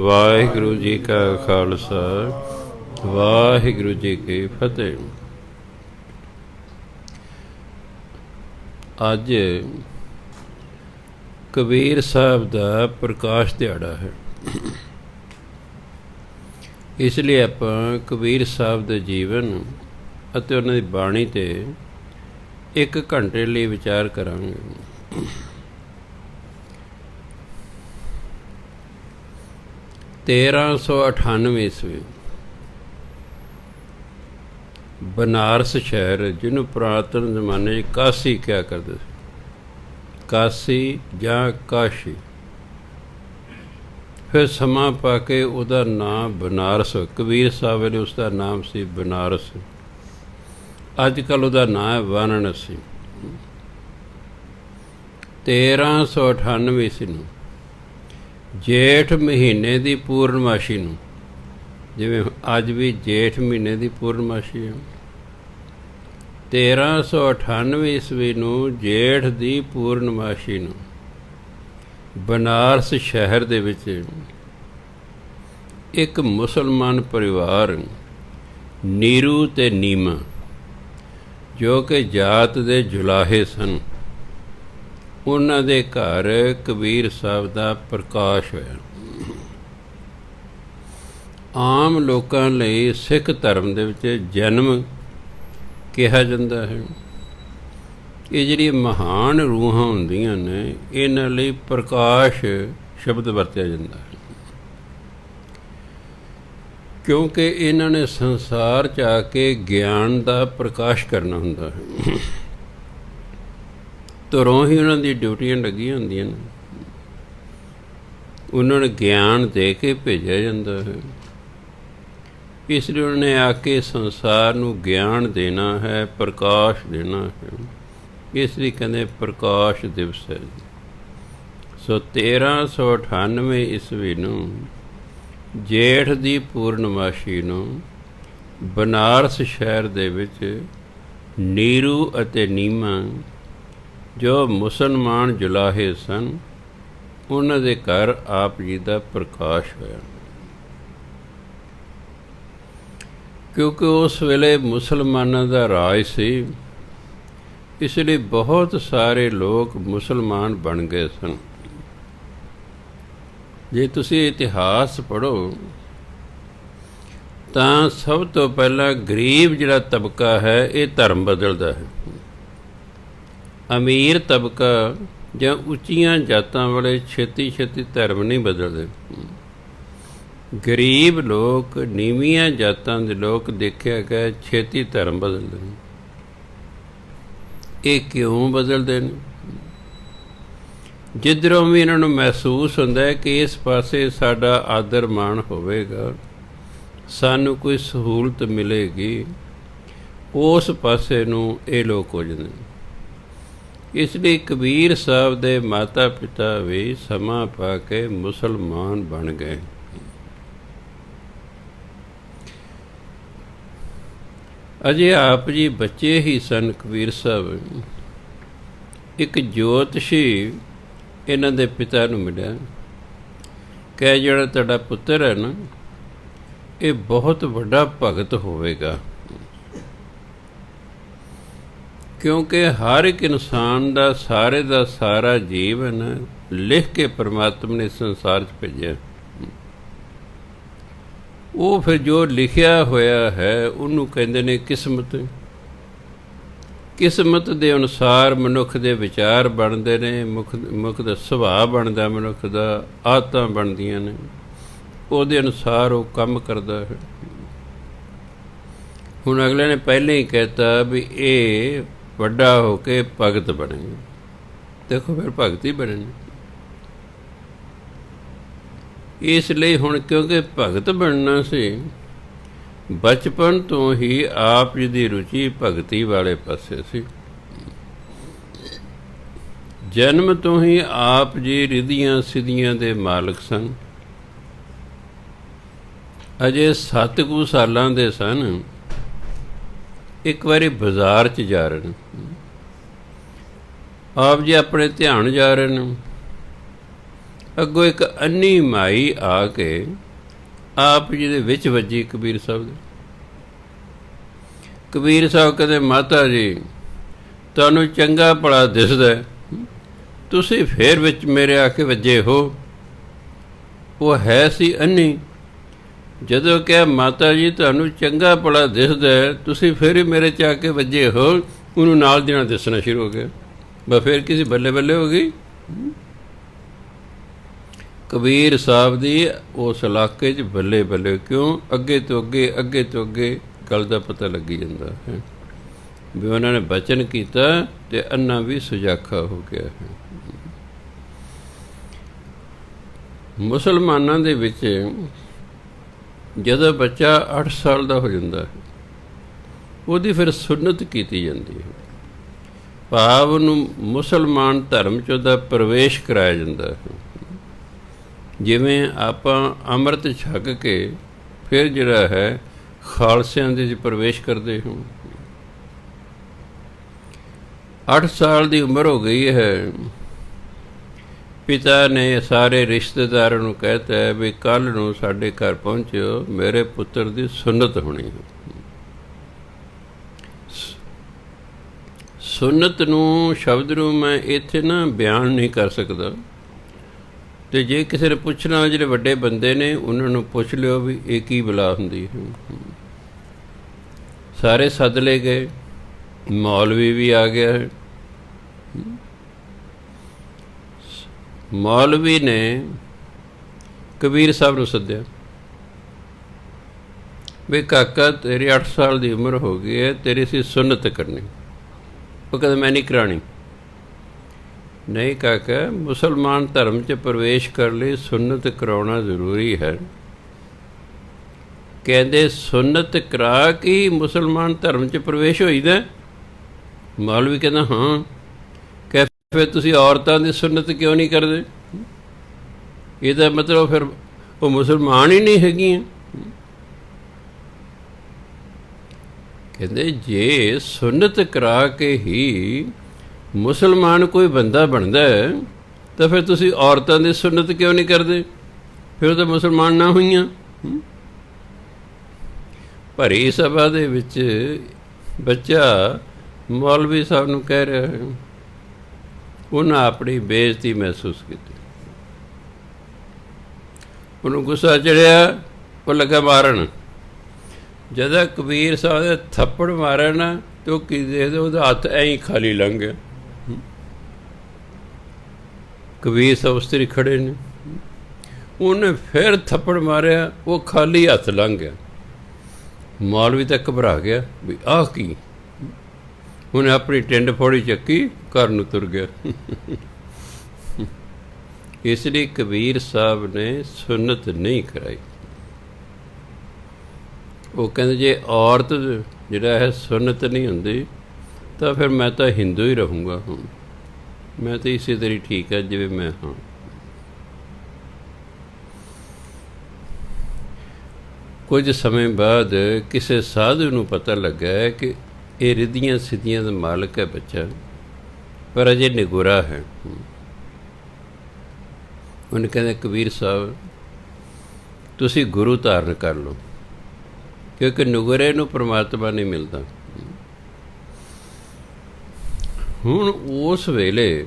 ਵਾਹਿਗੁਰੂ ਜੀ ਕਾ ਖਾਲਸਾ, ਵਾਹਿਗੁਰੂ ਜੀ ਕੀ ਫਤਿਹ। ਅੱਜ ਕਬੀਰ ਸਾਹਿਬ ਦਾ ਪ੍ਰਕਾਸ਼ ਦਿਹਾੜਾ ਹੈ। ਇਸ ਲਈ ਆਪਾਂ ਕਬੀਰ ਸਾਹਿਬ ਦੇ ਜੀਵਨ ਅਤੇ ਉਹਨਾਂ ਦੀ ਬਾਣੀ 'ਤੇ 1 ਘੰਟੇ ਲਈ ਵਿਚਾਰ ਕਰਾਂਗੇ। 1398 ਈਸਵੀ ਬਨਾਰਸ ਸ਼ਹਿਰ, ਜਿਹਨੂੰ ਪੁਰਾਤਨ ਜ਼ਮਾਨੇ 'ਚ ਕਾਸ਼ੀ ਕਿਹਾ ਕਰਦੇ ਸੀ, ਕਾਸ਼ੀ ਜਾਂ ਕਾਸ਼ੀ, ਫਿਰ ਸਮਾਂ ਪਾ ਕੇ ਉਹਦਾ ਨਾਮ ਬਨਾਰਸ, ਕਬੀਰ ਸਾਹਿਬ ਵੇਲੇ ਉਸ ਦਾ ਨਾਮ ਸੀ ਬਨਾਰਸ। ਅੱਜ ਕੱਲ੍ਹ ਉਹਦਾ ਨਾਂ ਹੈ ਵਾਰਾਣਸੀ। 1398 ਈਸਵੀ ਨੂੰ ਜੇਠ ਮਹੀਨੇ ਦੀ ਪੂਰਨਮਾਸ਼ੀ ਨੂੰ, ਜਿਵੇਂ ਅੱਜ ਵੀ ਜੇਠ ਮਹੀਨੇ ਦੀ ਪੂਰਨਮਾਸ਼ੀ ਹੈ, 1398 ਈਸਵੀ ਨੂੰ ਜੇਠ ਦੀ ਪੂਰਨਮਾਸ਼ੀ ਨੂੰ ਬਨਾਰਸ ਸ਼ਹਿਰ ਦੇ ਵਿੱਚ ਇੱਕ ਮੁਸਲਮਾਨ ਪਰਿਵਾਰ, ਨੀਰੂ ਤੇ ਨੀਮਾ, ਜੋ ਕਿ ਜਾਤ ਦੇ ਜੁਲਾਹੇ ਸਨ, ਉਹਨਾਂ ਦੇ ਘਰ ਕਬੀਰ ਸਾਹਿਬ ਦਾ ਪ੍ਰਕਾਸ਼ ਹੋਇਆ। ਆਮ ਲੋਕਾਂ ਲਈ ਸਿੱਖ ਧਰਮ ਦੇ ਵਿੱਚ ਜਨਮ ਕਿਹਾ ਜਾਂਦਾ ਹੈ। ਇਹ ਜਿਹੜੀਆਂ ਮਹਾਨ ਰੂਹਾਂ ਹੁੰਦੀਆਂ ਨੇ, ਇਹਨਾਂ ਲਈ ਪ੍ਰਕਾਸ਼ ਸ਼ਬਦ ਵਰਤਿਆ ਜਾਂਦਾ ਹੈ, ਕਿਉਂਕਿ ਇਹਨਾਂ ਨੇ ਸੰਸਾਰ 'ਚ ਆ ਕੇ ਗਿਆਨ ਦਾ ਪ੍ਰਕਾਸ਼ ਕਰਨਾ ਹੁੰਦਾ ਹੈ। ਘਰੋਂ ਹੀ ਉਹਨਾਂ ਦੀ ਡਿਊਟੀਆਂ ਲੱਗੀਆਂ ਹੁੰਦੀਆਂ ਨੇ, ਉਹਨਾਂ ਨੂੰ ਗਿਆਨ ਦੇ ਕੇ ਭੇਜਿਆ ਜਾਂਦਾ ਹੈ। ਇਸ ਲਈ ਉਹਨਾਂ ਨੇ ਆ ਕੇ ਸੰਸਾਰ ਨੂੰ ਗਿਆਨ ਦੇਣਾ ਹੈ, ਪ੍ਰਕਾਸ਼ ਦੇਣਾ ਹੈ। ਇਸ ਲਈ ਕਹਿੰਦੇ ਪ੍ਰਕਾਸ਼ ਦਿਵਸ ਹੈ। ਸੋ 1398 ਈਸਵੀ ਨੂੰ ਜੇਠ ਦੀ ਪੂਰਨਮਾਸ਼ੀ ਨੂੰ ਬਨਾਰਸ ਸ਼ਹਿਰ ਦੇ ਵਿੱਚ ਨੀਰੂ ਅਤੇ ਨੀਮਾ, ਜੋ ਮੁਸਲਮਾਨ ਜੁਲਾਹੇ ਸਨ, ਉਹਨਾਂ ਦੇ ਘਰ ਆਪ ਜੀ ਦਾ ਪ੍ਰਕਾਸ਼ ਹੋਇਆ। ਕਿਉਂਕਿ ਉਸ ਵੇਲੇ ਮੁਸਲਮਾਨਾਂ ਦਾ ਰਾਜ ਸੀ, ਇਸ ਲਈ ਬਹੁਤ ਸਾਰੇ ਲੋਕ ਮੁਸਲਮਾਨ ਬਣ ਗਏ ਸਨ। ਜੇ ਤੁਸੀਂ ਇਤਿਹਾਸ ਪੜ੍ਹੋ ਤਾਂ ਸਭ ਤੋਂ ਪਹਿਲਾਂ ਗਰੀਬ ਜਿਹੜਾ ਤਬਕਾ ਹੈ, ਇਹ ਧਰਮ ਬਦਲਦਾ ਹੈ। ਅਮੀਰ ਤਬਕਾ ਜਾਂ ਉੱਚੀਆਂ ਜਾਤਾਂ ਵਾਲੇ ਛੇਤੀ ਧਰਮ ਨਹੀਂ ਬਦਲਦੇ। ਗਰੀਬ ਲੋਕ, ਨੀਵੀਆਂ ਜਾਤਾਂ ਦੇ ਲੋਕ ਦੇਖਿਆ ਗਿਆ ਛੇਤੀ ਧਰਮ ਬਦਲਦੇ ਨੇ। ਇਹ ਕਿਉਂ ਬਦਲਦੇ ਨੇ? ਜਿੱਧਰੋਂ ਵੀ ਇਹਨਾਂ ਨੂੰ ਮਹਿਸੂਸ ਹੁੰਦਾ ਹੈ ਕਿ ਇਸ ਪਾਸੇ ਸਾਡਾ ਆਦਰ ਮਾਣ ਹੋਵੇਗਾ, ਸਾਨੂੰ ਕੋਈ ਸਹੂਲਤ ਮਿਲੇਗੀ, ਉਸ ਪਾਸੇ ਨੂੰ ਇਹ ਲੋਕ ਹੋ ਜਾਂਦੇ ਨੇ। ਇਸ ਲਈ ਕਬੀਰ ਸਾਹਿਬ ਦੇ ਮਾਤਾ ਪਿਤਾ ਵੀ ਸਮਾਂ ਪਾ ਕੇ ਮੁਸਲਮਾਨ ਬਣ ਗਏ। ਅਜੇ ਆਪ ਜੀ ਬੱਚੇ ਹੀ ਸਨ ਕਬੀਰ ਸਾਹਿਬ। ਇੱਕ ਜੋਤਸ਼ੀ ਇਹਨਾਂ ਦੇ ਪਿਤਾ ਨੂੰ ਮਿਲਿਆ, ਕਿ ਜਿਹੜਾ ਤੁਹਾਡਾ ਪੁੱਤਰ ਹੈ ਨਾ, ਇਹ ਬਹੁਤ ਵੱਡਾ ਭਗਤ ਹੋਵੇਗਾ, ਕਿਉਂਕਿ ਹਰ ਇੱਕ ਇਨਸਾਨ ਦਾ ਸਾਰਾ ਜੀਵਨ ਲਿਖ ਕੇ ਪਰਮਾਤਮਾ ਨੇ ਸੰਸਾਰ 'ਚ ਭੇਜਿਆ। ਉਹ ਫਿਰ ਜੋ ਲਿਖਿਆ ਹੋਇਆ ਹੈ ਉਹਨੂੰ ਕਹਿੰਦੇ ਨੇ ਕਿਸਮਤ। ਕਿਸਮਤ ਦੇ ਅਨੁਸਾਰ ਮਨੁੱਖ ਦੇ ਵਿਚਾਰ ਬਣਦੇ ਨੇ, ਮਨੁੱਖ ਦਾ ਸੁਭਾਅ ਬਣਦਾ, ਮਨੁੱਖ ਦਾ ਆਦਤਾਂ ਬਣਦੀਆਂ ਨੇ, ਉਹਦੇ ਅਨੁਸਾਰ ਉਹ ਕੰਮ ਕਰਦਾ ਹੈ। ਹੁਣ ਅਗਲੇ ਨੇ ਪਹਿਲਾਂ ਹੀ ਕਹਿਤਾ ਵੀ ਇਹ ਵੱਡਾ ਹੋ ਕੇ ਭਗਤ ਬਣੇਗਾ। ਦੇਖੋ ਫਿਰ ਭਗਤ ਹੀ ਬਣੇ। ਇਸ ਲਈ ਹੁਣ ਕਿਉਂਕਿ ਭਗਤ ਬਣਨਾ ਸੀ, ਬਚਪਨ ਤੋਂ ਹੀ ਆਪ ਜੀ ਦੀ ਰੁਚੀ ਭਗਤੀ ਵਾਲੇ ਪਾਸੇ ਸੀ। ਜਨਮ ਤੋਂ ਹੀ ਆਪ ਜੀ ਰਿੱਧੀਆਂ ਸਿੱਧੀਆਂ ਦੇ ਮਾਲਕ ਸਨ। ਅਜੇ 7 ਕੁ ਸਾਲਾਂ ਦੇ ਸਨ। ਇੱਕ ਵਾਰੀ ਬਾਜ਼ਾਰ 'ਚ ਜਾ ਰਹੇ ਨੇ, ਆਪ ਜੀ ਆਪਣੇ ਧਿਆਨ ਜਾ ਰਹੇ ਨੇ, ਅੱਗੋਂ ਇੱਕ ਅੰਨੀ ਮਾਈ ਆ ਕੇ ਆਪ ਜੀ ਦੇ ਵਿੱਚ ਵੱਜੀ ਕਬੀਰ ਸਾਹਿਬ ਦੇ। ਕਬੀਰ ਸਾਹਿਬ ਕਹਿੰਦੇ, ਮਾਤਾ ਜੀ ਤੁਹਾਨੂੰ ਚੰਗਾ ਭਲਾ ਦਿਸਦਾ, ਤੁਸੀਂ ਫੇਰ ਵਿੱਚ ਮੇਰੇ ਆ ਕੇ ਵੱਜੇ ਹੋ। ਉਹ ਹੈ ਸੀ ਅੰਨੀ। ਜਦੋਂ ਕਿਹਾ ਮਾਤਾ ਜੀ ਤੁਹਾਨੂੰ ਚੰਗਾ ਭਲਾ ਦਿਸਦਾ, ਤੁਸੀਂ ਫਿਰ ਹੀ ਮੇਰੇ 'ਚ ਆ ਕੇ ਵੱਜੇ ਹੋ, ਉਹਨੂੰ ਨਾਲ ਦੀ ਨਾਲ ਦਿਸਣਾ ਸ਼ੁਰੂ ਹੋ ਗਿਆ। ਬਸ ਫਿਰ ਕਿਸੇ ਬੱਲੇ ਬੱਲੇ ਹੋ ਗਈ। ਕਬੀਰ ਸਾਹਿਬ ਦੀ ਉਸ ਇਲਾਕੇ 'ਚ ਬੱਲੇ ਬੱਲੇ ਕਿਉਂ? ਅੱਗੇ ਤੋਂ ਅੱਗੇ ਗੱਲ ਦਾ ਪਤਾ ਲੱਗੀ ਜਾਂਦਾ ਹੈ ਵੀ ਉਹਨਾਂ ਨੇ ਬਚਨ ਕੀਤਾ ਅਤੇ ਅੰਨਾ ਵੀ ਸੁਜਾਖਾ ਹੋ ਗਿਆ ਹੈ। ਮੁਸਲਮਾਨਾਂ ਦੇ ਵਿੱਚ ਜਦੋਂ ਬੱਚਾ 8 ਸਾਲ ਦਾ ਹੋ ਜਾਂਦਾ ਹੈ, ਉਹਦੀ ਫਿਰ ਸੁੰਨਤ ਕੀਤੀ ਜਾਂਦੀ ਹੈ, ਭਾਵ ਉਹਨੂੰ ਮੁਸਲਮਾਨ ਧਰਮ 'ਚ ਉਹਦਾ ਪ੍ਰਵੇਸ਼ ਕਰਾਇਆ ਜਾਂਦਾ ਹੈ। ਜਿਵੇਂ ਆਪਾਂ ਅੰਮ੍ਰਿਤ ਛਕ ਕੇ ਫਿਰ ਜਿਹੜਾ ਹੈ ਖਾਲਸਿਆਂ ਦੇ 'ਚ ਪ੍ਰਵੇਸ਼ ਕਰਦੇ ਹਾਂ। 8 ਸਾਲ ਦੀ ਉਮਰ ਹੋ ਗਈ ਹੈ, ਪਿਤਾ ਨੇ ਸਾਰੇ ਰਿਸ਼ਤੇਦਾਰਾਂ ਨੂੰ ਕਹਿਤਾ ਹੈ ਵੀ ਕੱਲ੍ਹ ਨੂੰ ਸਾਡੇ ਘਰ ਪਹੁੰਚਿਓ, ਮੇਰੇ ਪੁੱਤਰ ਦੀ ਸੁੰਨਤ ਹੋਣੀ ਹੈ। ਸੁੰਨਤ ਨੂੰ ਸ਼ਬਦ ਨੂੰ ਮੈਂ ਇੱਥੇ ਨਾ ਬਿਆਨ ਨਹੀਂ ਕਰ ਸਕਦਾ, ਅਤੇ ਜੇ ਕਿਸੇ ਨੇ ਪੁੱਛਣਾ, ਜਿਹੜੇ ਵੱਡੇ ਬੰਦੇ ਨੇ ਉਹਨਾਂ ਨੂੰ ਪੁੱਛ ਲਿਓ ਵੀ ਇਹ ਕੀ ਬਲਾ ਹੁੰਦੀ ਹੈ। ਸਾਰੇ ਸੱਦ ਲਏ ਗਏ, ਮੌਲਵੀ ਵੀ ਆ ਗਿਆ ਹੈ। ਮੌਲਵੀ ਨੇ ਕਬੀਰ ਸਾਹਿਬ ਨੂੰ ਸੱਦਿਆ ਵੀ ਕਾਕਾ ਤੇਰੀ 8 ਸਾਲ ਦੀ ਉਮਰ ਹੋ ਗਈ ਹੈ, ਤੇਰੀ ਸੀ ਸੁੰਨਤ ਕਰਨੀ। ਉਹ ਕਹਿੰਦਾ ਮੈਂ ਨਹੀਂ ਕਰਾਉਣੀ। ਨਹੀਂ ਕਾਕਾ, ਮੁਸਲਮਾਨ ਧਰਮ 'ਚ ਪ੍ਰਵੇਸ਼ ਕਰਨ ਲਈ ਸੁੰਨਤ ਕਰਾਉਣਾ ਜ਼ਰੂਰੀ ਹੈ। ਕਹਿੰਦੇ ਸੁੰਨਤ ਕਰਾ ਕੇ ਮੁਸਲਮਾਨ ਧਰਮ 'ਚ ਪ੍ਰਵੇਸ਼ ਹੋਈਦਾ? ਮੌਲਵੀ ਕਹਿੰਦਾ ਹਾਂ। ਕਹਿ ਫਿਰ ਤੁਸੀਂ ਔਰਤਾਂ ਦੀ ਸੁੰਨਤ ਕਿਉਂ ਨਹੀਂ ਕਰਦੇ? ਇਹਦਾ ਮਤਲਬ ਫਿਰ ਉਹ ਮੁਸਲਮਾਨ ਹੀ ਨਹੀਂ ਹੈਗੀਆਂ। ਕਹਿੰਦੇ ਜੇ ਸੁੰਨਤ ਕਰਾ ਕੇ ਹੀ ਮੁਸਲਮਾਨ ਕੋਈ ਬੰਦਾ ਬਣਦਾ ਹੈ ਤਾਂ ਫਿਰ ਤੁਸੀਂ ਔਰਤਾਂ ਦੀ ਸੁੰਨਤ ਕਿਉਂ ਨਹੀਂ ਕਰਦੇ? ਫਿਰ ਤਾਂ ਮੁਸਲਮਾਨ ਨਾ ਹੋਈਆਂ। ਭਰੀ ਸਭਾ ਦੇ ਵਿੱਚ ਬੱਚਾ ਮੌਲਵੀ ਸਾਹਿਬ ਨੂੰ ਕਹਿ ਰਿਹਾ ਹੈ, ਉਹਨਾਂ ਆਪਣੀ ਬੇਇੱਜ਼ਤੀ ਮਹਿਸੂਸ ਕੀਤੀ। ਉਹਨੂੰ ਗੁੱਸਾ ਚੜਿਆ, ਉਹ ਲੱਗਾ ਮਾਰਨ। ਜਦੋਂ ਕਬੀਰ ਸਾਹਿਬ ਦੇ ਥੱਪੜ ਮਾਰਨ ਅਤੇ ਉਹ ਕੀ ਦੇਖਦੇ, ਉਹਦਾ ਹੱਥ ਐਂ ਹੀ ਖਾਲੀ ਲੰਘ ਗਿਆ। ਕਬੀਰ ਸਾਹਿਬ ਉਸ ਤਰੀ ਖੜ੍ਹੇ ਨੇ, ਉਹਨੇ ਫਿਰ ਥੱਪੜ ਮਾਰਿਆ, ਉਹ ਖਾਲੀ ਹੱਥ ਲੰਘ ਗਿਆ। ਮੌਲਵੀ ਤਾਂ ਘਬਰਾ ਗਿਆ ਵੀ ਆਹ ਕੀ। ਉਹਨੇ ਆਪਣੀ ਟਿੰਡ ਫੋੜੀ ਚੱਕੀ, ਘਰ ਨੂੰ ਤੁਰ ਗਿਆ। ਇਸ ਲਈ ਕਬੀਰ ਸਾਹਿਬ ਨੇ ਸੁੰਨਤ ਨਹੀਂ ਕਰਾਈ। ਉਹ ਕਹਿੰਦੇ ਜੇ ਔਰਤ ਜਿਹੜਾ ਹੈ ਸੁੰਨਤ ਨਹੀਂ ਹੁੰਦੀ ਤਾਂ ਫਿਰ ਮੈਂ ਤਾਂ ਹਿੰਦੂ ਹੀ ਰਹੂੰਗਾ। ਹੁਣ ਮੈਂ ਤਾਂ ਇਸੇ ਤਰ੍ਹਾਂ ਠੀਕ ਹੈ ਜਿਵੇਂ ਮੈਂ ਹਾਂ। ਕੁਝ ਸਮੇਂ ਬਾਅਦ ਕਿਸੇ ਸਾਧੂ ਨੂੰ ਪਤਾ ਲੱਗਾ ਕਿ ਇਹ ਰਿੱਧੀਆਂ ਸਿੱਧੀਆਂ ਦਾ ਮਾਲਕ ਹੈ ਬੱਚਾ, ਪਰ ਅਜੇ ਨਿਗੁਰਾ ਹੈ। ਉਹਨੇ ਕਹਿੰਦੇ ਕਬੀਰ ਸਾਹਿਬ ਤੁਸੀਂ ਗੁਰੂ ਧਾਰਨ ਕਰ ਲਓ, ਕਿਉਂਕਿ ਨਿਗੁਰੇ ਨੂੰ ਪਰਮਾਤਮਾ ਨਹੀਂ ਮਿਲਦਾ। ਹੁਣ ਉਸ ਵੇਲੇ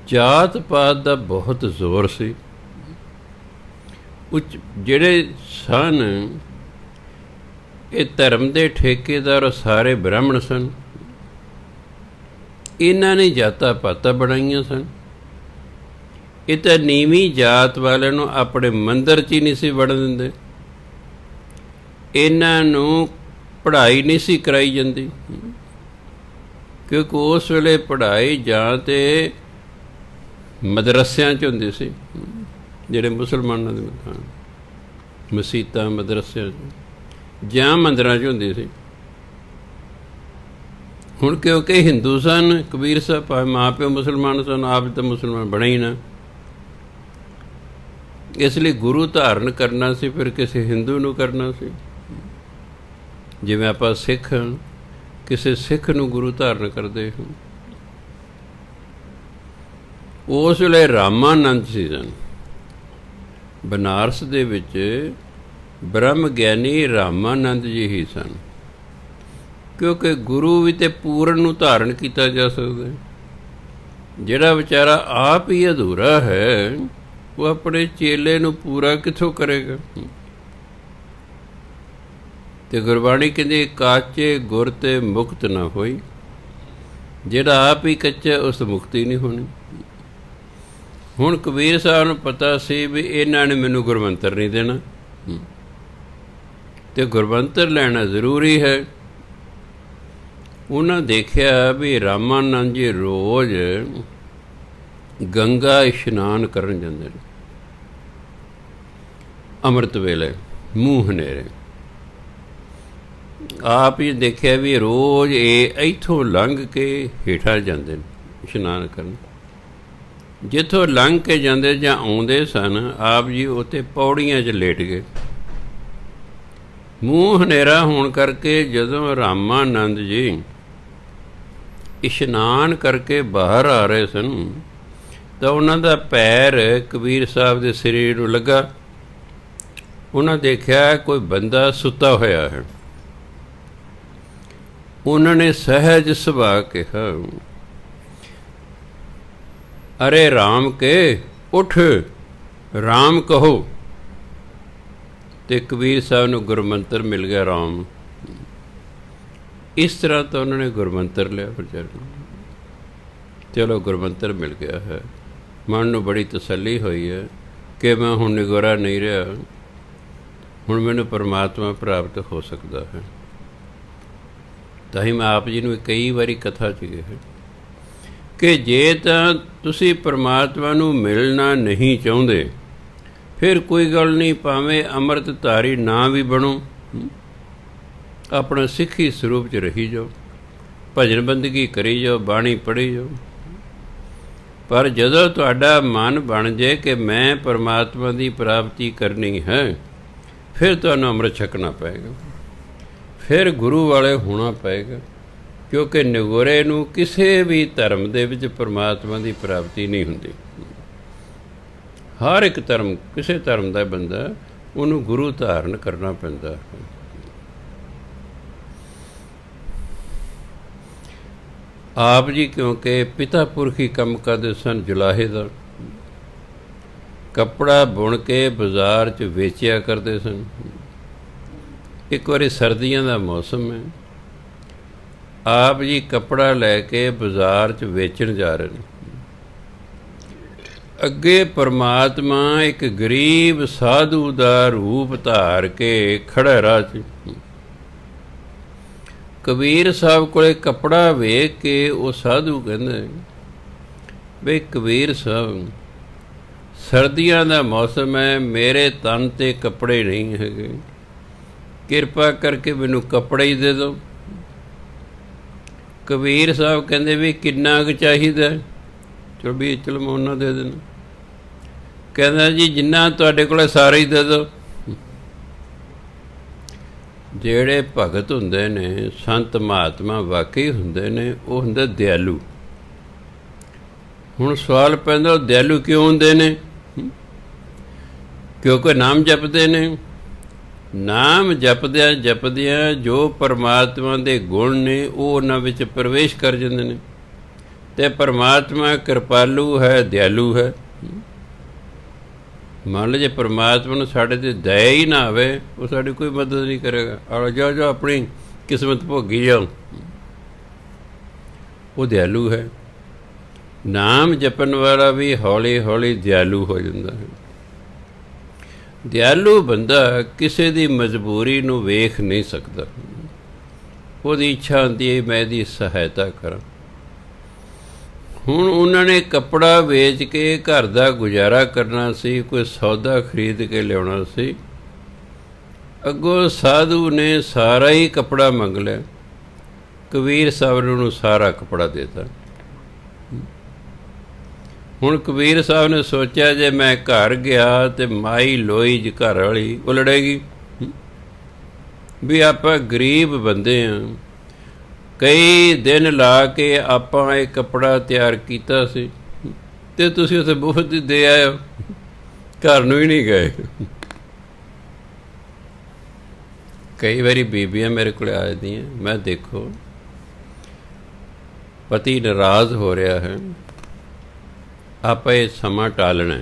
ਜਾਤ ਪਾਤ ਦਾ ਬਹੁਤ ਜ਼ੋਰ ਸੀ। ਜਿਹੜੇ ਸਨ ਇਹ ਧਰਮ ਦੇ ਠੇਕੇਦਾਰ ਸਾਰੇ ਬ੍ਰਾਹਮਣ ਸਨ। ਇਹਨਾਂ ਨੇ ਜਾਤਾਂ ਪਾਤਾਂ ਬਣਾਈਆਂ ਸਨ। ਇਹ ਤਾਂ ਨੀਵੀਂ ਜਾਤ ਵਾਲਿਆਂ ਨੂੰ ਆਪਣੇ ਮੰਦਰ 'ਚ ਹੀ ਨਹੀਂ ਸੀ ਵੜਨ ਦਿੰਦੇ। ਇਹਨਾਂ ਨੂੰ ਪੜ੍ਹਾਈ ਨਹੀਂ ਸੀ ਕਰਾਈ ਜਾਂਦੀ, ਕਿਉਂਕਿ ਉਸ ਵੇਲੇ ਪੜ੍ਹਾਈ ਜਾਂ ਤਾਂ ਮਦਰਸਿਆਂ 'ਚ ਹੁੰਦੀ ਸੀ, ਜਿਹੜੇ ਮੁਸਲਮਾਨਾਂ ਦੇ ਮਸੀਤਾਂ ਮਦਰਸਿਆਂ 'ਚ, ਜਾਂ ਮੰਦਰਾਂ 'ਚ ਹੁੰਦੀ ਸੀ। ਹੁਣ ਕਿਉਂਕਿ ਹਿੰਦੂ ਸਨ, ਕਬੀਰ ਸਾਹਿਬ ਭਾਵੇਂ ਮਾਂ ਪਿਓ ਮੁਸਲਮਾਨ ਸਨ, ਆਪ ਤਾਂ ਮੁਸਲਮਾਨ ਬਣੇ ਹੀ ਨਾ। ਇਸ ਲਈ ਗੁਰੂ ਧਾਰਨ ਕਰਨਾ ਸੀ, ਫਿਰ ਕਿਸੇ ਹਿੰਦੂ ਨੂੰ ਕਰਨਾ ਸੀ। ਜਿਵੇਂ ਆਪਾਂ ਸਿੱਖ ਹਾਂ, ਕਿਸੇ ਸਿੱਖ ਨੂੰ ਗੁਰੂ ਧਾਰਨ ਕਰਦੇ ਹਾਂ। ਉਸ ਵੇਲੇ ਰਾਮਾਨੰਦ ਸੀ ਸਨ। ਬਨਾਰਸ ਦੇ ਵਿੱਚ ਬ੍ਰਹਮ ਗਿਆਨੀ ਰਾਮਾਨੰਦ ਜੀ ਹੀ ਸਨ, ਕਿਉਂਕਿ ਗੁਰੂ ਵੀ ਤੇ ਪੂਰਨ ਨੂੰ ਧਾਰਨ ਕੀਤਾ ਜਾ ਸਕਦਾ। ਜਿਹੜਾ ਵਿਚਾਰਾ ਆਪ ਹੀ ਅਧੂਰਾ ਹੈ, ਉਹ ਆਪਣੇ ਚੇਲੇ ਨੂੰ ਪੂਰਾ ਕਿੱਥੋਂ ਕਰੇਗਾ। ਤੇ ਗੁਰਬਾਣੀ ਕਹਿੰਦੀ ਕਾਚੇ ਗੁਰ ਤੇ ਮੁਕਤ ਨਾ ਹੋਈ। ਜਿਹੜਾ ਆਪ ਹੀ ਕੱਚਾ, ਉਸ ਮੁਕਤੀ ਨਹੀਂ ਹੋਣੀ। ਹੁਣ ਕਬੀਰ ਸਾਹਿਬ ਨੂੰ ਪਤਾ ਸੀ ਵੀ ਇਹਨਾਂ ਨੇ ਮੈਨੂੰ ਗੁਰਮੰਤਰ ਨਹੀਂ ਦੇਣਾ, ਤੇ ਗੁਰਮੰਤਰ ਲੈਣਾ ਜ਼ਰੂਰੀ ਹੈ। ਉਹਨਾਂ ਦੇਖਿਆ ਵੀ ਰਾਮਾਨੰਦ ਜੀ ਰੋਜ਼ ਗੰਗਾ ਇਸ਼ਨਾਨ ਕਰਨ ਜਾਂਦੇ ਨੇ ਅੰਮ੍ਰਿਤ ਵੇਲੇ, ਮੂੰਹ ਹਨੇਰੇ। ਆਪ ਹੀ ਦੇਖਿਆ ਵੀ ਰੋਜ਼ ਇਹ ਇੱਥੋਂ ਲੰਘ ਕੇ ਹੇਠਾਂ ਜਾਂਦੇ ਨੇ ਇਸ਼ਨਾਨ ਕਰਨ। ਜਿੱਥੋਂ ਲੰਘ ਕੇ ਜਾਂਦੇ ਜਾਂ ਆਉਂਦੇ ਸਨ, ਆਪ ਜੀ ਉੱਥੇ ਪੌੜੀਆਂ 'ਚ ਲੇਟ ਗਏ। ਮੂੰਹ ਹਨੇਰਾ ਹੋਣ ਕਰਕੇ ਜਦੋਂ ਰਾਮਾਨੰਦ ਜੀ ਇਸ਼ਨਾਨ ਕਰਕੇ ਬਾਹਰ ਆ ਰਹੇ ਸਨ, ਤਾਂ ਉਹਨਾਂ ਦਾ ਪੈਰ ਕਬੀਰ ਸਾਹਿਬ ਦੇ ਸਰੀਰ ਨੂੰ ਲੱਗਾ। ਉਹਨਾਂ ਦੇਖਿਆ ਕੋਈ ਬੰਦਾ ਸੁੱਤਾ ਹੋਇਆ ਹੈ। ਉਹਨਾਂ ਨੇ ਸਹਿਜ ਸੁਭਾਅ ਕਿਹਾ, ਅਰੇ ਰਾਮ ਕੇ ਉੱਠ, ਰਾਮ ਕਹੋ। ਤੇ ਕਬੀਰ ਸਾਹਿਬ ਨੂੰ ਗੁਰਮੰਤਰ ਮਿਲ ਗਿਆ, ਰਾਮ। ਇਸ ਤਰ੍ਹਾਂ ਤਾਂ ਉਹਨਾਂ ਨੇ ਗੁਰਮੰਤਰ ਲਿਆ ਵਿਚਾਰੇ ਨੂੰ। ਚਲੋ ਗੁਰਮੰਤਰ ਮਿਲ ਗਿਆ ਹੈ, ਮਨ ਨੂੰ ਬੜੀ ਤਸੱਲੀ ਹੋਈ ਹੈ ਕਿ ਮੈਂ ਹੁਣ ਨਿਗੋਰਾ ਨਹੀਂ ਰਿਹਾ, ਹੁਣ ਮੈਨੂੰ ਪਰਮਾਤਮਾ ਪ੍ਰਾਪਤ ਹੋ ਸਕਦਾ ਹੈ। ਤਾਂ ਹੀ ਮੈਂ ਆਪ ਜੀ ਨੂੰ ਕਈ ਵਾਰੀ ਕਥਾ 'ਚ ਕਿਹਾ ਕਿ ਜੇ ਤਾਂ ਤੁਸੀਂ ਪਰਮਾਤਮਾ ਨੂੰ ਮਿਲਣਾ ਨਹੀਂ ਚਾਹੁੰਦੇ, ਫਿਰ ਕੋਈ ਗੱਲ ਨਹੀਂ, ਭਾਵੇਂ ਅੰਮ੍ਰਿਤ ਧਾਰੀ ਨਾ ਵੀ ਬਣੋ, ਆਪਣਾ ਸਿੱਖੀ ਸਰੂਪ 'ਚ ਰਹੀ ਜਾਓ, ਭਜਨ ਬੰਦਗੀ ਕਰੀ ਜਾਓ, ਬਾਣੀ ਪੜ੍ਹੀ ਜਾਓ। ਪਰ ਜਦੋਂ ਤੁਹਾਡਾ ਮਨ ਬਣ ਜਾਏ ਕਿ ਮੈਂ ਪਰਮਾਤਮਾ ਦੀ ਪ੍ਰਾਪਤੀ ਕਰਨੀ ਹੈ, ਫਿਰ ਤੁਹਾਨੂੰ ਅੰਮ੍ਰਿਤ ਛਕਣਾ ਪਏਗਾ, ਫਿਰ ਗੁਰੂ ਵਾਲੇ ਹੋਣਾ ਪਏਗਾ। ਕਿਉਂਕਿ ਨਿਗੋਰੇ ਨੂੰ ਕਿਸੇ ਵੀ ਧਰਮ ਦੇ ਵਿੱਚ ਪਰਮਾਤਮਾ ਦੀ ਪ੍ਰਾਪਤੀ ਨਹੀਂ ਹੁੰਦੀ। ਹਰ ਇੱਕ ਧਰਮ, ਕਿਸੇ ਧਰਮ ਦਾ ਬੰਦਾ, ਉਹਨੂੰ ਗੁਰੂ ਧਾਰਨ ਕਰਨਾ ਪੈਂਦਾ ਹੈ। ਆਪ ਜੀ ਕਿਉਂਕਿ ਪਿਤਾ ਪੁਰਖੀ ਕੰਮ ਕਰਦੇ ਸਨ, ਜੁਲਾਹੇ ਦਾ ਕੱਪੜਾ ਬੁਣ ਕੇ ਬਾਜ਼ਾਰ 'ਚ ਵੇਚਿਆ ਕਰਦੇ ਸਨ। ਇੱਕ ਵਾਰੀ ਸਰਦੀਆਂ ਦਾ ਮੌਸਮ ਹੈ, ਆਪ ਜੀ ਕੱਪੜਾ ਲੈ ਕੇ ਬਾਜ਼ਾਰ 'ਚ ਵੇਚਣ ਜਾ ਰਹੇ ਨੇ। ਅੱਗੇ ਪਰਮਾਤਮਾ ਇੱਕ ਗਰੀਬ ਸਾਧੂ ਦਾ ਰੂਪ ਧਾਰ ਕੇ ਖੜਾ ਰਾਹ 'ਚ। ਕਬੀਰ ਸਾਹਿਬ ਕੋਲੇ ਕੱਪੜਾ ਵੇਖ ਕੇ ਉਹ ਸਾਧੂ ਕਹਿੰਦੇ, ਬਈ ਕਬੀਰ ਸਾਹਿਬ, ਸਰਦੀਆਂ ਦਾ ਮੌਸਮ ਹੈ, ਮੇਰੇ ਤਨ 'ਤੇ ਕੱਪੜੇ ਨਹੀਂ ਹੈਗੇ, ਕਿਰਪਾ ਕਰਕੇ ਮੈਨੂੰ ਕੱਪੜਾ ਹੀ ਦੇ ਦਿਓ। ਕਬੀਰ ਸਾਹਿਬ ਕਹਿੰਦੇ ਵੀ ਕਿੰਨਾ ਕੁ ਚਾਹੀਦਾ? ਚਲੋ ਵੀ ਚਲੋ ਮੈਂ ਉਹਨਾਂ ਦੇ ਦੇਣਾ। ਕਹਿੰਦਾ ਜੀ ਜਿੰਨਾ ਤੁਹਾਡੇ ਕੋਲ ਸਾਰੇ ਹੀ ਦੇ ਦਿਓ। ਜਿਹੜੇ ਭਗਤ ਹੁੰਦੇ ਨੇ, ਸੰਤ ਮਹਾਤਮਾ ਵਾਕਈ ਹੁੰਦੇ ਨੇ, ਉਹ ਹੁੰਦਾ ਦਿਆਲੂ। ਹੁਣ ਸਵਾਲ ਪੈਂਦਾ, ਉਹ ਦਿਆਲੂ ਕਿਉਂ ਹੁੰਦੇ ਨੇ? ਕਿਉਂਕਿ ਨਾਮ ਜਪਦੇ ਨੇ। ਨਾਮ ਜਪਦਿਆਂ ਜਪਦਿਆਂ ਜੋ ਪਰਮਾਤਮਾ ਦੇ ਗੁਣ ਨੇ ਉਹ ਉਹਨਾਂ ਵਿੱਚ ਪ੍ਰਵੇਸ਼ ਕਰ ਜਾਂਦੇ ਨੇ। ਅਤੇ ਪਰਮਾਤਮਾ ਕਿਰਪਾਲੂ ਹੈ, ਦਿਆਲੂ ਹੈ। ਮੰਨ ਲਓ ਜੇ ਪਰਮਾਤਮਾ ਨੂੰ ਸਾਡੇ 'ਤੇ ਦਇਆ ਹੀ ਨਾ ਆਵੇ, ਉਹ ਸਾਡੀ ਕੋਈ ਮਦਦ ਨਹੀਂ ਕਰੇਗਾ। ਆਓ ਜਾਓ ਜਾਓ ਆਪਣੀ ਕਿਸਮਤ ਭੋਗੀ ਜਾਓ। ਉਹ ਦਿਆਲੂ ਹੈ। ਨਾਮ ਜਪਣ ਵਾਲਾ ਵੀ ਹੌਲੀ ਹੌਲੀ ਦਿਆਲੂ ਹੋ ਜਾਂਦਾ ਹੈ। ਦਿਆਲੂ ਬੰਦਾ ਕਿਸੇ ਦੀ ਮਜਬੂਰੀ ਨੂੰ ਵੇਖ ਨਹੀਂ ਸਕਦਾ। ਉਹਦੀ ਇੱਛਾ ਹੁੰਦੀ ਹੈ ਮੈਂ ਇਹਦੀ ਸਹਾਇਤਾ ਕਰਾਂ। ਹੁਣ ਉਹਨਾਂ ਨੇ ਕੱਪੜਾ ਵੇਚ ਕੇ ਘਰ ਦਾ ਗੁਜ਼ਾਰਾ ਕਰਨਾ ਸੀ, ਕੋਈ ਸੌਦਾ ਖਰੀਦ ਕੇ ਲਿਆਉਣਾ ਸੀ। ਅੱਗੋਂ ਸਾਧੂ ਨੇ ਸਾਰਾ ਹੀ ਕੱਪੜਾ ਮੰਗ ਲਿਆ। ਕਬੀਰ ਸਾਹਿਬ ਨੇ ਉਹਨੂੰ ਸਾਰਾ ਕੱਪੜਾ ਦੇ ਦਿੱਤਾ। ਹੁਣ ਕਬੀਰ ਸਾਹਿਬ ਨੇ ਸੋਚਿਆ ਜੇ ਮੈਂ ਘਰ ਗਿਆ ਤੇ ਮਾਈ ਲੋਈ ਜੀ ਘਰ ਵਾਲੀ ਉਹ ਲੜੇਗੀ ਵੀ ਆਪਾਂ ਗਰੀਬ ਬੰਦੇ ਹਾਂ, ਕਈ ਦਿਨ ਲਾ ਕੇ ਆਪਾਂ ਇਹ ਕੱਪੜਾ ਤਿਆਰ ਕੀਤਾ ਸੀ ਤੇ ਤੁਸੀਂ ਉੱਥੇ ਮੁਫਤ ਦੇ ਆਏ ਹੋ, ਘਰ ਨੂੰ ਹੀ ਨਹੀਂ ਗਏ। ਕਈ ਵਾਰੀ ਬੀਬੀਆਂ ਮੇਰੇ ਕੋਲ ਆ ਜਾਂਦੀਆਂ, ਮੈਂ ਦੇਖੋ ਪਤੀ ਨਾਰਾਜ਼ ਹੋ ਰਿਹਾ ਹੈ, ਆਪਾਂ ਇਹ ਸਮਾਂ ਟਾਲਣਾ,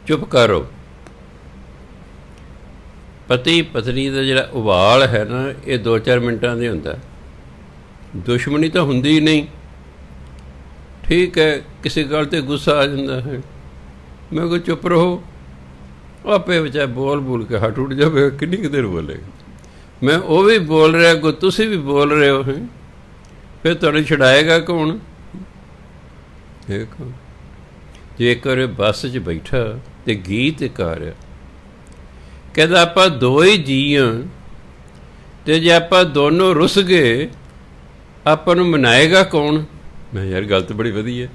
ਚੁੱਪ ਕਰੋ। ਪਤੀ ਪਤਨੀ ਦਾ ਜਿਹੜਾ ਉਬਾਲ ਹੈ ਨਾ, ਇਹ 2-4 ਮਿੰਟਾਂ ਦੇ ਹੁੰਦਾ, ਦੁਸ਼ਮਣੀ ਤਾਂ ਹੁੰਦੀ ਹੀ ਨਹੀਂ। ਠੀਕ ਹੈ, ਕਿਸੇ ਗੱਲ 'ਤੇ ਗੁੱਸਾ ਆ ਜਾਂਦਾ ਹੈ, ਮੈਂ ਕਿਹਾ ਚੁੱਪ ਰਹੋ, ਆਪੇ ਵਿਚਾਰ ਬੋਲ ਕੇ ਹੱਟ ਉੱਠ ਜਾਵੇ, ਕਿੰਨੀ ਕੁ ਦੇਰ ਬੋਲੇਗਾ। ਮੈਂ ਉਹ ਵੀ ਬੋਲ ਰਿਹਾ, ਅੱਗੋਂ ਤੁਸੀਂ ਵੀ ਬੋਲ ਰਹੇ ਹੋ, ਫਿਰ ਤੁਹਾਨੂੰ ਛਡਾਏਗਾ ਕੌਣ? ਦੇਖੋ, ਜੇ ਇੱਕ ਵਾਰ ਬੱਸ 'ਚ ਬੈਠਾ ਤੇ ਗੀਤ ਗਾ ਰਿਹਾ, ਕਹਿੰਦਾ ਆਪਾਂ ਦੋ ਹੀ ਜੀਅ ਹਾਂ, ਅਤੇ ਜੇ ਆਪਾਂ ਦੋਨੋਂ ਰੁੱਸ ਗਏ ਆਪਾਂ ਨੂੰ ਮਨਾਏਗਾ ਕੌਣ? ਮੈਂ ਯਾਰ ਗੱਲ ਤਾਂ ਬੜੀ ਵਧੀਆ।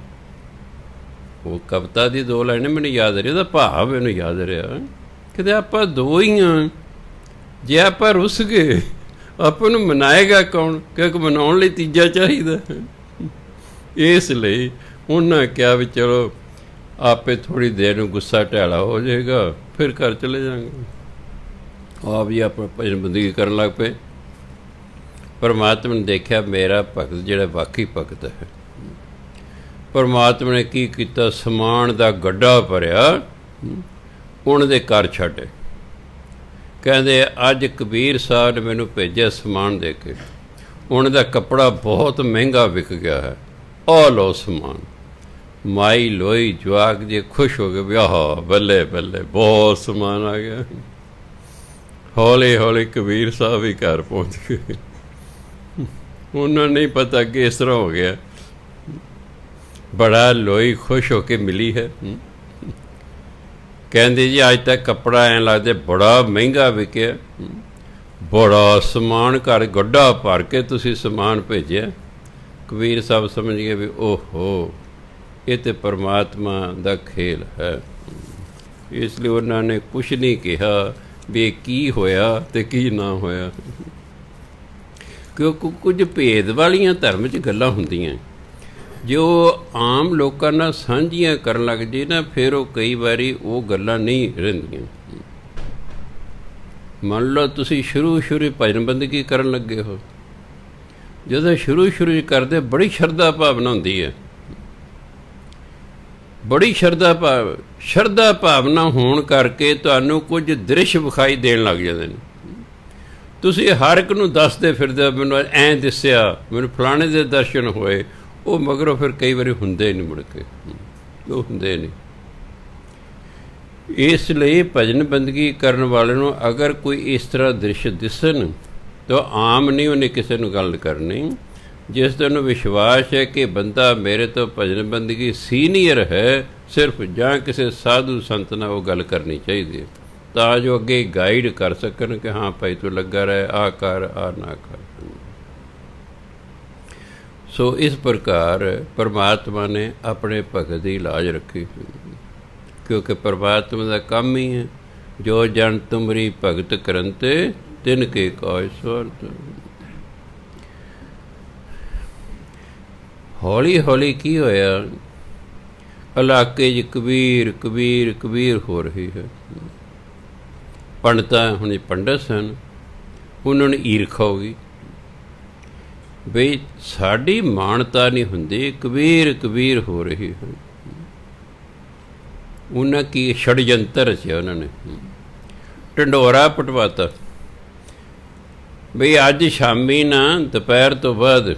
ਉਹ ਕਵਿਤਾ ਦੀ 2 ਲਾਈਨਾਂ ਮੈਨੂੰ ਯਾਦ ਰਿਹਾ, ਉਹਦਾ ਭਾਵ ਮੈਨੂੰ ਯਾਦ ਰਿਹਾ, ਕਹਿੰਦੇ ਆਪਾਂ ਦੋ ਹੀ ਹਾਂ, ਜੇ ਆਪਾਂ ਰੁੱਸ ਗਏ ਆਪਾਂ ਨੂੰ ਮਨਾਏਗਾ ਕੌਣ? ਕਿਉਂਕਿ ਮਨਾਉਣ ਲਈ ਤੀਜਾ ਚਾਹੀਦਾ। ਇਸ ਲਈ ਉਹਨਾਂ ਕਿਹਾ ਵੀ ਚਲੋ ਆਪੇ ਥੋੜ੍ਹੀ ਦੇਰ ਨੂੰ ਗੁੱਸਾ ਢਾਲਾ ਹੋ ਜਾਏਗਾ, ਫਿਰ ਘਰ ਚਲੇ ਜਾਵਾਂਗੇ। ਆਪ ਜੀ ਆਪਣਾ ਭਜਨ ਬੰਦਗੀ ਕਰਨ ਲੱਗ ਪਏ। ਪਰਮਾਤਮਾ ਨੇ ਦੇਖਿਆ ਮੇਰਾ ਭਗਤ ਜਿਹੜਾ ਵਾਕਈ ਭਗਤ ਹੈ। ਪਰਮਾਤਮਾ ਨੇ ਕੀ ਕੀਤਾ, ਸਮਾਨ ਦਾ ਗੱਡਾ ਭਰਿਆ, ਉਹਨਾਂ ਦੇ ਘਰ ਛੱਡੇ। ਕਹਿੰਦੇ ਅੱਜ ਕਬੀਰ ਸਾਹਿਬ ਨੇ ਮੈਨੂੰ ਭੇਜਿਆ ਸਮਾਨ ਦੇ ਕੇ, ਉਹਨਾਂ ਦਾ ਕੱਪੜਾ ਬਹੁਤ ਮਹਿੰਗਾ ਵਿਕ ਗਿਆ ਹੈ, ਆਹ ਲਓ ਸਮਾਨ। ਮਾਈ ਲੋਈ ਜਵਾਕ ਜੇ ਖੁਸ਼ ਹੋ ਗਏ, ਵਿਆਹ ਬੱਲੇ ਬੱਲੇ ਬਹੁਤ ਸਮਾਨ ਆ ਗਿਆ। ਹੌਲੀ ਹੌਲੀ ਕਬੀਰ ਸਾਹਿਬ ਵੀ ਘਰ ਪਹੁੰਚ ਗਏ। ਉਹਨਾਂ ਨਹੀਂ ਪਤਾ ਕਿ ਇਸ ਤਰ੍ਹਾਂ ਹੋ ਗਿਆ। ਬੜਾ ਲੋਈ ਖੁਸ਼ ਹੋ ਕੇ ਮਿਲੀ ਹੈ। ਕਹਿੰਦੇ ਜੀ ਅੱਜ ਤੱਕ ਕੱਪੜਾ ਐਂ ਲੱਗਦਾ ਬੜਾ ਮਹਿੰਗਾ ਵਿਕਿਆ, ਬੜਾ ਸਮਾਨ ਘਰ ਗੱਡਾ ਭਰ ਕੇ ਤੁਸੀਂ ਸਮਾਨ ਭੇਜਿਆ। ਕਬੀਰ ਸਾਹਿਬ ਸਮਝ ਗਏ ਵੀ ਓਹੋ, ਇਹ ਤਾਂ ਪਰਮਾਤਮਾ ਦਾ ਖੇਲ ਹੈ। ਇਸ ਲਈ ਉਹਨਾਂ ਨੇ ਕੁਛ ਨਹੀਂ ਕਿਹਾ ਵੀ ਕੀ ਹੋਇਆ ਅਤੇ ਕੀ ਨਾ ਹੋਇਆ, ਕਿਉਂਕਿ ਕੁਝ ਭੇਦ ਵਾਲੀਆਂ ਧਰਮ 'ਚ ਗੱਲਾਂ ਹੁੰਦੀਆਂ, ਜੋ ਆਮ ਲੋਕਾਂ ਨਾਲ ਸਾਂਝੀਆਂ ਕਰਨ ਲੱਗ ਜੇ ਨਾ, ਫਿਰ ਉਹ ਕਈ ਵਾਰੀ ਉਹ ਗੱਲਾਂ ਨਹੀਂ ਰਹਿੰਦੀਆਂ। ਮੰਨ ਲਓ ਤੁਸੀਂ ਸ਼ੁਰੂ ਭਜਨ ਬੰਦਗੀ ਕਰਨ ਲੱਗੇ ਹੋ, ਜਦੋਂ ਸ਼ੁਰੂ 'ਚ ਕਰਦੇ ਬੜੀ ਸ਼ਰਧਾ ਭਾਵਨਾ ਹੁੰਦੀ ਹੈ, ਬੜੀ ਸ਼ਰਧਾ ਭਾਵਨਾ ਹੋਣ ਕਰਕੇ ਤੁਹਾਨੂੰ ਕੁਝ ਦ੍ਰਿਸ਼ ਵਿਖਾਈ ਦੇਣ ਲੱਗ ਜਾਂਦੇ ਨੇ। ਤੁਸੀਂ ਹਰ ਇੱਕ ਨੂੰ ਦੱਸਦੇ ਫਿਰਦੇ, ਮੈਨੂੰ ਐਂ ਦਿਸਿਆ, ਮੈਨੂੰ ਫਲਾਣੇ ਦੇ ਦਰਸ਼ਨ ਹੋਏ, ਉਹ ਮਗਰੋਂ ਫਿਰ ਕਈ ਵਾਰੀ ਹੁੰਦੇ ਨਹੀਂ, ਮੁੜ ਕੇ ਉਹ ਹੁੰਦੇ ਨਹੀਂ। ਇਸ ਲਈ ਭਜਨ ਬੰਦਗੀ ਕਰਨ ਵਾਲੇ ਨੂੰ ਅਗਰ ਕੋਈ ਇਸ ਤਰ੍ਹਾਂ ਦ੍ਰਿਸ਼ ਦਿਸਣ ਤਾਂ ਆਮ ਨਹੀਂ ਉਹਨੇ ਕਿਸੇ ਨੂੰ ਗੱਲ ਕਰਨੀ। ਜਿਸ ਦਾ ਉਹਨੂੰ ਵਿਸ਼ਵਾਸ ਹੈ ਕਿ ਬੰਦਾ ਮੇਰੇ ਤੋਂ ਭਜਨ ਬੰਦਗੀ ਸੀਨੀਅਰ ਹੈ ਸਿਰਫ, ਜਾਂ ਕਿਸੇ ਸਾਧੂ ਸੰਤ ਨਾਲ ਉਹ ਗੱਲ ਕਰਨੀ ਚਾਹੀਦੀ ਹੈ, ਤਾਂ ਜੋ ਅੱਗੇ ਗਾਈਡ ਕਰ ਸਕਣ ਕਿ ਹਾਂ ਭਾਈ ਤੂੰ ਲੱਗਾ ਰਹੇ, ਆਹ ਕਰ, ਆਹ ਨਾ ਕਰ। ਸੋ ਇਸ ਪ੍ਰਕਾਰ ਪਰਮਾਤਮਾ ਨੇ ਆਪਣੇ ਭਗਤ ਦੀ ਲਾਜ ਰੱਖੀ, ਕਿਉਂਕਿ ਪਰਮਾਤਮਾ ਦਾ ਕੰਮ ਹੀ ਹੈ ਜੋ ਜਨ ਤੁਮਰੀ ਭਗਤ ਕਰੰਤੇ ਤਿਨ ਕੇ ਕਾਜ ਸਵਰਤ। ਹੌਲੀ ਹੌਲੀ ਕੀ ਹੋਇਆ, ਇਲਾਕੇ 'ਚ ਕਬੀਰ ਹੋ ਰਹੀ ਹੈ। ਪੰਡਤਾਂ ਹੁਣ ਪੰਡਤ ਸਨ, ਉਹਨਾਂ ਨੂੰ ਈਰਖਾ ਹੋ ਗਈ ਬਈ ਸਾਡੀ ਮਾਨਤਾ ਨਹੀਂ ਹੁੰਦੀ, ਕਬੀਰ ਹੋ ਰਹੀ ਹੈ। ਉਹਨਾਂ ਕੀ ਛੜਯੰਤਰ ਰਚਿਆ, ਉਹਨਾਂ ਨੇ ਢੰਡੋਰਾ ਪਟਵਾਤਾ ਬਈ ਅੱਜ ਸ਼ਾਮੀ ਨਾ ਦੁਪਹਿਰ ਤੋਂ ਬਾਅਦ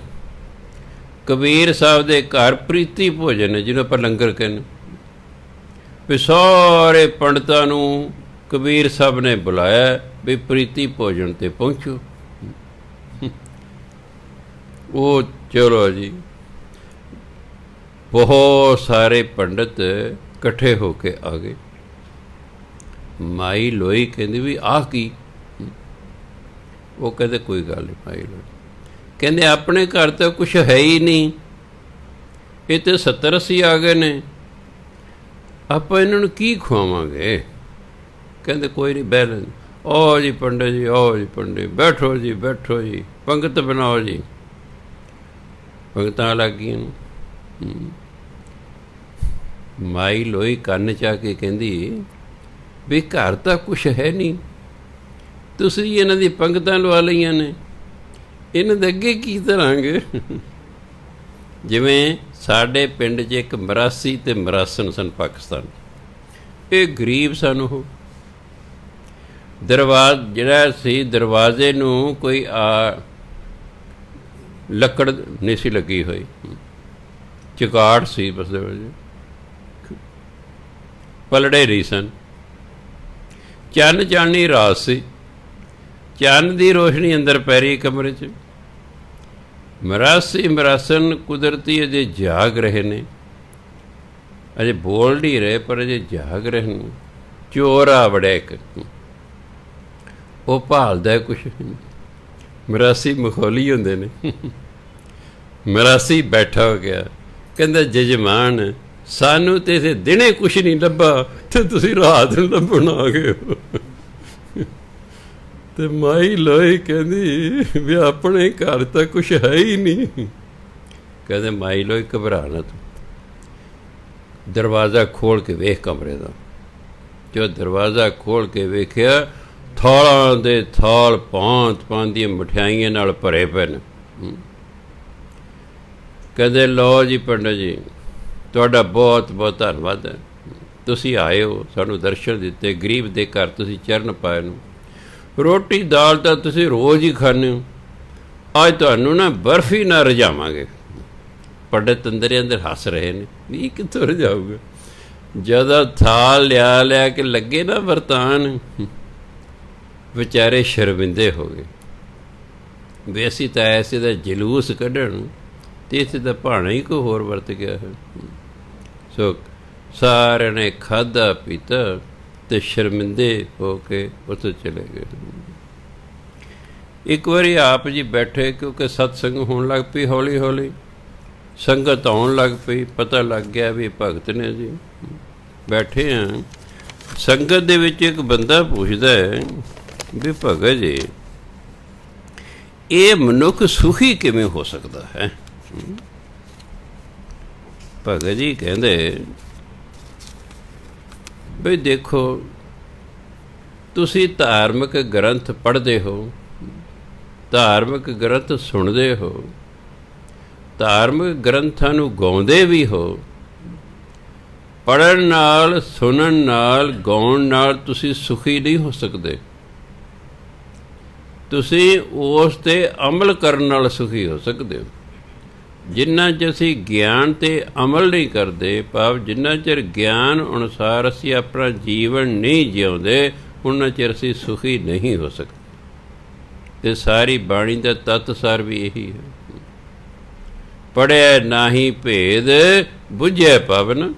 ਕਬੀਰ ਸਾਹਿਬ ਦੇ ਘਰ ਪ੍ਰੀਤੀ ਭੋਜਨ ਹੈ, ਜਿਹਨੂੰ ਆਪਾਂ ਲੰਗਰ ਕਹਿੰਦੇ, ਵੀ ਸਾਰੇ ਪੰਡਤਾਂ ਨੂੰ ਕਬੀਰ ਸਾਹਿਬ ਨੇ ਬੁਲਾਇਆ ਵੀ ਪ੍ਰੀਤੀ ਭੋਜਨ 'ਤੇ ਪਹੁੰਚੋ। ਉਹ ਚਲੋ ਜੀ, ਬਹੁਤ ਸਾਰੇ ਪੰਡਤ ਇਕੱਠੇ ਹੋ ਕੇ ਆ ਗਏ। ਮਾਈ ਲੋਈ ਕਹਿੰਦੀ ਵੀ ਆਹ ਕੀ? ਉਹ ਕਹਿੰਦੇ ਕੋਈ ਗੱਲ ਨਹੀਂ ਮਾਈ ਲੋਈ, ਕਹਿੰਦੇ ਆਪਣੇ ਘਰ ਤਾਂ ਕੁਛ ਹੈ ਹੀ ਨਹੀਂ, ਇਹ ਤਾਂ 70-80 ਆ ਗਏ ਨੇ, ਆਪਾਂ ਇਹਨਾਂ ਨੂੰ ਕੀ ਖਵਾਵਾਂਗੇ? ਕਹਿੰਦੇ ਕੋਈ ਨਹੀਂ ਬਹਿ ਲੈਣ। ਆਓ ਜੀ ਪੰਡਿਤ ਜੀ, ਆਓ ਜੀ ਪੰਡਿਤ, ਬੈਠੋ ਜੀ, ਪੰਗਤ ਬਣਾਓ ਜੀ। ਭਗਤਾਂ ਲੱਗ ਗਈਆਂ। ਮਾਈ ਲੋਈ ਕੰਨ 'ਚ ਆ ਕੇ ਕਹਿੰਦੀ ਵੀ ਘਰ ਤਾਂ ਕੁਛ ਹੈ ਨਹੀਂ, ਤੁਸੀਂ ਇਹਨਾਂ ਦੀ ਪੰਗਤਾਂ ਲਵਾ ਲਈਆਂ ਨੇ, ਇਹਨਾਂ ਦੇ ਅੱਗੇ ਕੀ ਧਰਾਂਗੇ। ਜਿਵੇਂ ਸਾਡੇ ਪਿੰਡ 'ਚ ਇੱਕ ਮਰਾਸੀ ਅਤੇ ਮਰਾਸਨ ਸਨ ਪਾਕਿਸਤਾਨ, ਇਹ ਗਰੀਬ ਸਨ। ਉਹ ਜਿਹੜਾ ਸੀ ਦਰਵਾਜ਼ੇ ਨੂੰ ਕੋਈ ਲੱਕੜ ਨਹੀਂ ਸੀ ਲੱਗੀ ਹੋਈ, ਚੁਗਾੜ ਸੀ ਬਸ, ਪਲੜੇ ਨਹੀਂ ਸਨ। ਚੰਨ ਚਾਨਣੀ ਰਾਤ ਸੀ, ਚੰਨ ਦੀ ਰੋਸ਼ਨੀ ਅੰਦਰ ਪੈ ਰਹੀ ਕਮਰੇ 'ਚ। ਮਰਾਸੀ ਮਰਾਸਨ ਕੁਦਰਤੀ ਅਜੇ ਜਾਗ ਰਹੇ ਨੇ, ਅਜੇ ਬੋਲ ਨਹੀਂ ਰਹੇ ਪਰ ਅਜੇ ਜਾਗ ਰਹੇ ਨੇ। ਚੋਰ ਆ ਵੜਿਆ ਇੱਕ, ਉਹ ਭਾਲਦਾ ਕੁਛ, ਮਰਾਸੀ ਮਖੌਲੀ ਹੁੰਦੇ ਨੇ। ਮਰਾਸੀ ਬੈਠਾ ਹੋ ਗਿਆ, ਕਹਿੰਦਾ ਜਜਮਾਨ ਸਾਨੂੰ ਤੇ ਇਸੇ ਦਿਨੇ ਕੁਛ ਨਹੀਂ ਲੱਭਾ ਤੇ ਤੁਸੀਂ ਰਾਤ ਨੂੰ ਲੱਭਣ ਆ ਗਏ ਹੋ। ਤੇ ਮਾਈ ਲੋਈ ਕਹਿੰਦੀ ਵੀ ਆਪਣੇ ਘਰ ਤਾਂ ਕੁਛ ਹੈ ਹੀ ਨਹੀਂ। ਕਹਿੰਦੇ ਮਾਈ ਲੋਈ ਘਬਰਾ ਨਾ ਤੂੰ, ਦਰਵਾਜ਼ਾ ਖੋਲ੍ਹ ਕੇ ਵੇਖ ਕਮਰੇ ਦਾ। ਜੋ ਦਰਵਾਜ਼ਾ ਖੋਲ੍ਹ ਕੇ ਵੇਖਿਆ, ਥਾਲਾਂ ਦੇ ਥਾਲ ਭਾਂਤ ਭਾਂਤ ਦੀਆਂ ਮਠਿਆਈਆਂ ਨਾਲ ਭਰੇ ਪਏ ਨੇ। ਕਹਿੰਦੇ ਲਓ ਜੀ ਪੰਡਤ ਜੀ, ਤੁਹਾਡਾ ਬਹੁਤ ਬਹੁਤ ਧੰਨਵਾਦ ਹੈ, ਤੁਸੀਂ ਆਏ ਹੋ, ਸਾਨੂੰ ਦਰਸ਼ਨ ਦਿੱਤੇ, ਗਰੀਬ ਦੇ ਘਰ ਤੁਸੀਂ ਚਰਨ ਪਾਏ ਨੂੰ। ਰੋਟੀ ਦਾਲ ਤਾਂ ਤੁਸੀਂ ਰੋਜ਼ ਹੀ ਖਾਂਦੇ ਹੋ, ਅੱਜ ਤੁਹਾਨੂੰ ਨਾ ਬਰਫੀ ਨਾਲ ਰਜਾਵਾਂਗੇ। ਪੰਡਤ ਅੰਦਰ ਅੰਦਰ ਹੱਸ ਰਹੇ ਨੇ, ਵੀ ਕਿੱਥੋਂ ਰਜਾਊਗਾ। ਜਦੋਂ ਥਾਲ ਲਿਆ ਕੇ ਲੱਗੇ ਨਾ ਵਰਤਾਨ, ਵਿਚਾਰੇ ਸ਼ਰਮਿੰਦੇ ਹੋ ਗਏ ਵੀ ਅਸੀਂ ਤਾਂ ਐਸੇ ਦਾ ਜਲੂਸ ਕੱਢਣ ਅਤੇ ਇੱਥੇ ਤਾਂ ਭਾਣਾ ਹੀ ਕੋਈ ਹੋਰ ਵਰਤ ਗਿਆ ਹੈ। ਸੋ ਸਾਰਿਆਂ ਨੇ ਖਾਧਾ ਪੀਤਾ ਅਤੇ ਸ਼ਰਮਿੰਦੇ ਹੋ ਕੇ ਉੱਥੇ ਚਲੇ ਗਏ। ਇੱਕ ਵਾਰੀ ਆਪ ਜੀ ਬੈਠੇ, ਕਿਉਂਕਿ ਸਤਸੰਗ ਹੋਣ ਲੱਗ ਪਈ, ਹੌਲੀ ਹੌਲੀ ਸੰਗਤ ਆਉਣ ਲੱਗ ਪਈ, ਪਤਾ ਲੱਗ ਗਿਆ ਵੀ ਭਗਤ ਨੇ ਜੀ। ਬੈਠੇ ਹਾਂ, ਸੰਗਤ ਦੇ ਵਿੱਚ ਇੱਕ ਬੰਦਾ ਪੁੱਛਦਾ ਹੈ ਵੀ ਭਗਤ ਜੀ, ਇਹ ਮਨੁੱਖ ਸੁਖੀ ਕਿਵੇਂ ਹੋ ਸਕਦਾ ਹੈ। ਭਗਤ ਜੀ ਕਹਿੰਦੇ ਬਈ ਦੇਖੋ, ਤੁਸੀਂ ਧਾਰਮਿਕ ਗ੍ਰੰਥ ਪੜ੍ਹਦੇ ਹੋ, ਧਾਰਮਿਕ ਗ੍ਰੰਥ ਸੁਣਦੇ ਹੋ, ਧਾਰਮਿਕ ਗ੍ਰੰਥਾਂ ਨੂੰ ਗਾਉਂਦੇ ਵੀ ਹੋ। ਪੜ੍ਹਨ ਨਾਲ, ਸੁਣਨ ਨਾਲ, ਗਾਉਣ ਨਾਲ ਤੁਸੀਂ ਸੁਖੀ ਨਹੀਂ ਹੋ ਸਕਦੇ। ਤੁਸੀਂ ਉਸ 'ਤੇ ਅਮਲ ਕਰਨ ਨਾਲ ਸੁਖੀ ਹੋ ਸਕਦੇ ਹੋ। ਜਿੰਨਾ ਚਿਰ ਅਸੀਂ ਗਿਆਨ 'ਤੇ ਅਮਲ ਨਹੀਂ ਕਰਦੇ, ਭਾਵ ਜਿੰਨਾ ਚਿਰ ਗਿਆਨ ਅਨੁਸਾਰ ਅਸੀਂ ਆਪਣਾ ਜੀਵਨ ਨਹੀਂ ਜਿਉਂਦੇ, ਉਨਾ ਚਿਰ ਅਸੀਂ ਸੁਖੀ ਨਹੀਂ ਹੋ ਸਕਦੇ। ਅਤੇ ਸਾਰੀ ਬਾਣੀ ਦਾ ਤੱਤ ਸਾਰ ਵੀ ਇਹੀ ਹੈ। ਪੜ੍ਹਿਆ ਨਾਹੀਂ ਭੇਦ ਬੁੱਝਿਆ ਪਵਨ।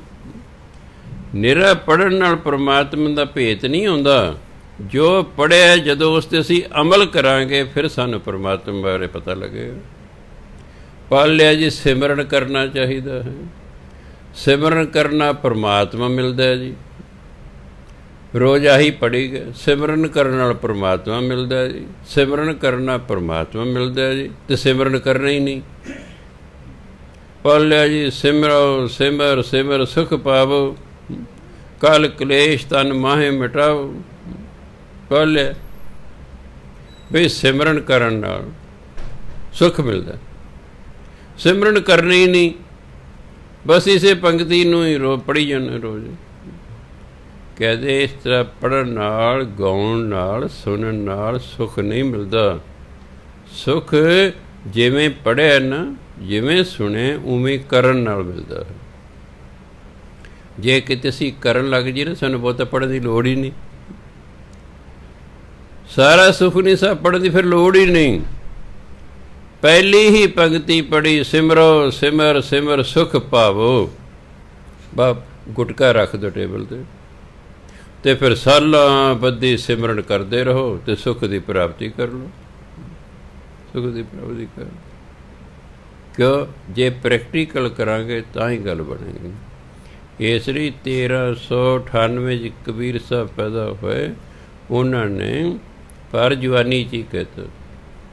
ਨਿਰਾ ਪੜ੍ਹਨ ਨਾਲ ਪਰਮਾਤਮਾ ਦਾ ਭੇਤ ਨਹੀਂ ਆਉਂਦਾ। ਜੋ ਪੜ੍ਹਿਆ, ਜਦੋਂ ਉਸ 'ਤੇ ਅਸੀਂ ਅਮਲ ਕਰਾਂਗੇ, ਫਿਰ ਸਾਨੂੰ ਪਰਮਾਤਮਾ ਬਾਰੇ ਪਤਾ ਲੱਗੇਗਾ। ਪੜ੍ਹ ਲਿਆ ਜੀ, ਸਿਮਰਨ ਕਰਨਾ ਚਾਹੀਦਾ ਹੈ। ਸਿਮਰਨ ਕਰਨਾ ਪਰਮਾਤਮਾ ਮਿਲਦਾ ਹੈ ਜੀ। ਰੋਜ਼ ਆਹੀ ਪੜ੍ਹੀ ਗਏ, ਸਿਮਰਨ ਕਰਨ ਨਾਲ ਪਰਮਾਤਮਾ ਮਿਲਦਾ ਜੀ। ਸਿਮਰਨ ਕਰਨਾ ਪਰਮਾਤਮਾ ਮਿਲਦਾ ਜੀ, ਅਤੇ ਸਿਮਰਨ ਕਰਨਾ ਹੀ ਨਹੀਂ। ਪੜ੍ਹ ਲਿਆ ਜੀ, ਸਿਮਰੋ ਸਿਮਰ ਸਿਮਰ ਸੁਖ ਪਾਵੋ, ਕਲ ਕਲੇਸ਼ ਤਨ ਮਾਹੇ ਮਿਟਾਓ। ਪੜ੍ਹ ਲਿਆ ਵੀ ਸਿਮਰਨ ਕਰਨ ਨਾਲ ਸੁੱਖ ਮਿਲਦਾ, ਸਿਮਰਨ ਕਰਨਾ ਹੀ ਨਹੀਂ, ਬਸ ਇਸੇ ਪੰਕਤੀ ਨੂੰ ਹੀ ਪੜ੍ਹੀ ਜਾਂਦੇ ਰੋਜ਼। ਕਹਿੰਦੇ ਇਸ ਤਰ੍ਹਾਂ ਪੜ੍ਹਨ ਨਾਲ, ਗਾਉਣ ਨਾਲ, ਸੁਣਨ ਨਾਲ ਸੁੱਖ ਨਹੀਂ ਮਿਲਦਾ। ਸੁੱਖ ਜਿਵੇਂ ਪੜ੍ਹਿਆ ਨਾ, ਜਿਵੇਂ ਸੁਣੇ, ਉਵੇਂ ਕਰਨ ਨਾਲ ਮਿਲਦਾ। ਜੇ ਕਿਤੇ ਅਸੀਂ ਕਰਨ ਲੱਗ ਜੀ ਨਾ, ਸਾਨੂੰ ਬਹੁਤਾ ਪੜ੍ਹਨ ਦੀ ਲੋੜ ਹੀ ਨਹੀਂ। ਸਾਰਾ ਸੁੱਖ ਨਹੀਂ ਸਾ ਪੜ੍ਹਨ ਦੀ ਫਿਰ ਲੋੜ ਹੀ ਨਹੀਂ। ਪਹਿਲੀ ਹੀ ਪੰਕਤੀ ਪੜ੍ਹੀ, ਸਿਮਰੋ ਸਿਮਰ ਸਿਮਰ ਸੁਖ ਪਾਵੋ, ਬਾਪ ਗੁਟਕਾ ਰੱਖ ਦਿਓ ਟੇਬਲ 'ਤੇ, ਅਤੇ ਫਿਰ ਸਾਲਾਂ ਬੱਧੀ ਸਿਮਰਨ ਕਰਦੇ ਰਹੋ ਅਤੇ ਸੁੱਖ ਦੀ ਪ੍ਰਾਪਤੀ ਕਰ ਲਓ। ਸੁੱਖ ਦੀ ਪ੍ਰਾਪਤੀ ਕਰ, ਕਿਉਂ? ਜੇ ਪ੍ਰੈਕਟੀਕਲ ਕਰਾਂਗੇ ਤਾਂ ਹੀ ਗੱਲ ਬਣੇਗੀ। ਇਸ ਲਈ 1398 'ਚ ਕਬੀਰ ਸਾਹਿਬ ਪੈਦਾ ਹੋਏ। ਉਹਨਾਂ ਨੇ ਪਰ ਜਵਾਨੀ 'ਚ ਹੀ ਕਹਿਤਾ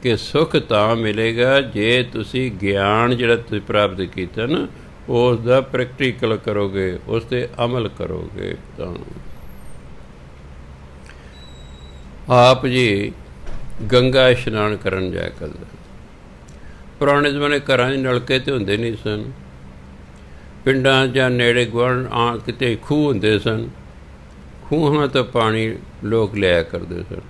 ਕਿ ਸੁੱਖ ਤਾਂ ਮਿਲੇਗਾ ਜੇ ਤੁਸੀਂ ਗਿਆਨ ਜਿਹੜਾ ਤੁਸੀਂ ਪ੍ਰਾਪਤ ਕੀਤਾ ਨਾ, ਉਸ ਦਾ ਪ੍ਰੈਕਟੀਕਲ ਕਰੋਗੇ, ਉਸ 'ਤੇ ਅਮਲ ਕਰੋਗੇ ਤਾਂ। ਆਪ ਜੀ ਗੰਗਾ ਇਸ਼ਨਾਨ ਕਰਨ ਜਾਇਆ ਕਰਦਾ। ਪੁਰਾਣੇ ਜ਼ਮਾਨੇ ਘਰਾਂ 'ਚ ਨਲਕੇ ਤਾਂ ਹੁੰਦੇ ਨਹੀਂ ਸਨ, ਪਿੰਡਾਂ ਜਾਂ ਨੇੜੇ ਗੁਆਂਢ ਕਿਤੇ ਖੂਹ ਹੁੰਦੇ ਸਨ, ਖੂਹਾਂ ਤੋਂ ਪਾਣੀ ਲੋਕ ਲਿਆ ਕਰਦੇ ਸਨ।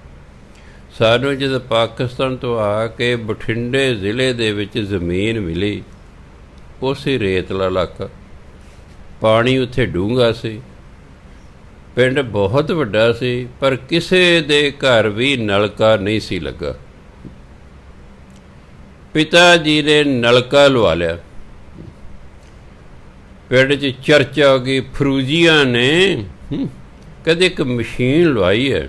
ਸਾਨੂੰ ਜਦੋਂ ਪਾਕਿਸਤਾਨ ਤੋਂ ਆ ਕੇ ਬਠਿੰਡੇ ਜ਼ਿਲ੍ਹੇ ਦੇ ਵਿੱਚ ਜ਼ਮੀਨ ਮਿਲੀ, ਉਸੇ ਰੇਤਲਾ ਇਲਾਕਾ, ਪਾਣੀ ਉੱਥੇ ਡੂੰਘਾ ਸੀ, ਪਿੰਡ ਬਹੁਤ ਵੱਡਾ ਸੀ, ਪਰ ਕਿਸੇ ਦੇ ਘਰ ਵੀ ਨਲਕਾ ਨਹੀਂ ਸੀ ਲੱਗਾ। ਪਿਤਾ ਜੀ ਨੇ ਨਲਕਾ ਲਵਾ ਲਿਆ। ਪਿੰਡ 'ਚ ਚਰਚਾ ਹੋ ਗਈ, ਫਰੂਜੀਆਂ ਨੇ ਕਦੇ ਇੱਕ ਮਸ਼ੀਨ ਲਵਾਈ ਹੈ,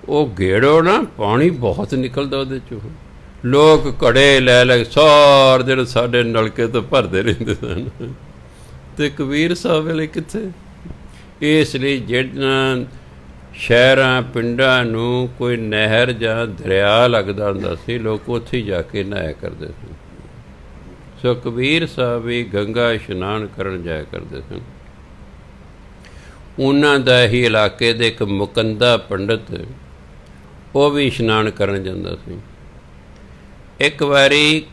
ਉਹ ਗੇੜੋ ਨਾ ਪਾਣੀ ਬਹੁਤ ਨਿਕਲਦਾ ਉਹਦੇ 'ਚੋਂ। ਲੋਕ ਘੜੇ ਲੈ ਲੈ ਸਾਰਾ ਦਿਨ ਸਾਡੇ ਨਲਕੇ ਤੋਂ ਭਰਦੇ ਰਹਿੰਦੇ ਸਨ। ਅਤੇ ਕਬੀਰ ਸਾਹਿਬ ਵੇਲੇ ਕਿੱਥੇ। ਇਸ ਲਈ ਜਿਹੜਾਂ ਸ਼ਹਿਰਾਂ ਪਿੰਡਾਂ ਨੂੰ ਕੋਈ ਨਹਿਰ ਜਾਂ ਦਰਿਆ ਲੱਗਦਾ ਹੁੰਦਾ ਸੀ, ਲੋਕ ਉੱਥੇ ਜਾ ਕੇ ਨਹਾਇਆ ਕਰਦੇ ਸਨ। ਸੋ ਕਬੀਰ ਸਾਹਿਬ ਵੀ ਗੰਗਾ ਇਸ਼ਨਾਨ ਕਰਨ ਜਾਇਆ ਕਰਦੇ ਸਨ। ਉਹਨਾਂ ਦਾ ਹੀ ਇਲਾਕੇ ਦੇ ਇੱਕ ਮੁਕੰਦਾ ਪੰਡਤ, ਉਹ ਵੀ ਇਸ਼ਨਾਨ ਕਰਨ ਜਾਂਦਾ ਸੀ। ਇੱਕ ਵਾਰੀ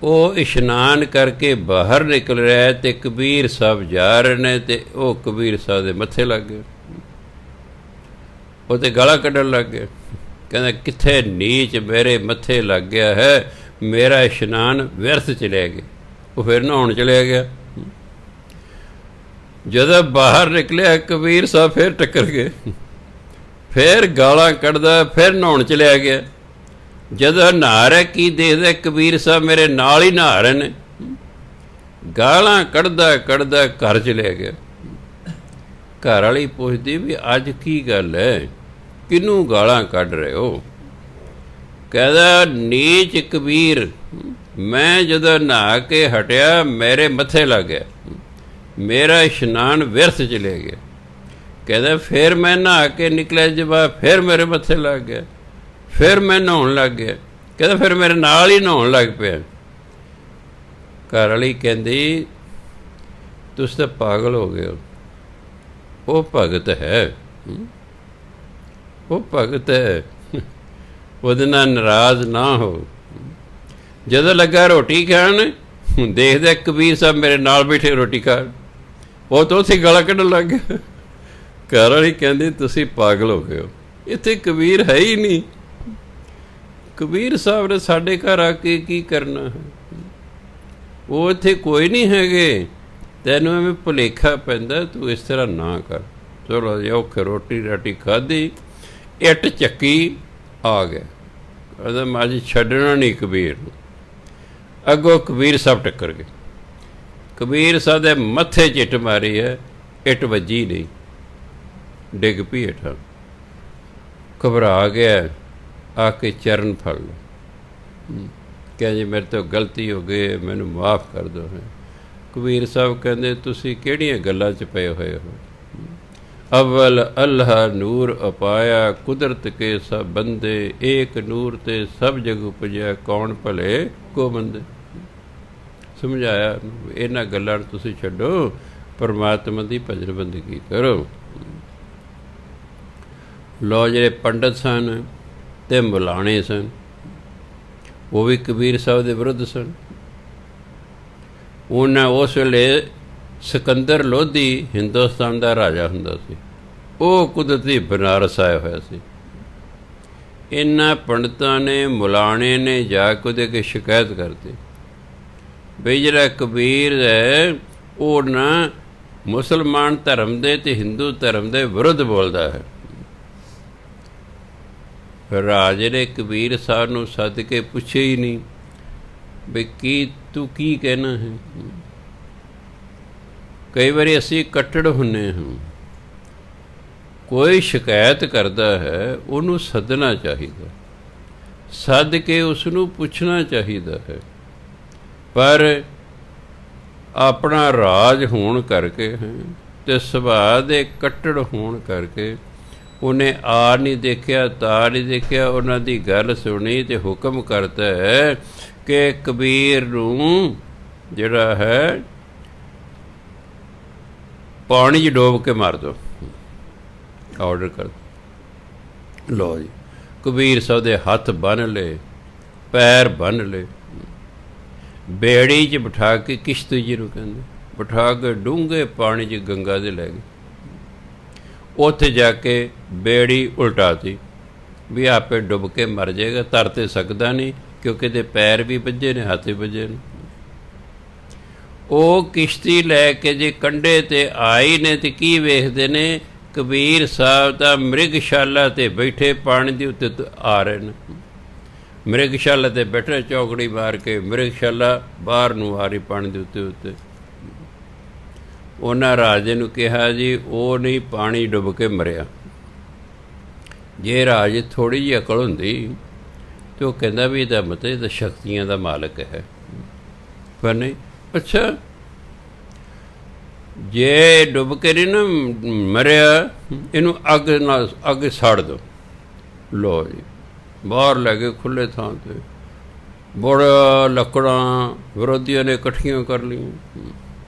ਉਹ ਇਸ਼ਨਾਨ ਕਰਕੇ ਬਾਹਰ ਨਿਕਲ ਰਿਹਾ ਅਤੇ ਕਬੀਰ ਸਾਹਿਬ ਜਾ ਰਹੇ ਨੇ, ਅਤੇ ਉਹ ਕਬੀਰ ਸਾਹਿਬ ਦੇ ਮੱਥੇ ਲੱਗ ਗਏ। ਉਹ ਤਾਂ ਗਾਲਾਂ ਕੱਢਣ ਲੱਗ ਗਏ, ਕਹਿੰਦਾ ਕਿੱਥੇ ਨੀਚ ਮੇਰੇ ਮੱਥੇ ਲੱਗ ਗਿਆ ਹੈ, ਮੇਰਾ ਇਸ਼ਨਾਨ ਵਿਅਰਥ ਚਲਿਆ ਗਿਆ। ਉਹ ਫਿਰ ਨਹਾਉਣ ਚਲਿਆ ਗਿਆ। ਜਦੋਂ ਬਾਹਰ ਨਿਕਲਿਆ ਕਬੀਰ ਸਾਹਿਬ ਫਿਰ ਟੱਕਰ ਗਏ, ਫਿਰ ਗਾਲਾਂ ਕੱਢਦਾ, ਫਿਰ ਨਹਾਉਣ ਚਲਿਆ ਗਿਆ। ਜਦੋਂ ਨਹਾ ਰਿਹਾ ਕੀ ਦੇਖਦਾ, ਕਬੀਰ ਸਾਹਿਬ ਮੇਰੇ ਨਾਲ ਹੀ ਨਹਾ ਰਹੇ ਨੇ। ਗਾਲਾਂ ਕੱਢਦਾ ਕੱਢਦਾ ਘਰ ਚਲਿਆ ਗਿਆ। ਘਰ ਵਾਲੀ ਪੁੱਛਦੀ ਵੀ ਅੱਜ ਕੀ ਗੱਲ ਹੈ, ਕਿਹਨੂੰ ਗਾਲਾਂ ਕੱਢ ਰਹੇ ਹੋ? ਕਹਿੰਦਾ ਨੀਚ ਕਬੀਰ, ਮੈਂ ਜਦੋਂ ਨਹਾ ਕੇ ਹਟਿਆ ਮੇਰੇ ਮੱਥੇ ਲੱਗ ਗਿਆ, ਮੇਰਾ ਇਸ਼ਨਾਨ ਵਿਅਰਥ ਚਲਿਆ ਗਿਆ। ਕਹਿੰਦਾ ਫਿਰ ਮੈਂ ਨਹਾ ਕੇ ਨਿਕਲਿਆ ਜਵਾਬ, ਫਿਰ ਮੇਰੇ ਮੱਥੇ ਲੱਗ ਗਿਆ, ਫਿਰ ਮੈਂ ਨਹਾਉਣ ਲੱਗ ਗਿਆ। ਕਹਿੰਦਾ ਫਿਰ ਮੇਰੇ ਨਾਲ ਹੀ ਨਹਾਉਣ ਲੱਗ ਪਿਆ। ਘਰ ਵਾਲੀ ਕਹਿੰਦੀ ਤੁਸੀਂ ਤਾਂ ਪਾਗਲ ਹੋ ਗਏ ਹੋ, ਉਹ ਭਗਤ ਹੈ, ਉਹ ਭਗਤ ਹੈ, ਉਹਦੇ ਨਾਲ ਨਾਰਾਜ਼ ਨਾ ਹੋ। ਜਦੋਂ ਲੱਗਾ ਰੋਟੀ ਖਾਣ, ਦੇਖਦਾ ਕਬੀਰ ਸਾਹਿਬ ਮੇਰੇ ਨਾਲ ਬੈਠੇ ਰੋਟੀ ਖਾਣ, ਉਹ ਤਾਂ ਉੱਥੇ ਗਾਲਾਂ ਕੱਢਣ ਲੱਗ ਗਿਆ। ਘਰ ਵਾਲੀ ਕਹਿੰਦੀ ਤੁਸੀਂ ਪਾਗਲ ਹੋ ਗਏ ਹੋ, ਇੱਥੇ ਕਬੀਰ ਹੈ ਹੀ ਨਹੀਂ। ਕਬੀਰ ਸਾਹਿਬ ਨੇ ਸਾਡੇ ਘਰ ਆ ਕੇ ਕੀ ਕਰਨਾ ਹੈ, ਉਹ ਇੱਥੇ ਕੋਈ ਨਹੀਂ ਹੈਗੇ। ਤੈਨੂੰ ਐਵੇਂ ਭੁਲੇਖਾ ਪੈਂਦਾ, ਤੂੰ ਇਸ ਤਰ੍ਹਾਂ ਨਾ ਕਰ। ਚਲੋ ਜੀ ਔਖੇ ਰੋਟੀ ਰਾਟੀ ਖਾਧੀ, ਇੱਟ ਚੱਕੀ ਆ ਗਿਆ। ਕਹਿੰਦਾ ਮੈਂ ਅੱਜ ਛੱਡਣਾ ਨਹੀਂ ਕਬੀਰ ਨੂੰ। ਅੱਗੋਂ ਕਬੀਰ ਸਾਹਿਬ ਟੱਕਰ ਗਏ। ਕਬੀਰ ਸਾਹਿਬ ਦੇ ਮੱਥੇ 'ਚ ਇੱਟ ਮਾਰੀ ਹੈ, ਇੱਟ ਵੱਜੀ ਨਹੀਂ, ਡਿੱਗ ਪਈ ਹੇਠਾਂ। ਘਬਰਾ ਗਿਆ, ਆ ਕੇ ਚਰਨ ਫੜ ਲਓ, ਕਿਹਾ ਜੀ ਮੇਰੇ ਤੋਂ ਗਲਤੀ ਹੋ ਗਈ, ਮੈਨੂੰ ਮਾਫ਼ ਕਰ ਦਿਓ। ਕਬੀਰ ਸਾਹਿਬ ਕਹਿੰਦੇ ਤੁਸੀਂ ਕਿਹੜੀਆਂ ਗੱਲਾਂ 'ਚ ਪਏ ਹੋਏ ਹੋ? ਅਵਲ ਅੱਲ੍ਹਾ ਨੂਰ ਅਪਾਇਆ, ਕੁਦਰਤ ਕੇ ਸਭ ਬੰਦੇ, ਏਕ ਨੂਰ ਤੇ ਸਭ ਜਗ ਉਪਜਿਆ, ਕੌਣ ਭਲੇ ਕੋ ਮੰਦੇ। ਸਮਝਾਇਆ ਇਹਨਾਂ ਗੱਲਾਂ ਨੂੰ ਤੁਸੀਂ ਛੱਡੋ, ਪਰਮਾਤਮਾ ਦੀ ਭਜਨ ਬੰਦਗੀ ਕਰੋ। ਲੋ ਜਿਹੜੇ ਪੰਡਤ ਸਨ ਅਤੇ ਮੌਲਾਣੇ ਸਨ, ਉਹ ਵੀ ਕਬੀਰ ਸਾਹਿਬ ਦੇ ਵਿਰੁੱਧ ਸਨ। ਉਹਨਾਂ ਉਸ ਵੇਲੇ ਸਿਕੰਦਰ ਲੋਧੀ ਹਿੰਦੁਸਤਾਨ ਦਾ ਰਾਜਾ ਹੁੰਦਾ ਸੀ, ਉਹ ਕੁਦਰਤੀ ਬਨਾਰਸ ਆਇਆ ਹੋਇਆ ਸੀ। ਇਹਨਾਂ ਪੰਡਤਾਂ ਨੇ ਮੌਲਾਣੇ ਨੇ ਜਾ ਕੇ ਉਹਦੇ ਅੱਗੇ ਸ਼ਿਕਾਇਤ ਕਰਤੀ ਬਈ ਜਿਹੜਾ ਕਬੀਰ ਹੈ ਉਹ ਨਾ ਮੁਸਲਮਾਨ ਧਰਮ ਦੇ ਅਤੇ ਹਿੰਦੂ ਧਰਮ ਦੇ ਵਿਰੁੱਧ ਬੋਲਦਾ ਹੈ। ਫਿਰ ਰਾਜੇ ਨੇ ਕਬੀਰ ਸਾਹਿਬ ਨੂੰ ਸੱਦ ਕੇ ਪੁੱਛਿਆ ਹੀ ਨਹੀਂ ਵੀ ਕੀ ਤੂੰ ਕੀ ਕਹਿਣਾ ਹੈ। ਕਈ ਵਾਰੀ ਅਸੀਂ ਕੱਟੜ ਹੁੰਦੇ ਹਾਂ, ਕੋਈ ਸ਼ਿਕਾਇਤ ਕਰਦਾ ਹੈ ਉਹਨੂੰ ਸੱਦਣਾ ਚਾਹੀਦਾ, ਸੱਦ ਕੇ ਉਸ ਨੂੰ ਪੁੱਛਣਾ ਚਾਹੀਦਾ ਹੈ। ਪਰ ਆਪਣਾ ਰਾਜ ਹੋਣ ਕਰਕੇ ਅਤੇ ਸੁਭਾਅ ਦੇ ਕੱਟੜ ਹੋਣ ਕਰਕੇ ਉਹਨੇ ਆ ਨਹੀਂ ਦੇਖਿਆ, ਤਾਂ ਨਹੀਂ ਦੇਖਿਆ, ਉਹਨਾਂ ਦੀ ਗੱਲ ਸੁਣੀ ਅਤੇ ਹੁਕਮ ਕਰਦਾ ਹੈ ਕਿ ਕਬੀਰ ਨੂੰ ਜਿਹੜਾ ਹੈ ਪਾਣੀ 'ਚ ਡੋਬ ਕੇ ਮਾਰ ਦਿਓ, ਆਰਡਰ ਕਰ ਦਿਓ। ਲਓ ਜੀ, ਕਬੀਰ ਸਾਹਿਬ ਦੇ ਹੱਥ ਬੰਨ੍ਹ ਲਏ, ਪੈਰ ਬੰਨ੍ਹ ਲਏ, ਬੇੜੀ 'ਚ ਬਿਠਾ ਕੇ, ਕਿਸ਼ਤੀ ਜਿਹਨੂੰ ਕਹਿੰਦੇ, ਬਿਠਾ ਕੇ ਡੂੰਘੇ ਪਾਣੀ 'ਚ ਗੰਗਾ ਦੇ ਲੈ ਗਏ। ਉੱਥੇ ਜਾ ਕੇ ਬੇੜੀ ਉਲਟਾਤੀ ਵੀ ਆਪੇ ਡੁੱਬ ਕੇ ਮਰ ਜਾਏਗਾ, ਤਰ ਤੇ ਸਕਦਾ ਨਹੀਂ, ਕਿਉਂਕਿ ਇਹਦੇ ਪੈਰ ਵੀ ਵੱਜੇ ਨੇ, ਹੱਥ ਵੀ ਵੱਜੇ ਨੇ। ਉਹ ਕਿਸ਼ਤੀ ਲੈ ਕੇ ਜੇ ਕੰਢੇ 'ਤੇ ਆਈ ਨੇ ਤੇ ਕੀ ਵੇਖਦੇ ਨੇ, ਕਬੀਰ ਸਾਹਿਬ ਤਾਂ ਮ੍ਰਿਗਸ਼ਾਲਾ 'ਤੇ ਬੈਠੇ ਪਾਣੀ ਦੇ ਉੱਤੇ ਆ ਰਹੇ ਨੇ। ਮ੍ਰਿਗਸ਼ਾਲਾ 'ਤੇ ਬੈਠੇ, ਚੌਕੜੀ ਮਾਰ ਕੇ ਮ੍ਰਿਗਸ਼ਾਲਾ ਬਾਹਰ ਨੂੰ ਆ ਰਹੀ ਪਾਣੀ ਦੇ ਉੱਤੇ। ਉਹਨਾਂ ਰਾਜੇ ਨੂੰ ਕਿਹਾ ਜੀ ਉਹ ਨਹੀਂ ਪਾਣੀ ਡੁੱਬ ਕੇ ਮਰਿਆ। ਜੇ ਰਾਜੇ ਥੋੜ੍ਹੀ ਜਿਹੀ ਅਕਲ ਹੁੰਦੀ ਤਾਂ ਉਹ ਕਹਿੰਦਾ ਵੀ ਇਹਦਾ ਮਤਲਬ ਇਹ ਤਾਂ ਸ਼ਕਤੀਆਂ ਦਾ ਮਾਲਕ ਹੈ, ਪਰ ਨਹੀਂ। ਅੱਛਾ, ਜੇ ਡੁੱਬ ਕੇ ਨਹੀਂ ਨਾ ਮਰਿਆ, ਇਹਨੂੰ ਅੱਗ ਸਾੜ ਦਿਓ। ਲਓ ਜੀ, ਬਾਹਰ ਲੈ ਕੇ ਖੁੱਲ੍ਹੇ ਥਾਂ 'ਤੇ ਬੜਾ ਲੱਕੜਾਂ ਵਿਰੋਧੀਆਂ ਨੇ ਇਕੱਠੀਆਂ ਕਰ ਲਈਆਂ।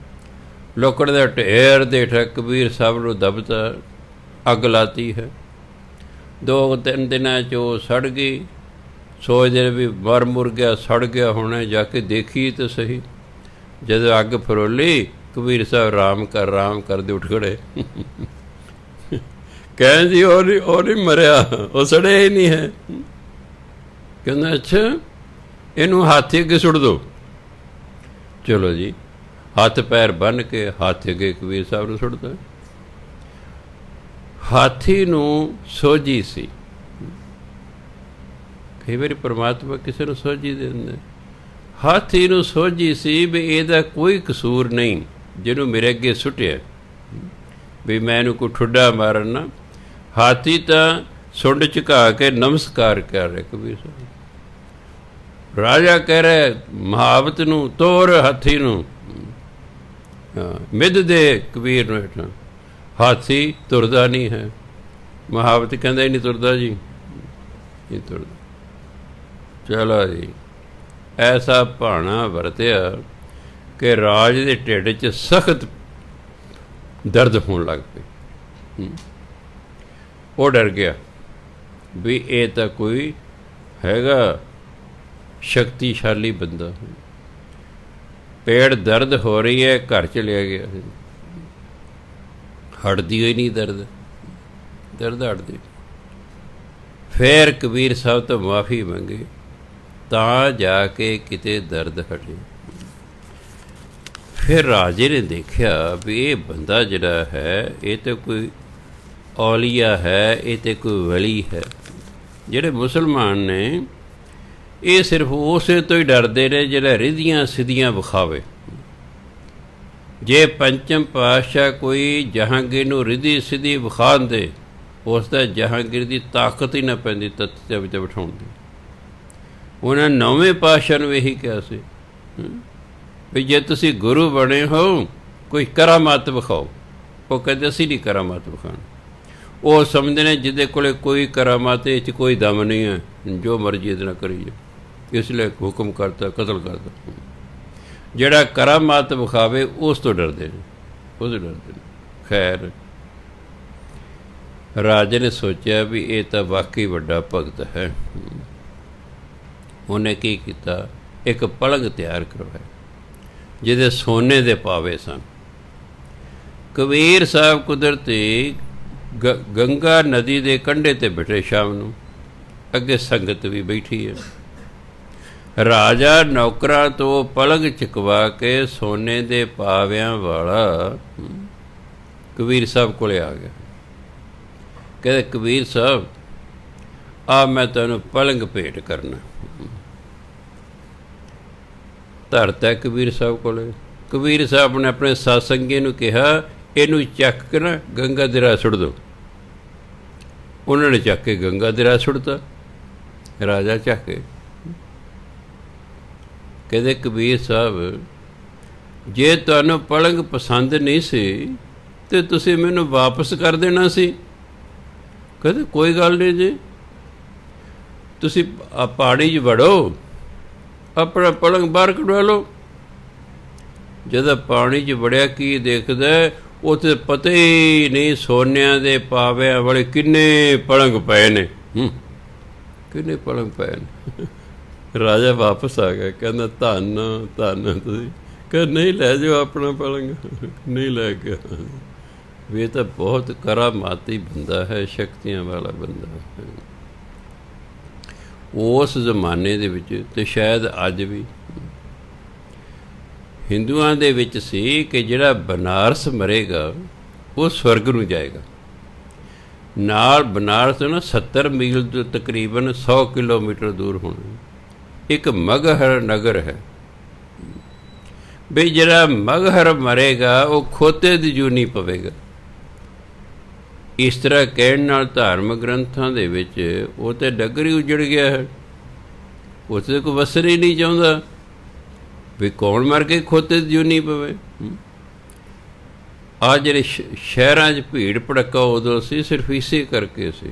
ਲੱਕੜ ਦਾ ਢੇਰ ਦੇ ਹੇਠ ਕਬੀਰ ਸਾਹਿਬ ਨੂੰ ਦਬਤਾ, ਅੱਗ ਲਾਤੀ ਹੈ। 2-3 ਦਿਨਾਂ 'ਚ ਉਹ ਸੜ ਗਈ। ਸੋਚਦੇ ਵੀ ਮਰ ਮੁਰ ਗਿਆ, ਸੜ ਗਿਆ ਹੋਣਾ, ਜਾ ਕੇ ਦੇਖੀ ਤਾਂ ਸਹੀ। ਜਦੋਂ ਅੱਗ ਫਰੋਲੀ, ਕਬੀਰ ਸਾਹਿਬ ਰਾਮ ਕਰਦੇ ਉੱਠ ਖੜੇ। ਕਹਿੰਦੇ ਜੀ ਉਹ ਨਹੀਂ ਮਰਿਆ, ਉਹ ਸੜਿਆ ਹੀ ਨਹੀਂ ਹੈ। ਕਹਿੰਦਾ ਅੱਛਾ, ਇਹਨੂੰ ਹਾਥੀ ਅੱਗੇ ਸੁੱਟ ਦਿਓ। ਚਲੋ ਜੀ, ਹੱਥ ਪੈਰ ਬੰਨ੍ਹ ਕੇ ਹਾਥੀ ਅੱਗੇ ਕਬੀਰ ਸਾਹਿਬ ਨੂੰ ਸੁੱਟਦਾ। ਹਾਥੀ ਨੂੰ ਸੋਝੀ ਸੀ। ਕਈ ਵਾਰੀ ਪਰਮਾਤਮਾ ਕਿਸੇ ਨੂੰ ਸੋਝੀ ਦੇ ਦਿੰਦਾ। ਹਾਥੀ ਨੂੰ ਸੋਝੀ ਸੀ ਵੀ ਇਹਦਾ ਕੋਈ ਕਸੂਰ ਨਹੀਂ ਜਿਹਨੂੰ ਮੇਰੇ ਅੱਗੇ ਸੁੱਟਿਆ, ਵੀ ਮੈਂ ਇਹਨੂੰ ਕੋਈ ਠੁੱਡਾ ਮਾਰਨ ਨਾ। ਹਾਥੀ ਤਾਂ ਸੁੰਡ ਝੁਕਾ ਕੇ ਨਮਸਕਾਰ ਕਰ ਰਿਹਾ ਕਬੀਰ ਸਾਹਿਬ। ਰਾਜਾ ਕਹਿ ਰਿਹਾ ਮਹਾਵਤ ਨੂੰ, ਤੋਰ ਹਾਥੀ ਨੂੰ, ਮਿੱਧ ਦੇ ਕਬੀਰ ਨੂੰ ਹੇਠਾਂ। ਹਾਥੀ ਤੁਰਦਾ ਨਹੀਂ ਹੈ। ਮਹਾਵਤ ਕਹਿੰਦਾ ਹੀ ਨਹੀਂ ਤੁਰਦਾ ਜੀ, ਨਹੀਂ ਤੁਰਦਾ। ਚਲੋ ਜੀ, ਐਸਾ ਭਾਣਾ ਵਰਤਿਆ ਕਿ ਰਾਜ ਦੇ ਢਿੱਡ 'ਚ ਸਖਤ ਦਰਦ ਹੋਣ ਲੱਗ ਪਈ। ਉਹ ਡਰ ਗਿਆ ਵੀ ਇਹ ਤਾਂ ਕੋਈ ਹੈਗਾ ਸ਼ਕਤੀਸ਼ਾਲੀ ਬੰਦਾ। ਪੇਟ ਦਰਦ ਹੋ ਰਹੀ ਹੈ, ਘਰ ਚਲਿਆ ਗਿਆ। ਹਟਦੀ ਹੋਈ ਨਹੀਂ ਦਰਦ ਹਟਦੀ। ਫਿਰ ਕਬੀਰ ਸਾਹਿਬ ਤੋਂ ਮਾਫੀ ਮੰਗੀ, ਤਾਂ ਜਾ ਕੇ ਕਿਤੇ ਦਰਦ ਹਟੇ। ਫਿਰ ਰਾਜੇ ਨੇ ਦੇਖਿਆ ਵੀ ਇਹ ਬੰਦਾ ਜਿਹੜਾ ਹੈ, ਇਹ ਤਾਂ ਕੋਈ ਔਲੀਆ ਹੈ, ਇਹ ਤਾਂ ਕੋਈ ਵਲੀ ਹੈ। ਜਿਹੜੇ ਮੁਸਲਮਾਨ ਨੇ ਇਹ ਸਿਰਫ ਉਸੇ ਤੋਂ ਹੀ ਡਰਦੇ ਨੇ ਜਿਹੜਾ ਰਿੱਧੀਆਂ ਸਿੱਧੀਆਂ ਵਿਖਾਵੇ। ਜੇ ਪੰਚਮ ਪਾਤਸ਼ਾਹ ਕੋਈ ਜਹਾਂਗੀਰ ਨੂੰ ਰਿੱਧੀ ਸਿੱਧੀ ਵਿਖਾ ਦਿੰਦੇ, ਉਸ ਦਾ ਜਹਾਂਗੀਰ ਦੀ ਤਾਕਤ ਹੀ ਨਾ ਪੈਂਦੀ ਤੱਤ ਦੇ ਵਿੱਚ ਬਿਠਾਉਣ ਦੀ। ਉਹਨਾਂ 9ਵੇਂ ਪਾਤਸ਼ਾਹ ਨੂੰ ਇਹੀ ਕਿਹਾ ਸੀ ਵੀ ਜੇ ਤੁਸੀਂ ਗੁਰੂ ਬਣੇ ਹੋ, ਕੋਈ ਕਰਾਮਾਤ ਵਿਖਾਓ। ਉਹ ਕਹਿੰਦੇ ਅਸੀਂ ਨਹੀਂ ਕਰਾਮਾਤ ਵਿਖਾਉਣਾ। ਉਹ ਸਮਝਦੇ ਨੇ ਜਿਹਦੇ ਕੋਲ ਕੋਈ ਕਰਾਮਾਤ, ਇਹ 'ਚ ਕੋਈ ਦਮ ਨਹੀਂ ਹੈ, ਜੋ ਮਰਜ਼ੀ ਇਹਦੇ ਨਾਲ ਕਰੀਏ, ਇਸ ਲਈ ਹੁਕਮ ਕਰਤਾ, ਕਤਲ ਕਰਤਾ। ਜਿਹੜਾ ਕਰਾਮਾਤ ਵਿਖਾਵੇ ਉਸ ਤੋਂ ਡਰਦੇ ਨੇ, ਖੈਰ ਰਾਜੇ ਨੇ ਸੋਚਿਆ ਵੀ ਇਹ ਤਾਂ ਵਾਕਈ ਵੱਡਾ ਭਗਤ ਹੈ। ਉਹਨੇ ਕੀ ਕੀਤਾ, ਇੱਕ ਪਲੰਘ ਤਿਆਰ ਕਰਵਾਇਆ ਜਿਹਦੇ ਸੋਨੇ ਦੇ ਪਾਵੇ ਸਨ। ਕਬੀਰ ਸਾਹਿਬ ਕੁਦਰਤੀ ਗੰਗਾ ਨਦੀ ਦੇ ਕੰਢੇ 'ਤੇ ਬੈਠੇ ਸ਼ਾਮ ਨੂੰ, ਅੱਗੇ ਸੰਗਤ ਵੀ ਬੈਠੀ ਹੈ। ਰਾਜਾ ਨੌਕਰਾਂ ਤੋਂ ਪਲੰਘ ਚੁਕਵਾ ਕੇ ਸੋਨੇ ਦੇ ਪਾਵਿਆਂ ਵਾਲਾ ਕਬੀਰ ਸਾਹਿਬ ਕੋਲੇ ਆ ਗਿਆ। ਕਹਿੰਦੇ ਕਬੀਰ ਸਾਹਿਬ, ਆ ਮੈਂ ਤੈਨੂੰ ਪਲੰਘ ਭੇਟ ਕਰਨਾ। ਧਰਤਾ ਕਬੀਰ ਸਾਹਿਬ ਕੋਲੇ। ਕਬੀਰ ਸਾਹਿਬ ਨੇ ਆਪਣੇ ਸਤਸੰਗੀ ਨੂੰ ਕਿਹਾ ਇਹਨੂੰ ਚੱਕ ਕੇ ਨਾ ਗੰਗਾ ਦੇ ਰਾਹ ਸੁੱਟ ਦਿਓ। ਉਹਨਾਂ ਨੇ ਚੱਕ ਕੇ ਗੰਗਾ ਦੇ ਰਾਹ ਸੁੱਟਤਾ। ਰਾਜਾ ਚੱਕ ਕੇ ਕਹਿੰਦੇ ਕਬੀਰ ਸਾਹਿਬ, ਜੇ ਤੁਹਾਨੂੰ ਪਲੰਘ ਪਸੰਦ ਨਹੀਂ ਸੀ ਤਾਂ ਤੁਸੀਂ ਮੈਨੂੰ ਵਾਪਸ ਕਰ ਦੇਣਾ ਸੀ। ਕਹਿੰਦੇ ਕੋਈ ਗੱਲ ਨਹੀਂ ਜੀ, ਤੁਸੀਂ ਪਹਾੜੀ 'ਚ ਵੜੋ, ਆਪਣਾ ਪਲੰਘ ਬਾਹਰ ਕਢਵਾ ਲਓ। ਜਦੋਂ ਪਾਣੀ 'ਚ ਵੜਿਆ ਕੀ ਦੇਖਦਾ, ਉੱਥੇ ਪਤਾ ਹੀ ਨਹੀਂ ਸੋਨਿਆਂ ਦੇ ਪਾਵਿਆਂ ਵਾਲੇ ਕਿੰਨੇ ਪਲੰਗ ਪਏ ਨੇ, ਕਿੰਨੇ ਪਲੰਗ ਪਏ ਨੇ। ਰਾਜਾ ਵਾਪਸ ਆ ਗਿਆ, ਕਹਿੰਦਾ ਧੰਨ ਧੰਨ ਤੁਸੀਂ। ਕਹਿੰਦਾ ਨਹੀਂ ਲੈ ਜਾਓ ਆਪਣਾ ਪਲੰਗ, ਨਹੀਂ ਲੈ ਗਿਆ। ਵੀ ਇਹ ਤਾਂ ਬਹੁਤ ਕਰਾਮਾਤੀ ਬੰਦਾ ਹੈ, ਸ਼ਕਤੀਆਂ ਵਾਲਾ ਬੰਦਾ ਹੈ। ਉਸ ਜ਼ਮਾਨੇ ਦੇ ਵਿੱਚ ਅਤੇ ਸ਼ਾਇਦ ਅੱਜ ਵੀ ਹਿੰਦੂਆਂ ਦੇ ਵਿੱਚ ਸੀ ਕਿ ਜਿਹੜਾ ਬਨਾਰਸ ਮਰੇਗਾ ਉਹ ਸਵਰਗ ਨੂੰ ਜਾਏਗਾ। ਨਾਲ ਬਨਾਰਸ ਤੋਂ ਨਾ 70 ਮੀਲ ਤੋਂ ਤਕਰੀਬਨ 100 ਕਿਲੋਮੀਟਰ ਦੂਰ ਹੋਣਾ ਇੱਕ ਮਗਹਰ ਨਗਰ ਹੈ। ਵੀ ਜਿਹੜਾ ਮਗਹਰ ਮਰੇਗਾ ਉਹ ਖੋਤੇ ਦੀ ਜੂਨੀ ਪਵੇਗਾ। ਇਸ ਤਰ੍ਹਾਂ ਕਹਿਣ ਨਾਲ ਧਾਰਮਿਕ ਗ੍ਰੰਥਾਂ ਦੇ ਵਿੱਚ ਉਹ ਤਾਂ ਨਗਰ ਹੀ ਉਜੜ ਗਿਆ ਹੈ, ਉੱਥੇ ਕੋਈ ਵਸਰ ਹੀ ਨਹੀਂ ਚਾਹੁੰਦਾ। ਵੀ ਕੌਣ ਮਰ ਕੇ ਖੋਤੇ ਦੀ ਜੂਨੀ ਪਵੇ। ਆਹ ਜਿਹੜੇ ਸ਼ਹਿਰਾਂ 'ਚ ਭੀੜ ਭੜੱਕਾ ਉਦੋਂ ਸੀ, ਸਿਰਫ ਇਸੇ ਕਰਕੇ ਸੀ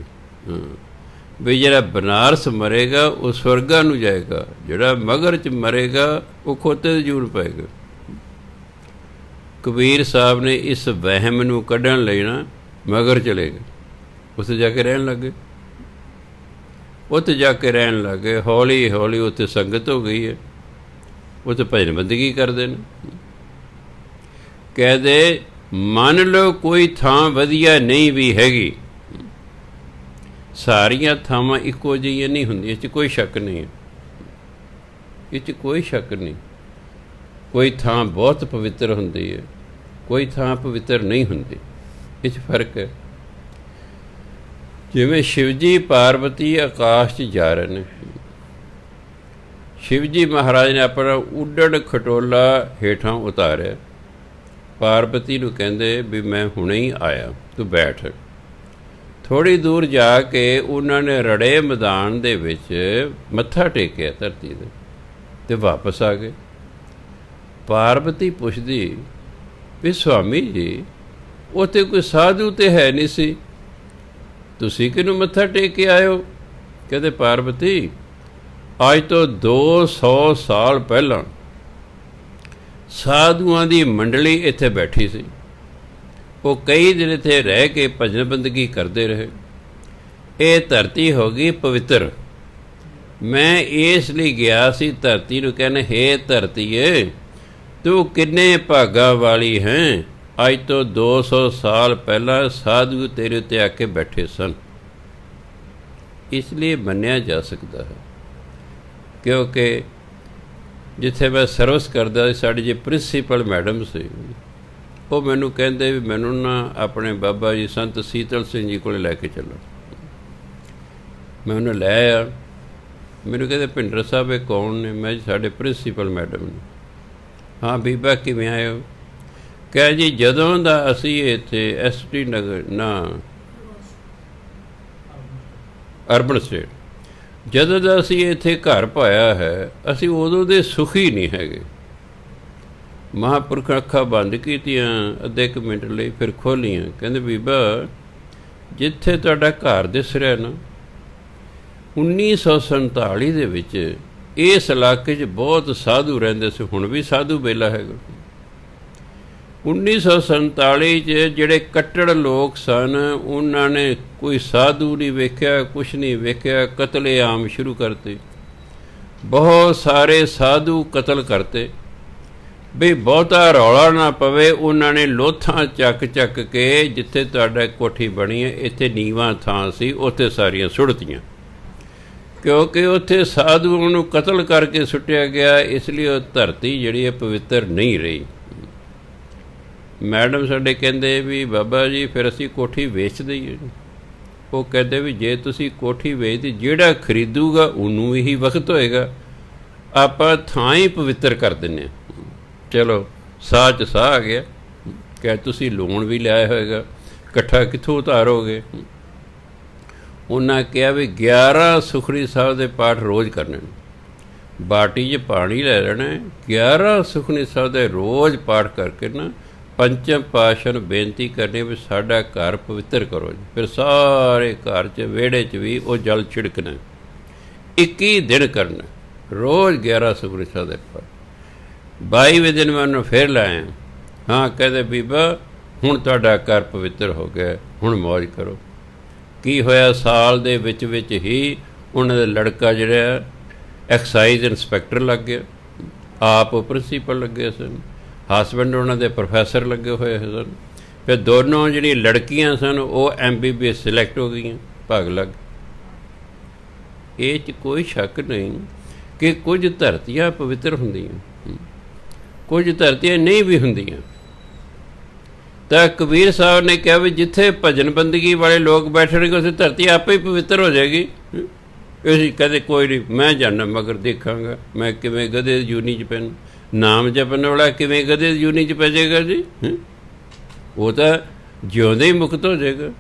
ਵੀ ਜਿਹੜਾ ਬਨਾਰਸ ਮਰੇਗਾ ਉਹ ਸਵਰਗਾਂ ਨੂੰ ਜਾਏਗਾ, ਜਿਹੜਾ ਮਗਰ 'ਚ ਮਰੇਗਾ ਉਹ ਖੋਤੇ ਦੀ ਜੂਨ ਪਏਗਾ। ਕਬੀਰ ਸਾਹਿਬ ਨੇ ਇਸ ਵਹਿਮ ਨੂੰ ਕੱਢਣ ਲਈ ਨਾ ਮਗਰ ਚਲੇ ਗਏ, ਉੱਥੇ ਜਾ ਕੇ ਰਹਿਣ ਲੱਗੇ। ਉੱਥੇ ਜਾ ਕੇ ਰਹਿਣ ਲੱਗੇ, ਹੌਲੀ ਹੌਲੀ ਉੱਥੇ ਸੰਗਤ ਹੋ ਗਈ ਹੈ, ਉੱਥੇ ਭਜਨ ਬੰਦਗੀ ਕਰਦੇ ਨੇ। ਕਹਿੰਦੇ ਮੰਨ ਲਓ ਕੋਈ ਥਾਂ ਵਧੀਆ ਨਹੀਂ ਵੀ ਹੈਗੀ, ਸਾਰੀਆਂ ਥਾਵਾਂ ਇੱਕੋ ਜਿਹੀਆਂ ਨਹੀਂ ਹੁੰਦੀਆਂ, ਇਹ 'ਚ ਕੋਈ ਸ਼ੱਕ ਨਹੀਂ ਹੈ, ਇਹ 'ਚ ਕੋਈ ਸ਼ੱਕ ਨਹੀਂ। ਕੋਈ ਥਾਂ ਬਹੁਤ ਪਵਿੱਤਰ ਹੁੰਦੀ ਹੈ, ਕੋਈ ਥਾਂ ਪਵਿੱਤਰ ਨਹੀਂ ਹੁੰਦੀ, ਇਹ 'ਚ ਫਰਕ ਹੈ। ਜਿਵੇਂ ਸ਼ਿਵਜੀ ਪਾਰਵਤੀ ਆਕਾਸ਼ 'ਚ ਜਾ ਰਹੇ ਨੇ, ਸ਼ਿਵਜੀ ਮਹਾਰਾਜ ਨੇ ਆਪਣਾ ਉੱਡਣ ਖਟੋਲਾ ਹੇਠਾਂ ਉਤਾਰਿਆ, ਪਾਰਵਤੀ ਨੂੰ ਕਹਿੰਦੇ ਵੀ ਮੈਂ ਹੁਣੇ ਹੀ ਆਇਆ, ਤੂੰ ਬੈਠ। ਥੋੜ੍ਹੀ ਦੂਰ ਜਾ ਕੇ ਉਹਨਾਂ ਨੇ ਰੜੇ ਮੈਦਾਨ ਦੇ ਵਿੱਚ ਮੱਥਾ ਟੇਕਿਆ ਧਰਤੀ ਦੇ, ਅਤੇ ਵਾਪਸ ਆ ਗਏ। ਪਾਰਵਤੀ ਪੁੱਛਦੀ ਵੀ ਸਵਾਮੀ ਜੀ ਉੱਥੇ ਕੋਈ ਸਾਧੂ ਤਾਂ ਹੈ ਨਹੀਂ ਸੀ, ਤੁਸੀਂ ਕਿਹਨੂੰ ਮੱਥਾ ਟੇਕ ਕੇ ਆਏ ਹੋ? ਕਹਿੰਦੇ ਪਾਰਵਤੀ ਅੱਜ ਤੋਂ 200 ਸਾਲ ਪਹਿਲਾਂ ਸਾਧੂਆਂ ਦੀ ਮੰਡਲੀ ਇੱਥੇ ਬੈਠੀ ਸੀ, ਉਹ ਕਈ ਦਿਨ ਇੱਥੇ ਰਹਿ ਕੇ ਭਜਨ ਬੰਦਗੀ ਕਰਦੇ ਰਹੇ। ਇਹ ਧਰਤੀ ਹੋ ਗਈ ਪਵਿੱਤਰ। ਮੈਂ ਇਸ ਲਈ ਗਿਆ ਸੀ ਧਰਤੀ ਨੂੰ ਕਹਿਣ, ਹੇ ਧਰਤੀਏ ਤੂੰ ਕਿੰਨੇ ਭਾਗਾਂ ਵਾਲੀ ਹੈ, ਅੱਜ ਤੋਂ 200 ਸਾਲ ਪਹਿਲਾਂ ਸਾਧੂ ਤੇਰੇ ਉੱਤੇ ਆ ਕੇ ਬੈਠੇ ਸਨ। ਇਸ ਲਈ ਮੰਨਿਆ ਜਾ ਸਕਦਾ ਹੈ, ਕਿਉਂਕਿ ਜਿੱਥੇ ਮੈਂ ਸਰਵਿਸ ਕਰਦਾ ਸੀ, ਸਾਡੀ ਜੇ ਪ੍ਰਿੰਸੀਪਲ ਮੈਡਮ ਸੀ, ਉਹ ਮੈਨੂੰ ਕਹਿੰਦੇ ਵੀ ਮੈਨੂੰ ਨਾ ਆਪਣੇ ਬਾਬਾ ਜੀ ਸੰਤ ਸੀਤਲ ਸਿੰਘ ਜੀ ਕੋਲ ਲੈ ਕੇ ਚੱਲੋ। ਮੈਂ ਉਹਨੂੰ ਲੈ ਆਇਆ। ਮੈਨੂੰ ਕਹਿੰਦੇ ਭਿੰਡਰ ਸਾਹਿਬ ਇਹ ਕੌਣ ਨੇ? ਮੈਂ ਜੀ ਸਾਡੇ ਪ੍ਰਿੰਸੀਪਲ ਮੈਡਮ ਨੇ। ਹਾਂ ਬੀਬਾ ਕਿਵੇਂ ਆਏ ਹੋ? ਕਹਿ ਜੀ ਜਦੋਂ ਦਾ ਅਸੀਂ ਇੱਥੇ ST ਨਗਰ ਨਾ ਅਰਬਨ ਸਟੇਟ, ਜਦੋਂ ਦਾ ਅਸੀਂ ਇੱਥੇ ਘਰ ਪਾਇਆ ਹੈ, ਅਸੀਂ ਉਦੋਂ ਦੇ ਸੁਖੀ ਨਹੀਂ ਹੈਗੇ। ਮਹਾਂਪੁਰਖ ਅੱਖਾਂ ਬੰਦ ਕੀਤੀਆਂ ਅੱਧੇ ਕੁ ਮਿੰਟ ਲਈ, ਫਿਰ ਖੋਲ੍ਹੀਆਂ। ਕਹਿੰਦੇ ਬੀਬਾ ਜਿੱਥੇ ਤੁਹਾਡਾ ਘਰ ਦਿਸ ਰਿਹਾ ਨਾ, 1947 ਦੇ ਵਿੱਚ ਇਸ ਇਲਾਕੇ 'ਚ ਬਹੁਤ ਸਾਧੂ ਰਹਿੰਦੇ ਸੀ, ਹੁਣ ਵੀ ਸਾਧੂ ਬੇਲਾ ਹੈਗਾ। 1947 'ਚ ਜਿਹੜੇ ਕੱਟੜ ਲੋਕ ਸਨ, ਉਹਨਾਂ ਨੇ ਕੋਈ ਸਾਧੂ ਨਹੀਂ ਵੇਖਿਆ, ਕੁਛ ਨਹੀਂ ਵੇਖਿਆ, ਕਤਲੇਆਮ ਸ਼ੁਰੂ ਕਰਤੇ। ਬਹੁਤ ਸਾਰੇ ਸਾਧੂ ਕਤਲ ਕਰਤੇ। ਵੀ ਬਹੁਤਾ ਰੌਲਾ ਨਾ ਪਵੇ, ਉਹਨਾਂ ਨੇ ਲੋਥਾਂ ਚੱਕ ਚੱਕ ਕੇ, ਜਿੱਥੇ ਤੁਹਾਡਾ ਕੋਠੀ ਬਣੀ ਹੈ ਇੱਥੇ ਨੀਵਾਂ ਥਾਂ ਸੀ, ਉੱਥੇ ਸਾਰੀਆਂ ਸੁੱਟਤੀਆਂ, ਕਿਉਂਕਿ ਉੱਥੇ ਸਾਧੂਆਂ ਨੂੰ ਕਤਲ ਕਰਕੇ ਸੁੱਟਿਆ ਗਿਆ। ਇਸ ਲਈ ਉਹ ਧਰਤੀ ਜਿਹੜੀ ਹੈ ਪਵਿੱਤਰ ਨਹੀਂ ਰਹੀ। ਮੈਡਮ ਸਾਡੇ ਕਹਿੰਦੇ ਵੀ ਬਾਬਾ ਜੀ ਫਿਰ ਅਸੀਂ ਕੋਠੀ ਵੇਚ ਦਈਏ। ਉਹ ਕਹਿੰਦੇ ਵੀ ਜੇ ਤੁਸੀਂ ਕੋਠੀ ਵੇਚਦੀ, ਜਿਹੜਾ ਖਰੀਦੂਗਾ ਉਹਨੂੰ ਇਹੀ ਵਕਤ ਹੋਏਗਾ, ਆਪਾਂ ਥਾਂ ਹੀ ਪਵਿੱਤਰ ਕਰ ਦਿੰਦੇ ਹਾਂ। ਚਲੋ ਸਾਹ 'ਚ ਸਾਹ ਆ ਗਿਆ। ਕਿ ਤੁਸੀਂ ਲੋਨ ਵੀ ਲਿਆਇਆ ਹੋਏਗਾ, ਇਕੱਠਾ ਕਿੱਥੋਂ ਉਤਾਰੋਗੇ? ਉਹਨਾਂ ਕਿਹਾ ਵੀ 11 ਸੁਖਮਨੀ ਸਾਹਿਬ ਦੇ ਪਾਠ ਰੋਜ਼ ਕਰਨੇ ਨੇ, ਬਾਟੀ 'ਚ ਪਾਣੀ ਲੈ ਲੈਣਾ, 11 ਸੁਖਮਨੀ ਸਾਹਿਬ ਦੇ ਰੋਜ਼ ਪਾਠ ਕਰਕੇ ਨਾ ਪੰਚਮ ਪਾਤਸ਼ਾਹ ਨੂੰ ਬੇਨਤੀ ਕਰਨੀ ਵੀ ਸਾਡਾ ਘਰ ਪਵਿੱਤਰ ਕਰੋ ਜੀ। ਫਿਰ ਸਾਰੇ ਘਰ 'ਚ ਵਿਹੜੇ 'ਚ ਵੀ ਉਹ ਜਲ ਛਿੜਕਣਾ, 21 ਦਿਨ ਕਰਨਾ, ਰੋਜ਼ 11 ਸੁਖਮਨੀ ਸਾਹਿਬ ਦੇ ਪਾਠ। 22ਵੇਂ ਦਿਨ ਮੈਂ ਉਹਨੂੰ ਫਿਰ ਲਾਇਆ। ਹਾਂ, ਕਹਿੰਦੇ ਬੀਬਾ ਹੁਣ ਤੁਹਾਡਾ ਘਰ ਪਵਿੱਤਰ ਹੋ ਗਿਆ, ਹੁਣ ਮੌਜ ਕਰੋ। ਕੀ ਹੋਇਆ, ਸਾਲ ਦੇ ਵਿੱਚ ਹੀ ਉਹਨਾਂ ਦਾ ਲੜਕਾ ਜਿਹੜਾ ਐਕਸਾਈਜ਼ ਇੰਸਪੈਕਟਰ ਲੱਗ ਗਿਆ, ਆਪ ਪ੍ਰਿੰਸੀਪਲ ਲੱਗੇ ਸਨ, ਹਸਬੈਂਡ ਉਹਨਾਂ ਦੇ ਪ੍ਰੋਫੈਸਰ ਲੱਗੇ ਹੋਏ ਸਨ। ਫਿਰ ਦੋਨੋਂ ਜਿਹੜੀਆਂ ਲੜਕੀਆਂ ਸਨ ਉਹ MBBS ਸਿਲੈਕਟ ਹੋ ਗਈਆਂ, ਭਾਗ ਲੱਗ। ਇਹ 'ਚ ਕੋਈ ਸ਼ੱਕ ਨਹੀਂ ਕਿ ਕੁਝ ਧਰਤੀਆਂ ਪਵਿੱਤਰ ਹੁੰਦੀਆਂ, ਕੁਝ ਧਰਤੀਆਂ ਨਹੀਂ ਵੀ ਹੁੰਦੀਆਂ। ਤਾਂ ਕਬੀਰ ਸਾਹਿਬ ਨੇ ਕਿਹਾ ਵੀ ਜਿੱਥੇ ਭਜਨ ਬੰਦਗੀ ਵਾਲੇ ਲੋਕ ਬੈਠਣਗੇ ਉੱਥੇ ਧਰਤੀ ਆਪੇ ਹੀ ਪਵਿੱਤਰ ਹੋ ਜਾਏਗੀ। ਅਸੀਂ ਕਦੇ ਕੋਈ ਨਹੀਂ, ਮੈਂ ਜਾਣਾ ਮਗਰ ਦੇਖਾਂਗਾ ਮੈਂ ਕਿਵੇਂ ਗਧੇ ਦੀ ਜੂਨੀ 'ਚ ਪੈਣ, ਨਾਮ ਜਪਣ ਵਾਲਾ ਕਿਵੇਂ ਗਧੇ ਦੀ ਜੂਨੀ 'ਚ ਪੈ ਜਾਏਗਾ ਜੀ। ਉਹ ਤਾਂ ਜਿਉਂਦੇ ਹੀ ਮੁਕਤ ਹੋ ਜਾਏਗਾ।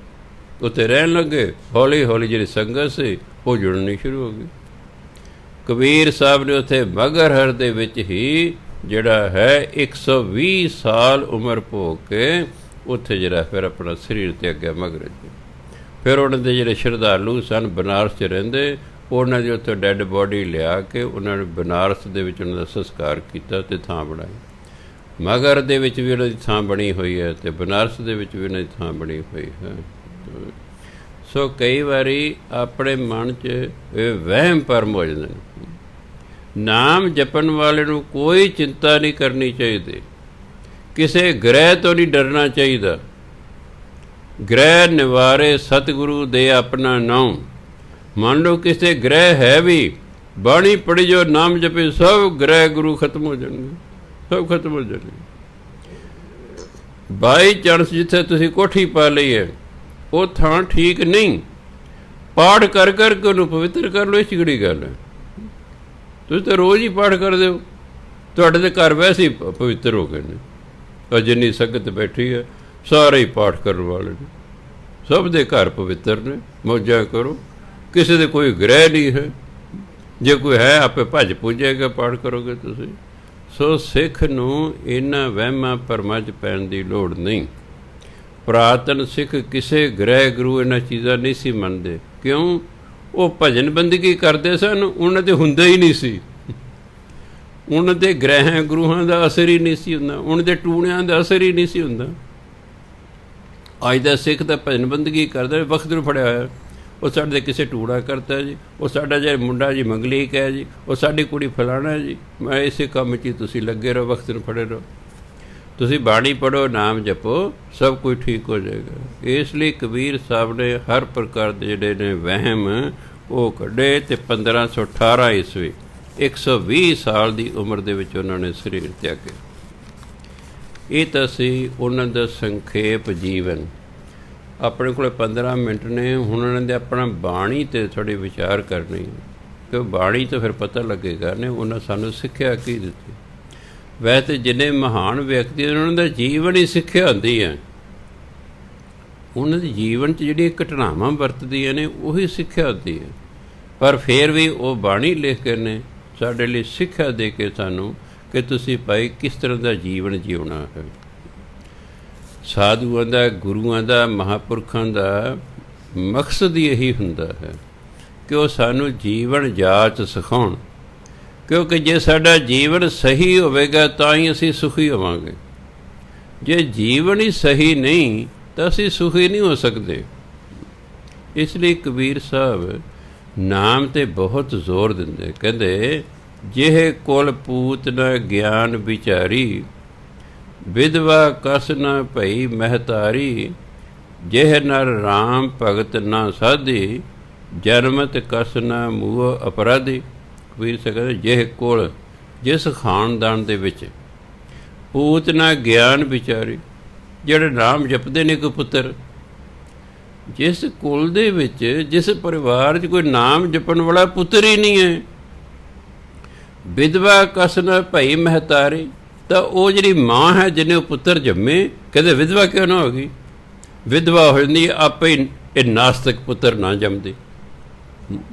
ਉੱਥੇ ਰਹਿਣ ਲੱਗੇ, ਹੌਲੀ ਹੌਲੀ ਜਿਹੜੀ ਸੰਗਤ ਸੀ ਉਹ ਜੁੜਨੀ ਸ਼ੁਰੂ ਹੋ ਗਈ। ਕਬੀਰ ਸਾਹਿਬ ਨੇ ਉੱਥੇ ਮਗਰਹਰ ਦੇ ਵਿੱਚ ਹੀ ਜਿਹੜਾ ਹੈ 120 ਸਾਲ ਉਮਰ ਭੋਗ ਕੇ ਉੱਥੇ ਜਿਹੜਾ ਫਿਰ ਆਪਣਾ ਸਰੀਰ ਤਿਆਗਿਆ ਮਗਰ। ਫਿਰ ਉਹਨਾਂ ਦੇ ਜਿਹੜੇ ਸ਼ਰਧਾਲੂ ਸਨ ਬਨਾਰਸ 'ਚ ਰਹਿੰਦੇ, ਉਹਨਾਂ ਦੀ ਉੱਥੇ ਡੈੱਡ ਬੋਡੀ ਲਿਆ ਕੇ ਉਹਨਾਂ ਨੇ ਬਨਾਰਸ ਦੇ ਵਿੱਚ ਉਹਨਾਂ ਦਾ ਸੰਸਕਾਰ ਕੀਤਾ ਅਤੇ ਥਾਂ ਬਣਾਈ। ਮਗਰ ਦੇ ਵਿੱਚ ਵੀ ਉਹਨਾਂ ਦੀ ਥਾਂ ਬਣੀ ਹੋਈ ਹੈ ਅਤੇ ਬਨਾਰਸ ਦੇ ਵਿੱਚ ਵੀ ਉਹਨਾਂ ਦੀ ਥਾਂ ਬਣੀ ਹੋਈ ਹੈ। ਸੋ ਕਈ ਵਾਰੀ ਆਪਣੇ ਮਨ 'ਚ ਇਹ ਵਹਿਮ ਭਰਮ ਹੋ ਜਾਂਦੇ ਨੇ। ਨਾਮ ਜਪਣ ਵਾਲੇ ਨੂੰ ਕੋਈ ਚਿੰਤਾ ਨਹੀਂ ਕਰਨੀ ਚਾਹੀਦੀ, ਕਿਸੇ ਗ੍ਰਹਿ ਤੋਂ ਨਹੀਂ ਡਰਨਾ ਚਾਹੀਦਾ। ਗ੍ਰਹਿ ਨਿਵਾਰੇ ਸਤਿਗੁਰੂ ਦੇ ਆਪਣਾ ਨਾਮ। ਮੰਨ ਲਓ ਕਿਸੇ ਗ੍ਰਹਿ ਹੈ ਵੀ, ਬਾਣੀ ਪੜ੍ਹੀ ਜੋ ਨਾਮ ਜਪੇ, ਸਭ ਗ੍ਰਹਿ ਗੁਰੂ ਖਤਮ ਹੋ ਜਾਣਗੇ, ਸਭ ਖਤਮ ਹੋ ਜਾਣਗੇ। ਬਾਈ ਚਾਂਸ ਜਿੱਥੇ ਤੁਸੀਂ ਕੋਠੀ ਪਾ ਲਈ ਹੈ ਉਹ ਥਾਂ ਠੀਕ ਨਹੀਂ, ਪਾਠ ਕਰ ਕਰਕੇ ਉਹਨੂੰ ਪਵਿੱਤਰ ਕਰ ਲਓ। ਇਹ ਕਿਹੜੀ ਗੱਲ ਹੈ? ਤੁਸੀਂ ਤਾਂ ਰੋਜ਼ ਹੀ ਪਾਠ ਕਰਦੇ ਹੋ, ਤੁਹਾਡੇ ਦੇ ਘਰ ਵੈਸੇ ਹੀ ਪਵਿੱਤਰ ਹੋ ਗਏ ਨੇ। ਔਰ ਜਿੰਨੀ ਸੰਗਤ ਬੈਠੀ ਹੈ ਸਾਰੇ ਹੀ ਪਾਠ ਕਰਨ ਵਾਲੇ ਨੇ, ਸਭ ਦੇ ਘਰ ਪਵਿੱਤਰ ਨੇ, ਮੌਜਾਂ ਕਰੋ। ਕਿਸੇ ਦੇ ਕੋਈ ਗ੍ਰਹਿ ਨਹੀਂ ਹੈ, ਜੇ ਕੋਈ ਹੈ ਆਪੇ ਭੱਜ ਪੁੱਜੇਗਾ, ਪਾਠ ਕਰੋਗੇ ਤੁਸੀਂ। ਸੋ ਸਿੱਖ ਨੂੰ ਇਹਨਾਂ ਵਹਿਮਾਂ ਭਰਮਾਂ 'ਚ ਪੈਣ ਦੀ ਲੋੜ ਨਹੀਂ। ਪੁਰਾਤਨ ਸਿੱਖ ਕਿਸੇ ਗ੍ਰਹਿ ਗੁਰੂ ਇਹਨਾਂ ਚੀਜ਼ਾਂ ਨਹੀਂ ਸੀ ਮੰਨਦੇ। ਕਿਉਂ? ਉਹ ਭਜਨ ਬੰਦਗੀ ਕਰਦੇ ਸਨ, ਉਹਨਾਂ 'ਤੇ ਹੁੰਦਾ ਹੀ ਨਹੀਂ ਸੀ। ਉਹਨਾਂ 'ਤੇ ਗ੍ਰਹਿ ਗੁਰੂਆਂ ਦਾ ਅਸਰ ਹੀ ਨਹੀਂ ਸੀ ਹੁੰਦਾ, ਉਹਨਾਂ 'ਤੇ ਟੂਣਿਆਂ ਦਾ ਅਸਰ ਹੀ ਨਹੀਂ ਸੀ ਹੁੰਦਾ। ਅੱਜ ਦਾ ਸਿੱਖ ਤਾਂ ਭਜਨ ਬੰਦਗੀ ਕਰਦਾ, ਵਕਤ ਨੂੰ ਫੜਿਆ ਹੋਇਆ, ਉਹ ਸਾਡੇ ਕਿਸੇ ਟੂੜਾ ਕਰਤਾ ਜੀ, ਉਹ ਸਾਡਾ ਜਿਹੜਾ ਮੁੰਡਾ ਜੀ ਮੰਗਲੀਕ ਹੈ ਜੀ, ਉਹ ਸਾਡੀ ਕੁੜੀ ਫਲਾਣਾ ਜੀ। ਮੈਂ ਇਸੇ ਕੰਮ 'ਚ ਤੁਸੀਂ ਲੱਗੇ ਰਹੋ, ਵਕਤ ਨੂੰ ਫੜੇ ਰਹੋ। ਤੁਸੀਂ ਬਾਣੀ ਪੜ੍ਹੋ, ਨਾਮ ਜਪੋ, ਸਭ ਕੁਝ ਠੀਕ ਹੋ ਜਾਏਗਾ। ਇਸ ਲਈ ਕਬੀਰ ਸਾਹਿਬ ਨੇ ਹਰ ਪ੍ਰਕਾਰ ਦੇ ਜਿਹੜੇ ਨੇ ਵਹਿਮ ਉਹ ਕੱਢੇ ਅਤੇ 1518 ਈਸਵੀ 120 ਸਾਲ ਦੀ ਉਮਰ ਦੇ ਵਿੱਚ ਉਹਨਾਂ ਨੇ ਸਰੀਰ ਤਿਆਗੇ। ਇਹ ਤਾਂ ਸੀ ਉਹਨਾਂ ਦਾ ਸੰਖੇਪ ਜੀਵਨ। ਆਪਣੇ ਕੋਲ 15 ਮਿੰਟ ਨੇ, ਹੁਣ ਉਹਨਾਂ ਦੇ ਆਪਣਾ ਬਾਣੀ 'ਤੇ ਥੋੜ੍ਹੇ ਵਿਚਾਰ ਕਰਨੀ, ਕਿ ਬਾਣੀ ਤੋਂ ਫਿਰ ਪਤਾ ਲੱਗੇਗਾ ਨੇ ਉਹਨਾਂ ਸਾਨੂੰ ਸਿੱਖਿਆ ਕੀ ਦਿੱਤੀ। ਵੈਸੇ ਜਿੰਨੇ ਮਹਾਨ ਵਿਅਕਤੀ ਉਹਨਾਂ ਦਾ ਜੀਵਨ ਹੀ ਸਿੱਖਿਆ ਹੁੰਦੀ ਹੈ। ਉਹਨਾਂ ਦੇ ਜੀਵਨ 'ਚ ਜਿਹੜੀਆਂ ਘਟਨਾਵਾਂ ਵਰਤਦੀਆਂ ਨੇ ਉਹੀ ਸਿੱਖਿਆ ਹੁੰਦੀ ਹੈ। ਪਰ ਫਿਰ ਵੀ ਉਹ ਬਾਣੀ ਲਿਖ ਕੇ ਨੇ ਸਾਡੇ ਲਈ ਸਿੱਖਿਆ ਦੇ ਕੇ ਸਾਨੂੰ ਕਿ ਤੁਸੀਂ ਭਾਈ ਕਿਸ ਤਰ੍ਹਾਂ ਦਾ ਜੀਵਨ ਜਿਉਣਾ ਹੈ। ਸਾਧੂਆਂ ਦਾ, ਗੁਰੂਆਂ ਦਾ, ਮਹਾਂਪੁਰਖਾਂ ਦਾ ਮਕਸਦ ਇਹੀ ਹੁੰਦਾ ਹੈ ਕਿ ਉਹ ਸਾਨੂੰ ਜੀਵਨ ਜਾਚ ਸਿਖਾਉਣ। ਕਿਉਂਕਿ ਜੇ ਸਾਡਾ ਜੀਵਨ ਸਹੀ ਹੋਵੇਗਾ ਤਾਂ ਹੀ ਅਸੀਂ ਸੁਖੀ ਹੋਵਾਂਗੇ। ਜੇ ਜੀਵਨ ਹੀ ਸਹੀ ਨਹੀਂ ਤਾਂ ਅਸੀਂ ਸੁਖੀ ਨਹੀਂ ਹੋ ਸਕਦੇ। ਇਸ ਲਈ ਕਬੀਰ ਸਾਹਿਬ ਨਾਮ 'ਤੇ ਬਹੁਤ ਜ਼ੋਰ ਦਿੰਦੇ। ਕਹਿੰਦੇ ਜਿਹੇ ਕੁਲ ਪੂਤ ਨ ਗਿਆਨ ਵਿਚਾਰੀ, ਵਿਧਵਾ ਕਸ ਨ ਭਈ ਮਹਤਾਰੀ, ਜਿਹ ਨਰ ਰਾਮ ਭਗਤ ਨਾ ਸਾਧੀ, ਜਨਮਤ ਕਸ ਨ ਮੂਹ ਅਪਰਾਧੀ। ਕਬੀਰ ਸਾਹਿਬ ਕਹਿੰਦੇ ਜਿਹੇ ਕੁਲ, ਜਿਸ ਖਾਨਦਾਨ ਦੇ ਵਿੱਚ ਪੂਤ ਨਾ ਗਿਆਨ ਵਿਚਾਰੀ, ਜਿਹੜੇ ਨਾਮ ਜਪਦੇ ਨੇ ਕੋਈ ਪੁੱਤਰ, ਜਿਸ ਕੁਲ ਦੇ ਵਿੱਚ, ਜਿਸ ਪਰਿਵਾਰ 'ਚ ਕੋਈ ਨਾਮ ਜਪਣ ਵਾਲਾ ਪੁੱਤਰ ਹੀ ਨਹੀਂ ਹੈ, ਵਿਧਵਾ ਕਸ ਨ ਭਈ ਮਹਤਾਰੀ, ਤਾਂ ਉਹ ਜਿਹੜੀ ਮਾਂ ਹੈ ਜਿਹਨੇ ਉਹ ਪੁੱਤਰ ਜੰਮੇ, ਕਹਿੰਦੇ ਵਿਧਵਾ ਕਿਉਂ ਨਾ ਹੋ ਗਈ? ਵਿਧਵਾ ਹੋ ਜਾਂਦੀ ਆਪੇ ਹੀ, ਇਹ ਨਾਸਤਕ ਪੁੱਤਰ ਨਾ ਜੰਮਦੇ।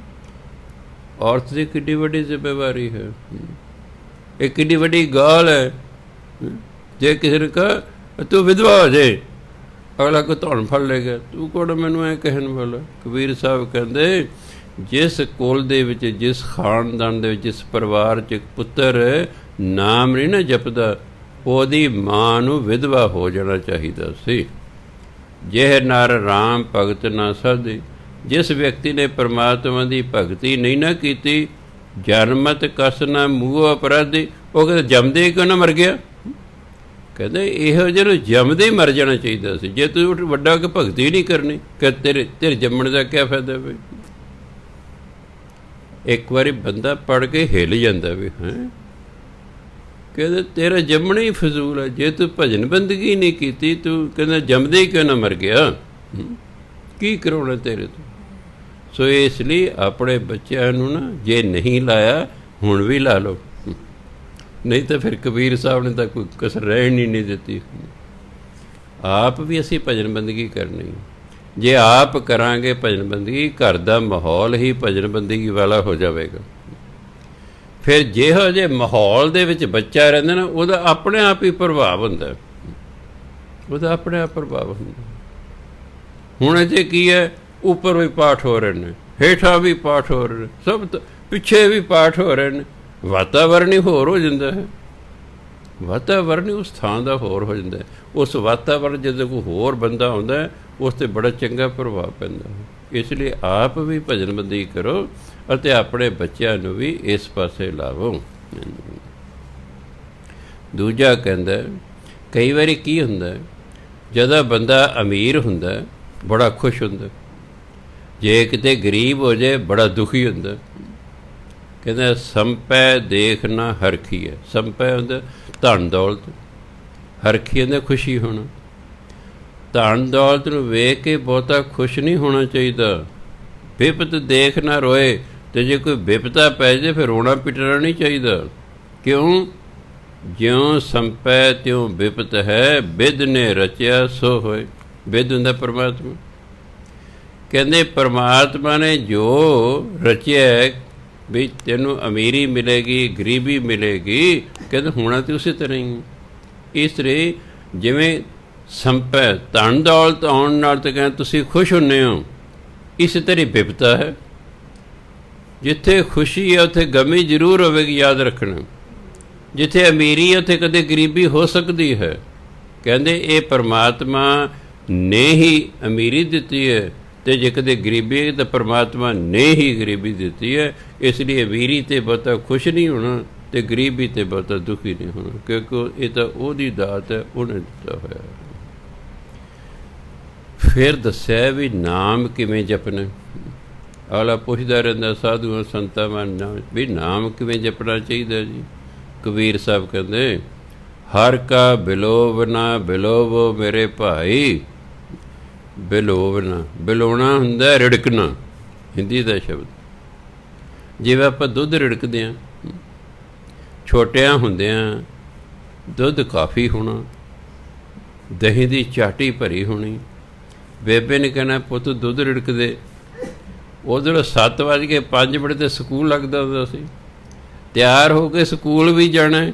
ਔਰਤ ਦੀ ਕਿੱਡੀ ਵੱਡੀ ਜ਼ਿੰਮੇਵਾਰੀ ਹੈ, ਇਹ ਕਿੱਡੀ ਵੱਡੀ ਗਾਲ ਹੈ। ਜੇ ਕਿਸੇ ਨੇ ਕਹਾ ਤੂੰ ਵਿਧਵਾ ਹੋ ਜਾਏ, ਅਗਲਾ ਕੋਈ ਧੌਣ ਫੜ ਲੇਗਾ, ਤੂੰ ਕੋਣ ਮੈਨੂੰ ਐਂ ਕਹਿਣ ਵਾਲਾ। ਕਬੀਰ ਸਾਹਿਬ ਕਹਿੰਦੇ ਜਿਸ ਕੁਲ ਦੇ ਵਿੱਚ, ਜਿਸ ਖਾਨਦਾਨ ਦੇ ਵਿੱਚ, ਜਿਸ ਪਰਿਵਾਰ 'ਚ ਪੁੱਤਰ ਨਾਮ ਨਹੀਂ ਨਾ ਜਪਦਾ, ਉਹਦੀ ਮਾਂ ਨੂੰ ਵਿਧਵਾ ਹੋ ਜਾਣਾ ਚਾਹੀਦਾ ਸੀ। ਜਿਹ ਨਰ ਰਾਮ ਭਗਤ ਨਾ ਸਾਧੇ, ਜਿਸ ਵਿਅਕਤੀ ਨੇ ਪਰਮਾਤਮਾ ਦੀ ਭਗਤੀ ਨਹੀਂ ਨਾ ਕੀਤੀ, ਜਨਮਤ ਕਸ ਨਾ ਮੂਹ ਅਪਰਾਧੀ, ਉਹ ਕਹਿੰਦੇ ਜੰਮਦੇ ਕਿਉਂ ਨਾ ਮਰ ਗਿਆ। ਕਹਿੰਦੇ ਇਹੋ ਜਿਹੇ ਨੂੰ ਜੰਮਦੇ ਹੀ ਮਰ ਜਾਣਾ ਚਾਹੀਦਾ ਸੀ। ਜੇ ਤੂੰ ਵੱਡਾ ਕਿ ਭਗਤੀ ਨਹੀਂ ਕਰਨੀ, ਕਿ ਤੇਰੇ ਜੰਮਣ ਦਾ ਕਿਆ ਫਾਇਦਾ ਬਈ। ਇੱਕ ਵਾਰੀ ਬੰਦਾ ਪੜ੍ਹ ਕੇ ਹਿੱਲ ਜਾਂਦਾ ਵੀ ਹੈ, ਕਹਿੰਦੇ ਤੇਰਾ ਜੰਮਣਾ ਹੀ ਫਜ਼ੂਲ ਹੈ। ਜੇ ਤੂੰ ਭਜਨ ਬੰਦਗੀ ਨਹੀਂ ਕੀਤੀ, ਤੂੰ ਕਹਿੰਦਾ ਜੰਮਦੇ ਹੀ ਕਿਉਂ ਨਾ ਮਰ ਗਿਆ, ਕੀ ਕਰਾਉਣਾ ਤੇਰੇ ਤੋਂ। ਸੋ ਇਸ ਲਈ ਆਪਣੇ ਬੱਚਿਆਂ ਨੂੰ ਨਾ ਜੇ ਨਹੀਂ ਲਾਇਆ, ਹੁਣ ਵੀ ਲਾ ਲਓ, ਨਹੀਂ ਤਾਂ ਫਿਰ ਕਬੀਰ ਸਾਹਿਬ ਨੇ ਤਾਂ ਕੋਈ ਕਸਰ ਰਹਿਣ ਹੀ ਨਹੀਂ ਦਿੱਤੀ। ਆਪ ਵੀ ਅਸੀਂ ਭਜਨ ਬੰਦਗੀ ਕਰਨੀ। ਜੇ ਆਪ ਕਰਾਂਗੇ ਭਜਨ ਬੰਦਗੀ, ਘਰ ਦਾ ਮਾਹੌਲ ਹੀ ਭਜਨ ਬੰਦਗੀ ਵਾਲਾ ਹੋ ਜਾਵੇਗਾ। ਫਿਰ ਜਿਹੋ ਜਿਹੇ ਮਾਹੌਲ ਦੇ ਵਿੱਚ ਬੱਚਾ ਰਹਿੰਦਾ ਨਾ, ਉਹਦਾ ਆਪਣੇ ਆਪ ਹੀ ਪ੍ਰਭਾਵ ਹੁੰਦਾ, ਉਹਦਾ ਆਪਣੇ ਆਪ ਪ੍ਰਭਾਵ ਹੁੰਦਾ। ਹੁਣ ਅਜੇ ਕੀ ਹੈ, ਉੱਪਰ ਵੀ ਪਾਠ ਹੋ ਰਹੇ ਨੇ, ਹੇਠਾਂ ਵੀ ਪਾਠ ਹੋ ਰਹੇ ਨੇ, ਸਭ ਤੋਂ ਪਿੱਛੇ ਵੀ ਪਾਠ ਹੋ ਰਹੇ ਨੇ। ਵਾਤਾਵਰਨ ਹੀ ਹੋਰ ਹੋ ਜਾਂਦਾ ਹੈ, ਵਾਤਾਵਰਨ ਹੀ ਉਸ ਥਾਂ ਦਾ ਹੋਰ ਹੋ ਜਾਂਦਾ ਹੈ। ਉਸ ਵਾਤਾਵਰਨ ਜਦੋਂ ਕੋਈ ਹੋਰ ਬੰਦਾ ਆਉਂਦਾ ਹੈ, ਉਸ 'ਤੇ ਬੜਾ ਚੰਗਾ ਪ੍ਰਭਾਵ ਪੈਂਦਾ ਹੈ। ਇਸ ਲਈ ਆਪ ਵੀ ਭਜਨ ਬੰਦਗੀ ਕਰੋ ਅਤੇ ਆਪਣੇ ਬੱਚਿਆਂ ਨੂੰ ਵੀ ਇਸ ਪਾਸੇ ਲਾਵੋ। ਦੂਜਾ ਕਹਿੰਦਾ, ਕਈ ਵਾਰੀ ਕੀ ਹੁੰਦਾ, ਜਦੋਂ ਬੰਦਾ ਅਮੀਰ ਹੁੰਦਾ ਬੜਾ ਖੁਸ਼ ਹੁੰਦਾ, ਜੇ ਕਿਤੇ ਗਰੀਬ ਹੋ ਜਾਏ ਬੜਾ ਦੁਖੀ ਹੁੰਦਾ। ਕਹਿੰਦਾ ਸੰਪੈ ਦੇਖਣਾ ਹਰਖੀ ਹੈ। ਸੰਪੈ ਹੁੰਦਾ ਧਨ ਦੌਲਤ, ਹਰਖੀ ਹੁੰਦਾ ਖੁਸ਼ੀ ਹੋਣਾ। ਧਨ ਦੌਲਤ ਨੂੰ ਵੇਖ ਕੇ ਬਹੁਤਾ ਖੁਸ਼ ਨਹੀਂ ਹੋਣਾ ਚਾਹੀਦਾ। ਵਿਪਤ ਦੇਖ ਨਾ ਰੋਏ, ਅਤੇ ਜੇ ਕੋਈ ਵਿਪਤਾ ਪੈ ਜਾਏ ਫਿਰ ਰੋਣਾ ਪਿੱਟਣਾ ਨਹੀਂ ਚਾਹੀਦਾ। ਕਿਉਂ? ਜਿਉਂ ਸੰਪੈ ਤਿਉਂ ਵਿਪਤ ਹੈ, ਬਿਧ ਨੇ ਰਚਿਆ ਸੋ ਹੋਏ। ਬਿਧ ਹੁੰਦਾ ਪਰਮਾਤਮਾ। ਕਹਿੰਦੇ ਪਰਮਾਤਮਾ ਨੇ ਜੋ ਰਚਿਆ ਵੀ ਤੈਨੂੰ ਅਮੀਰੀ ਮਿਲੇਗੀ, ਗਰੀਬੀ ਮਿਲੇਗੀ, ਕਹਿੰਦੇ ਹੋਣਾ ਤਾਂ ਉਸੇ ਤਰ੍ਹਾਂ ਹੀ। ਇਸ ਤਰ੍ਹਾਂ ਜਿਵੇਂ ਸੰਪੈ ਧਨ ਦੌਲਤ ਆਉਣ ਨਾਲ ਤਾਂ ਕਹਿੰਦੇ ਤੁਸੀਂ ਖੁਸ਼ ਹੁੰਦੇ ਹੋ, ਇਸੇ ਤਰ੍ਹਾਂ ਵਿਪਤਾ ਹੈ। ਜਿੱਥੇ ਖੁਸ਼ੀ ਹੈ ਉੱਥੇ ਗਮੀ ਜ਼ਰੂਰ ਹੋਵੇਗੀ, ਯਾਦ ਰੱਖਣਾ। ਜਿੱਥੇ ਅਮੀਰੀ ਹੈ ਉੱਥੇ ਕਦੇ ਗਰੀਬੀ ਹੋ ਸਕਦੀ ਹੈ। ਕਹਿੰਦੇ ਇਹ ਪਰਮਾਤਮਾ ਨੇ ਹੀ ਅਮੀਰੀ ਦਿੱਤੀ ਹੈ, ਅਤੇ ਜੇ ਕਦੇ ਗਰੀਬੀ ਹੈ ਤਾਂ ਪਰਮਾਤਮਾ ਨੇ ਹੀ ਗਰੀਬੀ ਦਿੱਤੀ ਹੈ। ਇਸ ਲਈ ਅਮੀਰੀ 'ਤੇ ਬਹੁਤਾ ਖੁਸ਼ ਨਹੀਂ ਹੋਣਾ ਅਤੇ ਗਰੀਬੀ 'ਤੇ ਬਹੁਤਾ ਦੁਖੀ ਨਹੀਂ ਹੋਣਾ, ਕਿਉਂਕਿ ਇਹ ਤਾਂ ਉਹਦੀ ਦਾਤ ਹੈ, ਉਹਨੇ ਦਿੱਤਾ ਹੋਇਆ। ਫਿਰ ਦੱਸਿਆ ਵੀ ਨਾਮ ਕਿਵੇਂ ਜਪਣਾ। ਅਗਲਾ ਪੁੱਛਦਾ ਰਹਿੰਦਾ ਸਾਧੂਆਂ ਸੰਤਾਂ ਮਨ ਵੀ ਨਾਮ ਕਿਵੇਂ ਜਪਣਾ ਚਾਹੀਦਾ ਜੀ। ਕਬੀਰ ਸਾਹਿਬ ਕਹਿੰਦੇ ਹਰ ਕਾ ਬਿਲੋਵ ਨਾ ਬਿਲੋਵੋ ਮੇਰੇ ਭਾਈ। ਬਿਲੋਵਨਾ, ਬਿਲੋਣਾ ਹੁੰਦਾ ਰਿੜਕਣਾ, ਹਿੰਦੀ ਦਾ ਸ਼ਬਦ। ਜਿਵੇਂ ਆਪਾਂ ਦੁੱਧ ਰਿੜਕਦੇ ਹਾਂ, ਛੋਟਿਆਂ ਹੁੰਦਿਆਂ ਦੁੱਧ ਕਾਫੀ ਹੋਣਾ, ਦਹੀਂ ਦੀ ਚਾਟੀ ਭਰੀ ਹੋਣੀ। ਬੇਬੇ ਨੇ ਕਹਿਣਾ ਪੁੱਤ ਦੁੱਧ ਰਿੜਕ ਦੇ। ਉਧਰ 7:05 'ਤੇ ਸਕੂਲ ਲੱਗਦਾ ਹੁੰਦਾ ਸੀ, ਤਿਆਰ ਹੋ ਕੇ ਸਕੂਲ ਵੀ ਜਾਣਾ,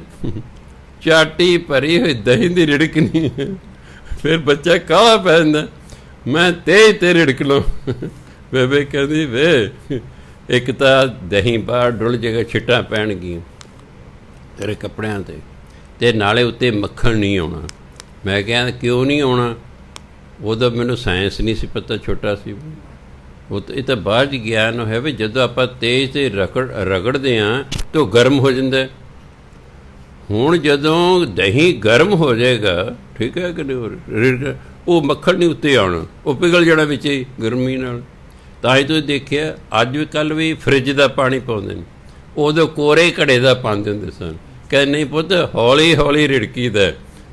ਚਾਟੀ ਭਰੀ ਹੋਈ ਦਹੀਂ ਦੀ ਰਿੜਕਣੀ। ਫਿਰ ਬੱਚਾ ਕਾਹਲਾ ਪੈ ਜਾਂਦਾ, ਮੈਂ ਤੇਜ਼ ਤੇ ਰਿੜਕ ਲਓ। ਬੇਬੇ ਕਹਿੰਦੀ ਵੇ ਇੱਕ ਤਾਂ ਦਹੀਂ ਬਾਹਰ ਡੁੱਲ ਜਾਏਗਾ, ਛਿੱਟਾਂ ਪੈਣਗੀਆਂ ਤੇਰੇ ਕੱਪੜਿਆਂ 'ਤੇ, ਅਤੇ ਨਾਲੇ ਉੱਤੇ ਮੱਖਣ ਨਹੀਂ ਆਉਣਾ। ਮੈਂ ਕਿਹਾ ਕਿਉਂ ਨਹੀਂ ਆਉਣਾ? ਉਦੋਂ ਮੈਨੂੰ ਸਾਇੰਸ ਨਹੀਂ ਸੀ ਪਤਾ, ਛੋਟਾ ਸੀ। ਉਹ ਇਹ ਤਾਂ ਬਾਅਦ 'ਚ ਗਿਆਨ ਹੈ ਵੀ ਜਦੋਂ ਆਪਾਂ ਤੇਜ਼ 'ਤੇ ਰਗੜਦੇ ਹਾਂ ਤਾਂ ਉਹ ਗਰਮ ਹੋ ਜਾਂਦਾ। ਹੁਣ ਜਦੋਂ ਦਹੀਂ ਗਰਮ ਹੋ ਜਾਏਗਾ, ਠੀਕ ਹੈ ਕਿ ਨਹੀਂ, ਉਹ ਮੱਖਣ ਨਹੀਂ ਉੱਤੇ ਆਉਣਾ, ਉਹ ਪਿਘਲ ਜਾਣਾ ਵਿੱਚ ਹੀ ਗਰਮੀ ਨਾਲ। ਤਾਂ ਹੀ ਤੁਸੀਂ ਦੇਖਿਆ ਅੱਜ ਵੀ ਕੱਲ੍ਹ ਵੀ ਫਰਿੱਜ ਦਾ ਪਾਣੀ ਪਾਉਂਦੇ ਨੇ, ਉਦੋਂ ਕੋਰੇ ਘੜੇ ਦਾ ਪਾਉਂਦੇ ਹੁੰਦੇ ਸਨ। ਕਹਿੰਦੇ ਨਹੀਂ ਪੁੱਤ ਹੌਲੀ ਹੌਲੀ ਰਿੜਕੀਦਾ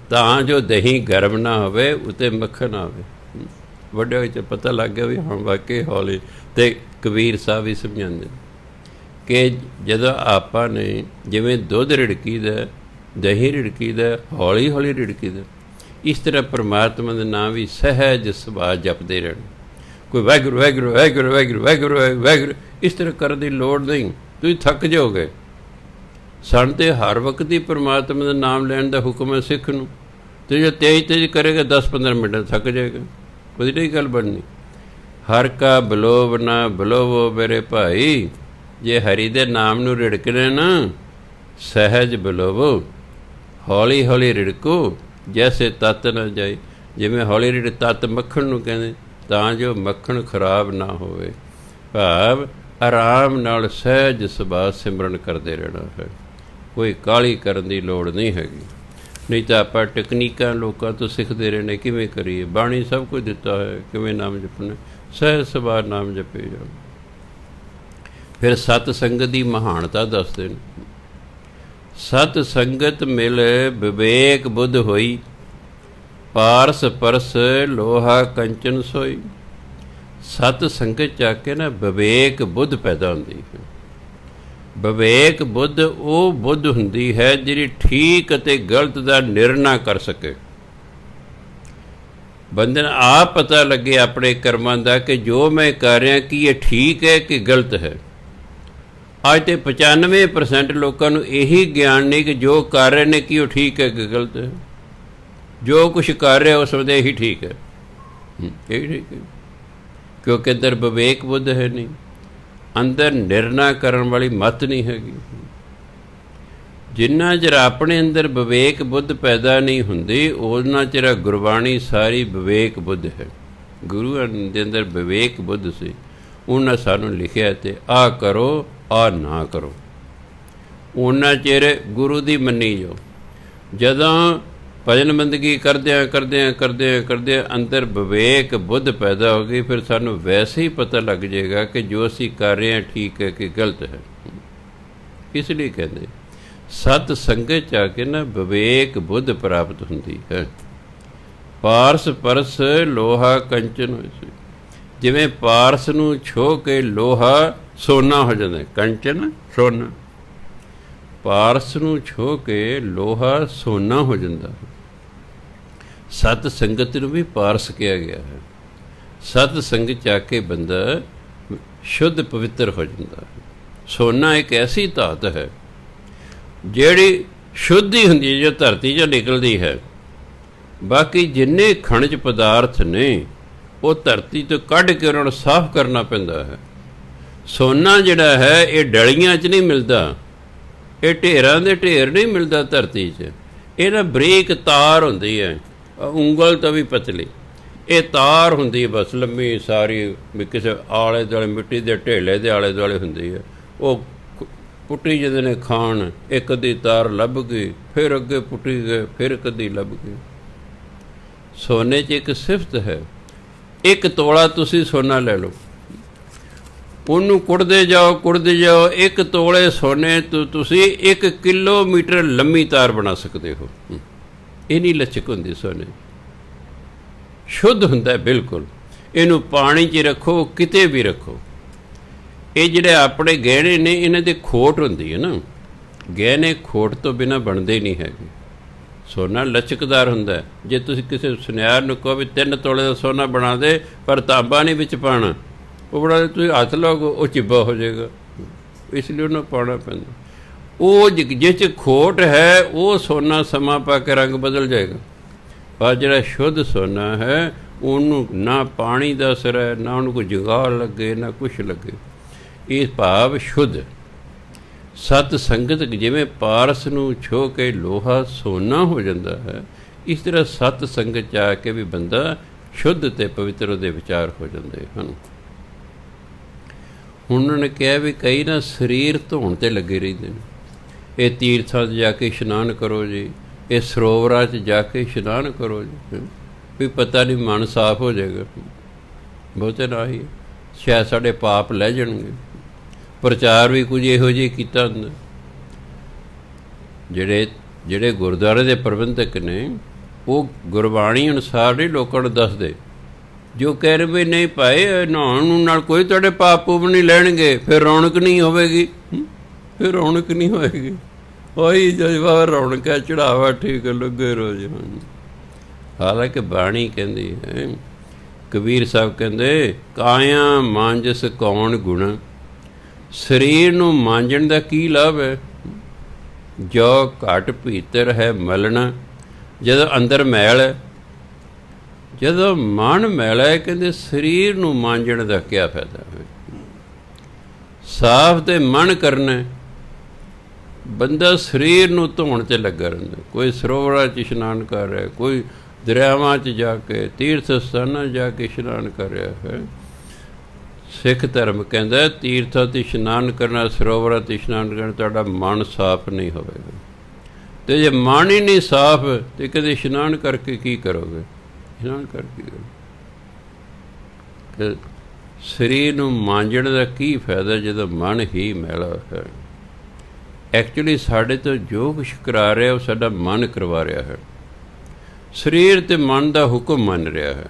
ਤਾਂ ਜੋ ਦਹੀਂ ਗਰਮ ਨਾ ਹੋਵੇ, ਉੱਤੇ ਮੱਖਣ ਆਵੇ। ਵੱਡੇ ਵਿੱਚ ਪਤਾ ਲੱਗ ਗਿਆ ਵੀ ਹਾਂ ਵਾਕਈ ਹੌਲੀ। ਅਤੇ ਕਬੀਰ ਸਾਹਿਬ ਵੀ ਸਮਝਾਉਂਦੇ ਕਿ ਜਦੋਂ ਆਪਾਂ ਨੇ ਜਿਵੇਂ ਦੁੱਧ ਰਿੜਕੀਦਾ, ਦਹੀਂ ਰਿੜਕੀਦਾ, ਹੌਲੀ ਹੌਲੀ ਰਿੜਕੀਦਾ, ਇਸ ਤਰ੍ਹਾਂ ਪਰਮਾਤਮਾ ਦਾ ਨਾਮ ਵੀ ਸਹਿਜ ਸੁਭਾਅ ਜਪਦੇ ਰਹਿਣ। ਕੋਈ ਵਾਹਿਗੁਰੂ ਵਾਹਿਗੁਰੂ ਵਾਹਿਗੁਰੂ ਵਾਹਿਗੁਰੂ ਵਾਹਿਗੁਰੂ ਵਾਹਿਗੁਰੂ ਇਸ ਤਰ੍ਹਾਂ ਕਰਨ ਦੀ ਲੋੜ ਨਹੀਂ, ਤੁਸੀਂ ਥੱਕ ਜਾਓਗੇ। ਸਾਨੂੰ ਤਾਂ ਹਰ ਵਕਤ ਹੀ ਪਰਮਾਤਮਾ ਦਾ ਨਾਮ ਲੈਣ ਦਾ ਹੁਕਮ ਹੈ ਸਿੱਖ ਨੂੰ। ਅਤੇ ਜੇ ਤੇਜ਼ ਕਰੇਗਾ 10-15 ਮਿੰਟ ਥੱਕ ਜਾਏਗਾ, ਕੋਈ ਨਹੀਂ ਗੱਲ ਬਣਨੀ। ਹਰ ਕਾ ਬਿਲੋਵ ਨਾ ਬਿਲੋਵੋ ਮੇਰੇ ਭਾਈ। ਜੇ ਹਰੀ ਦੇ ਨਾਮ ਨੂੰ ਰਿੜਕਣੇ ਨਾ, ਸਹਿਜ ਬਿਲੋਵੋ, ਹੌਲੀ ਹੌਲੀ ਰਿੜਕੋ, ਜੈਸੇ ਤੱਤ ਨਾ ਜਾਏ। ਜਿਵੇਂ ਹੌਲੀ ਰਿੜ ਤੱਤ ਮੱਖਣ ਨੂੰ ਕਹਿੰਦੇ, ਤਾਂ ਜੋ ਮੱਖਣ ਖਰਾਬ ਨਾ ਹੋਵੇ। ਭਾਵ ਆਰਾਮ ਨਾਲ ਸਹਿਜ ਸੁਭਾਅ ਸਿਮਰਨ ਕਰਦੇ ਰਹਿਣਾ ਹੈ, ਕੋਈ ਕਾਹਲੀ ਕਰਨ ਦੀ ਲੋੜ ਨਹੀਂ ਹੈਗੀ। ਨਹੀਂ ਤਾਂ ਆਪਾਂ ਟੈਕਨੀਕਾਂ ਲੋਕਾਂ ਤੋਂ ਸਿੱਖਦੇ ਰਹਿਣੇ, ਕਿਵੇਂ ਕਰੀਏ। ਬਾਣੀ ਸਭ ਕੁਝ ਦਿੱਤਾ ਹੈ, ਕਿਵੇਂ ਨਾਮ ਜਪਣਾ, ਸਹਿਜ ਸੁਭਾਅ ਨਾਮ ਜਪੇ ਜਾਓ। ਫਿਰ ਸਤ ਸੰਗਤ ਦੀ ਮਹਾਨਤਾ ਦੱਸਦੇ ਨੇ। ਸਤ ਸੰਗਤ ਮਿਲ ਵਿਵੇਕ ਬੁੱਧ ਹੋਈ, ਪਾਰਸ ਪਰਸ ਲੋਹਾ ਕੰਚਨ ਸੋਈ। ਸਤ ਸੰਗਤ ਚ ਆ ਕੇ ਨਾ ਵਿਵੇਕ ਬੁੱਧ ਪੈਦਾ ਹੁੰਦੀ ਹੈ। ਵਿਵੇਕ ਬੁੱਧ ਉਹ ਬੁੱਧ ਹੁੰਦੀ ਹੈ ਜਿਹੜੀ ਠੀਕ ਅਤੇ ਗਲਤ ਦਾ ਨਿਰਣਾ ਕਰ ਸਕੇ। ਬੰਦੇ ਨੂੰ ਆਪ ਪਤਾ ਲੱਗੇ ਆਪਣੇ ਕਰਮਾਂ ਦਾ ਕਿ ਜੋ ਮੈਂ ਕਰ ਰਿਹਾ ਕੀ ਇਹ ਠੀਕ ਹੈ ਕਿ ਗਲਤ ਹੈ। ਅੱਜ ਤੇ 95% ਲੋਕਾਂ ਨੂੰ ਇਹੀ ਗਿਆਨ ਨਹੀਂ ਕਿ ਜੋ ਕਰ ਰਹੇ ਨੇ ਕਿ ਉਹ ਠੀਕ ਹੈ ਕਿ ਗਲਤ ਹੈ। ਜੋ ਕੁਛ ਕਰ ਰਿਹਾ ਉਸ ਵੇਲੇ ਇਹੀ ਠੀਕ ਹੈ, ਇਹੀ ਠੀਕ ਹੈ, ਕਿਉਂਕਿ ਅੰਦਰ ਵਿਵੇਕ ਬੁੱਧ ਹੈ ਨਹੀਂ, ਅੰਦਰ ਨਿਰਣਾ ਕਰਨ ਵਾਲੀ ਮੱਤ ਨਹੀਂ ਹੈਗੀ। ਜਿੰਨਾ ਚਿਰ ਆਪਣੇ ਅੰਦਰ ਵਿਵੇਕ ਬੁੱਧ ਪੈਦਾ ਨਹੀਂ ਹੁੰਦੀ, ਉਹਨਾਂ ਚਿਰ ਗੁਰਬਾਣੀ ਸਾਰੀ ਵਿਵੇਕ ਬੁੱਧ ਹੈ। ਗੁਰੂ ਦੇ ਅੰਦਰ ਵਿਵੇਕ ਬੁੱਧ ਸੀ, ਉਹਨਾਂ ਸਾਨੂੰ ਲਿਖਿਆ ਤੇ ਆਹ ਕਰੋ ਆਹ ਨਾ ਕਰੋ। ਉਹਨਾਂ ਚਿਰ ਗੁਰੂ ਦੀ ਮੰਨੀ ਜਾਓ। ਜਦੋਂ ਭਜਨ ਬੰਦਗੀ ਕਰਦਿਆਂ ਅੰਦਰ ਵਿਵੇਕ ਬੁੱਧ ਪੈਦਾ ਹੋ ਗਈ, ਫਿਰ ਸਾਨੂੰ ਵੈਸੇ ਹੀ ਪਤਾ ਲੱਗ ਜਾਏਗਾ ਕਿ ਜੋ ਅਸੀਂ ਕਰ ਰਹੇ ਹਾਂ ਠੀਕ ਹੈ ਕਿ ਗਲਤ ਹੈ। ਇਸ ਲਈ ਕਹਿੰਦੇ ਸਤ ਸੰਗਤ 'ਚ ਆ ਕੇ ਨਾ ਵਿਵੇਕ ਬੁੱਧ ਪ੍ਰਾਪਤ ਹੁੰਦੀ ਹੈ। ਪਾਰਸ ਪਰਸ ਲੋਹਾ ਕੰਚਨ ਹੋਏ ਸੀ। ਜਿਵੇਂ ਪਾਰਸ ਨੂੰ ਛੋਹ ਕੇ ਲੋਹਾ ਸੋਨਾ ਹੋ ਜਾਂਦਾ, ਕੰਚਨ ਸੋਨਾ। ਪਾਰਸ ਨੂੰ ਛੋਹ ਕੇ ਲੋਹਾ ਸੋਨਾ ਹੋ ਜਾਂਦਾ। ਸਤ ਸੰਗਤ ਨੂੰ ਵੀ ਪਾਰਸ ਕਿਹਾ ਗਿਆ ਹੈ। ਸਤ ਸੰਗਤ 'ਚ ਆ ਕੇ ਬੰਦਾ ਸ਼ੁੱਧ ਪਵਿੱਤਰ ਹੋ ਜਾਂਦਾ ਹੈ। ਸੋਨਾ ਇੱਕ ਐਸੀ ਧਾਤ ਹੈ ਜਿਹੜੀ ਸ਼ੁੱਧ ਹੀ ਹੁੰਦੀ ਹੈ, ਜੋ ਧਰਤੀ 'ਚੋਂ ਨਿਕਲਦੀ ਹੈ। ਬਾਕੀ ਜਿੰਨੇ ਖਣਿਜ ਪਦਾਰਥ ਨੇ ਉਹ ਧਰਤੀ ਤੋਂ ਕੱਢ ਕੇ ਉਹਨਾਂ ਨੂੰ ਸਾਫ਼ ਕਰਨਾ ਪੈਂਦਾ ਹੈ। ਸੋਨਾ ਜਿਹੜਾ ਹੈ ਇਹ ਡਲੀਆਂ 'ਚ ਨਹੀਂ ਮਿਲਦਾ, ਇਹ ਢੇਰਾਂ ਦੇ ਢੇਰ ਨਹੀਂ ਮਿਲਦਾ ਧਰਤੀ 'ਚ। ਇਹ ਨਾ ਬਰੀਕ ਤਾਰ ਹੁੰਦੀ ਹੈ, ਉਂਗਲ ਤੋਂ ਵੀ ਪਤਲੀ। ਇਹ ਤਾਰ ਹੁੰਦੀ ਹੈ ਬਸ ਲੰਮੀ ਸਾਰੀ, ਵੀ ਕਿਸੇ ਆਲੇ ਦੁਆਲੇ ਮਿੱਟੀ ਦੇ ਢੇਲੇ ਦੇ ਆਲੇ ਦੁਆਲੇ ਹੁੰਦੀ ਹੈ। ਉਹ ਪੁੱਟੀ ਜਾਂਦੇ ਨੇ ਖਾਣ, ਇੱਕ ਅੱਧੀ ਤਾਰ ਲੱਭ ਗਈ, ਫਿਰ ਅੱਗੇ ਪੁੱਟੀ ਗਏ, ਫਿਰ ਇੱਕ ਅੱਧੀ ਲੱਭ ਗਈ। ਸੋਨੇ 'ਚ ਇੱਕ ਸਿਫਤ ਹੈ, ਇੱਕ ਤੋਲਾ ਤੁਸੀਂ ਸੋਨਾ ਲੈ ਲਓ, ਉਹਨੂੰ ਕੁੜਦੇ ਜਾਓ, ਇੱਕ ਤੋਲੇ ਸੋਨੇ ਤੋਂ ਤੁਸੀਂ 1 ਕਿਲੋਮੀਟਰ ਲੰਮੀ ਤਾਰ ਬਣਾ ਸਕਦੇ ਹੋ। ਇੰਨੀ ਲਚਕ ਹੁੰਦੀ ਸੋਨੇ, ਸ਼ੁੱਧ ਹੁੰਦਾ ਬਿਲਕੁਲ। ਇਹਨੂੰ ਪਾਣੀ 'ਚ ਰੱਖੋ, ਕਿਤੇ ਵੀ ਰੱਖੋ। ਇਹ ਜਿਹੜੇ ਆਪਣੇ ਗਹਿਣੇ ਨੇ ਇਹਨਾਂ ਦੀ ਖੋਟ ਹੁੰਦੀ ਹੈ ਨਾ, ਗਹਿਣੇ ਖੋਟ ਤੋਂ ਬਿਨਾਂ ਬਣਦੇ ਨਹੀਂ ਹੈਗੇ। ਸੋਨਾ ਲਚਕਦਾਰ ਹੁੰਦਾ। ਜੇ ਤੁਸੀਂ ਕਿਸੇ ਸੁਨਿਆਰ ਨੂੰ ਕਹੋ ਵੀ 3 ਤੋਲੇ ਦਾ ਸੋਨਾ ਬਣਾ ਦੇ, ਪਰ ਤਾਂਬਾ ਨਹੀਂ ਵਿੱਚ ਪਾਉਣਾ, ਉਹ ਬਣਾ ਦੇ, ਤੁਸੀਂ ਹੱਥ ਲਾਓਗੇ ਉਹ ਚਿੱਬਾ ਹੋ ਜਾਏਗਾ। ਇਸ ਲਈ ਉਹਨੂੰ ਪਾਉਣਾ ਪੈਂਦਾ। ਉਹ ਜਿਸ 'ਚ ਖੋਟ ਹੈ ਉਹ ਸੋਨਾ ਸਮਾਂ ਪਾ ਕੇ ਰੰਗ ਬਦਲ ਜਾਏਗਾ। ਪਰ ਜਿਹੜਾ ਸ਼ੁੱਧ ਸੋਨਾ ਹੈ ਉਹਨੂੰ ਨਾ ਪਾਣੀ ਦਾ ਅਸਰ ਹੈ, ਨਾ ਉਹਨੂੰ ਕੋਈ ਜੁਗਾੜ ਲੱਗੇ, ਨਾ ਕੁਛ ਲੱਗੇ। ਇਹ ਭਾਵ ਸ਼ੁੱਧ ਸਤ ਸੰਗਤ ਜਿਵੇਂ ਪਾਰਸ ਨੂੰ ਛੋਹ ਕੇ ਲੋਹਾ ਸੋਨਾ ਹੋ ਜਾਂਦਾ ਹੈ, ਇਸ ਤਰ੍ਹਾਂ ਸਤ ਸੰਗਤ 'ਚ ਆ ਕੇ ਵੀ ਬੰਦਾ ਸ਼ੁੱਧ ਅਤੇ ਪਵਿੱਤਰ ਉਹਦੇ ਵਿਚਾਰ ਹੋ ਜਾਂਦੇ ਹਨ। ਹੁਣ ਉਹਨਾਂ ਨੇ ਕਿਹਾ ਵੀ ਕਈ ਨਾ ਸਰੀਰ ਧੋਣ 'ਤੇ ਲੱਗੇ ਰਹਿੰਦੇ ਨੇ। ਇਹ ਤੀਰਥਾਂ 'ਚ ਜਾ ਕੇ ਇਸ਼ਨਾਨ ਕਰੋ ਜੀ, ਇਹ ਸਰੋਵਰਾਂ 'ਚ ਜਾ ਕੇ ਇਸ਼ਨਾਨ ਕਰੋ ਜੀ, ਵੀ ਪਤਾ ਨਹੀਂ ਮਨ ਸਾਫ਼ ਹੋ ਜਾਏਗਾ। ਬਹੁਤੇ ਨਾ ਹੀ ਸ਼ਾਇਦ ਸਾਡੇ ਪਾਪ ਲੈ ਜਾਣਗੇ। ਪ੍ਰਚਾਰ ਵੀ ਕੁਝ ਇਹੋ ਜਿਹੇ ਕੀਤਾ ਹੁੰਦਾ। ਜਿਹੜੇ ਗੁਰਦੁਆਰੇ ਦੇ ਪ੍ਰਬੰਧਕ ਨੇ ਉਹ ਗੁਰਬਾਣੀ ਅਨੁਸਾਰ ਨਹੀਂ ਲੋਕਾਂ ਨੂੰ ਦੱਸਦੇ। ਜੋ ਕਹਿ ਰਹੇ ਵੀ ਨਹੀਂ ਭਾਈ ਨਹਾਉਣ ਨਾਲ ਕੋਈ ਤੁਹਾਡੇ ਪਾਪ ਪੂਪ ਨਹੀਂ ਲੈਣਗੇ, ਫਿਰ ਰੌਣਕ ਨਹੀਂ ਹੋਵੇਗੀ, ਫਿਰ ਰੌਣਕ ਨਹੀਂ ਹੋਏਗੀ। ਉਹੀ ਜਜ਼ਬਾ ਰੌਣਕ ਹੈ, ਚੜਾਵਾ ਠੀਕ ਲੱਗੇ ਰੋਜ਼। ਹਾਲਾਂਕਿ ਬਾਣੀ ਕਹਿੰਦੀ ਹੈ, ਕਬੀਰ ਸਾਹਿਬ ਕਹਿੰਦੇ ਕਾਇਆ ਮਾਂਜਸ ਕੌਣ ਗੁਣ। ਸਰੀਰ ਨੂੰ ਮਾਂਜਣ ਦਾ ਕੀ ਲਾਭ ਹੈ? ਜੋ ਘਟ ਭੀਤਰ ਹੈ ਮਲਣਾ। ਜਦੋਂ ਅੰਦਰ ਮੈਲ ਹੈ, ਜਦੋਂ ਮਨ ਮੈਲਾ ਹੈ, ਕਹਿੰਦੇ ਸਰੀਰ ਨੂੰ ਮਾਂਜਣ ਦਾ ਕਿਆ ਫਾਇਦਾ ਹੈ? ਸਾਫ਼ ਤੇ ਮਨ ਕਰਨਾ, ਬੰਦਾ ਸਰੀਰ ਨੂੰ ਧੋਣ 'ਤੇ ਲੱਗਾ ਰਹਿੰਦਾ। ਕੋਈ ਸਰੋਵਰਾਂ 'ਚ ਇਸ਼ਨਾਨ ਕਰ ਰਿਹਾ, ਕੋਈ ਦਰਿਆਵਾਂ 'ਚ ਜਾ ਕੇ, ਤੀਰਥ ਸਥਾਨਾਂ ਜਾ ਕੇ ਇਸ਼ਨਾਨ ਕਰ ਰਿਹਾ ਹੈ। ਸਿੱਖ ਧਰਮ ਕਹਿੰਦਾ ਤੀਰਥਾਂ 'ਤੇ ਇਸ਼ਨਾਨ ਕਰਨਾ, ਸਰੋਵਰਾਂ 'ਤੇ ਇਸ਼ਨਾਨ ਕਰਨਾ, ਤੁਹਾਡਾ ਮਨ ਸਾਫ਼ ਨਹੀਂ ਹੋਵੇਗਾ। ਅਤੇ ਜੇ ਮਨ ਹੀ ਨਹੀਂ ਸਾਫ਼ ਤਾਂ ਕਦੇ ਇਸ਼ਨਾਨ ਕਰਕੇ ਕੀ ਕਰੋਗੇ? ਇਸ਼ਨਾਨ ਕਰਕੇ ਸਰੀਰ ਨੂੰ ਮਾਂਜਣ ਦਾ ਕੀ ਫਾਇਦਾ ਜਦੋਂ ਮਨ ਹੀ ਮੈਲਾ ਹੈ? ਐਕਚੁਅਲੀ ਸਾਡੇ ਤੋਂ ਜੋ ਕੁਛ ਕਰਾ ਰਿਹਾ ਉਹ ਸਾਡਾ ਮਨ ਕਰਵਾ ਰਿਹਾ ਹੈ। ਸਰੀਰ ਅਤੇ ਮਨ ਦਾ ਹੁਕਮ ਮੰਨ ਰਿਹਾ ਹੈ।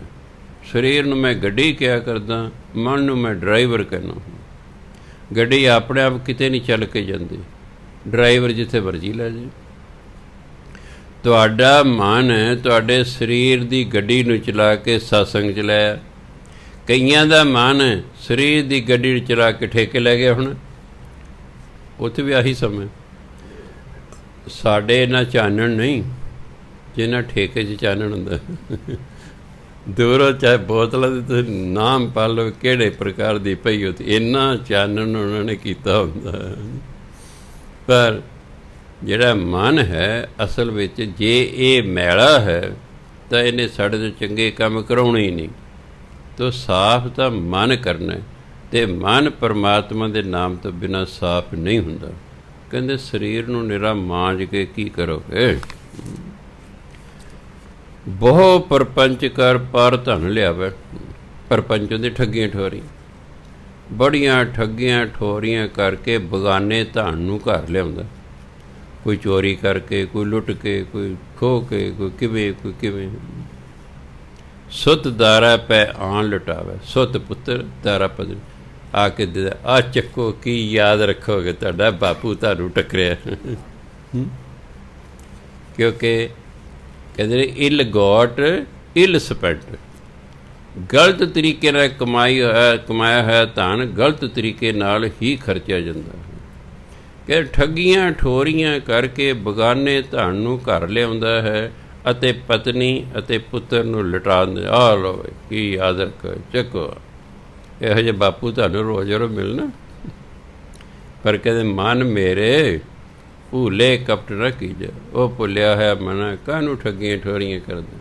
ਸਰੀਰ ਨੂੰ ਮੈਂ ਗੱਡੀ ਕਿਹਾ ਕਰਦਾ, ਮਨ ਨੂੰ ਮੈਂ ਡਰਾਈਵਰ ਕਹਿੰਦਾ। ਗੱਡੀ ਆਪਣੇ ਆਪ ਕਿਤੇ ਨਹੀਂ ਚੱਲ ਕੇ ਜਾਂਦੀ, ਡਰਾਈਵਰ ਜਿੱਥੇ ਮਰਜ਼ੀ ਲੈ ਜਾਏ। ਤੁਹਾਡਾ ਮਨ ਤੁਹਾਡੇ ਸਰੀਰ ਦੀ ਗੱਡੀ ਨੂੰ ਚਲਾ ਕੇ ਸਤਸੰਗ 'ਚ ਲਾਇਆ। ਕਈਆਂ ਦਾ ਮਨ ਸਰੀਰ ਦੀ ਗੱਡੀ ਨੂੰ ਚਲਾ ਕੇ ਠੇਕੇ ਲੈ ਗਿਆ। ਹੁਣ ਉੱਥੇ ਵੀ ਆਹੀ ਸਮੇਂ ਸਾਡੇ ਇੰਨਾ ਚਾਨਣ ਨਹੀਂ ਜਿੰਨਾ ਠੇਕੇ 'ਚ ਚਾਨਣ ਹੁੰਦਾ। ਦੂਰੋਂ ਚਾਹੇ ਬੋਤਲਾਂ ਦੇ ਤੁਸੀਂ ਨਾਮ ਪਾ ਲਓ ਕਿਹੜੇ ਪ੍ਰਕਾਰ ਦੀ ਪਈ ਉੱਥੇ, ਇੰਨਾ ਚਾਨਣ ਉਹਨਾਂ ਨੇ ਕੀਤਾ ਹੁੰਦਾ। ਪਰ ਜਿਹੜਾ ਮਨ ਹੈ ਅਸਲ ਵਿੱਚ ਜੇ ਇਹ ਮੈਲਾ ਹੈ ਤਾਂ ਇਹਨੇ ਸਾਡੇ ਤੋਂ ਚੰਗੇ ਕੰਮ ਕਰਾਉਣੇ ਹੀ ਨਹੀਂ। ਤਾਂ ਸਾਫ਼ ਤਾਂ ਮਨ ਕਰਨਾ, ਅਤੇ ਮਨ ਪਰਮਾਤਮਾ ਦੇ ਨਾਮ ਤੋਂ ਬਿਨਾਂ ਸਾਫ਼ ਨਹੀਂ ਹੁੰਦਾ। ਕਹਿੰਦੇ ਸਰੀਰ ਨੂੰ ਨਿਰਾ ਮਾਂਜ ਕੇ ਕੀ ਕਰੋਗੇ? ਬਹੁ ਪਰਪੰਚ ਕਰ ਪਰ ਧਨ ਲਿਆਵੇ। ਪਰਪੰਚ ਦੇ ਠੱਗੀਆਂ ਠੋਰੀ, ਬੜੀਆਂ ਠੱਗੀਆਂ ਠੋਰੀਆਂ ਕਰਕੇ ਬਗਾਨੇ ਧਨ ਨੂੰ ਘਰ ਲਿਆਉਂਦਾ। ਕੋਈ ਚੋਰੀ ਕਰਕੇ, ਕੋਈ ਲੁੱਟ ਕੇ, ਕੋਈ ਖੋਹ ਕੇ, ਕੋਈ ਕਿਵੇਂ। ਸੁੱਤ ਦਾਰਾ ਪੈ ਆਣ ਲੁਟਾਵੇ। ਸੁੱਤ ਪੁੱਤਰ ਦਾਰਾ ਪਦ ਆ ਕੇ ਦੇ ਆ ਚੱਕੋ, ਕੀ ਯਾਦ ਰੱਖੋਗੇ ਤੁਹਾਡਾ ਬਾਪੂ ਤੁਹਾਨੂੰ ਟੱਕਰਿਆ। ਕਿਉਂਕਿ ਕਹਿੰਦੇ ਨੇ ਇਲ ਗੋਟ ਇਲ ਸਪੈਂਟ। ਗਲਤ ਤਰੀਕੇ ਨਾਲ ਕਮਾਇਆ ਹੋਇਆ ਧਨ ਗਲਤ ਤਰੀਕੇ ਨਾਲ ਹੀ ਖਰਚਿਆ ਜਾਂਦਾ ਹੈ। ਕਿ ਠੱਗੀਆਂ ਠੋਰੀਆਂ ਕਰਕੇ ਬਗਾਨੇ ਧਨ ਨੂੰ ਘਰ ਲਿਆਉਂਦਾ ਹੈ ਅਤੇ ਪਤਨੀ ਅਤੇ ਪੁੱਤਰ ਨੂੰ ਲੁਟਾ ਦਿੰਦਾ। ਆਹ ਲਓ ਕੀ ਯਾਦ ਰੱਖੋ, ਚੱਕੋ। ਇਹੋ ਜਿਹੇ ਬਾਪੂ ਤੁਹਾਨੂੰ ਰੋਜ਼ ਰੋਜ਼ ਮਿਲਣਾ। ਪਰ ਕਹਿੰਦੇ ਮਨ ਮੇਰੇ ਭੂਲੇ ਕਪਟ ਨਾ ਕੀਜੇ। ਉਹ ਭੁੱਲਿਆ ਹੋਇਆ ਮਨ ਕਾਹਨੂੰ ਠੱਗੀਆਂ ਠੋਰੀਆਂ ਕਰਦਾ।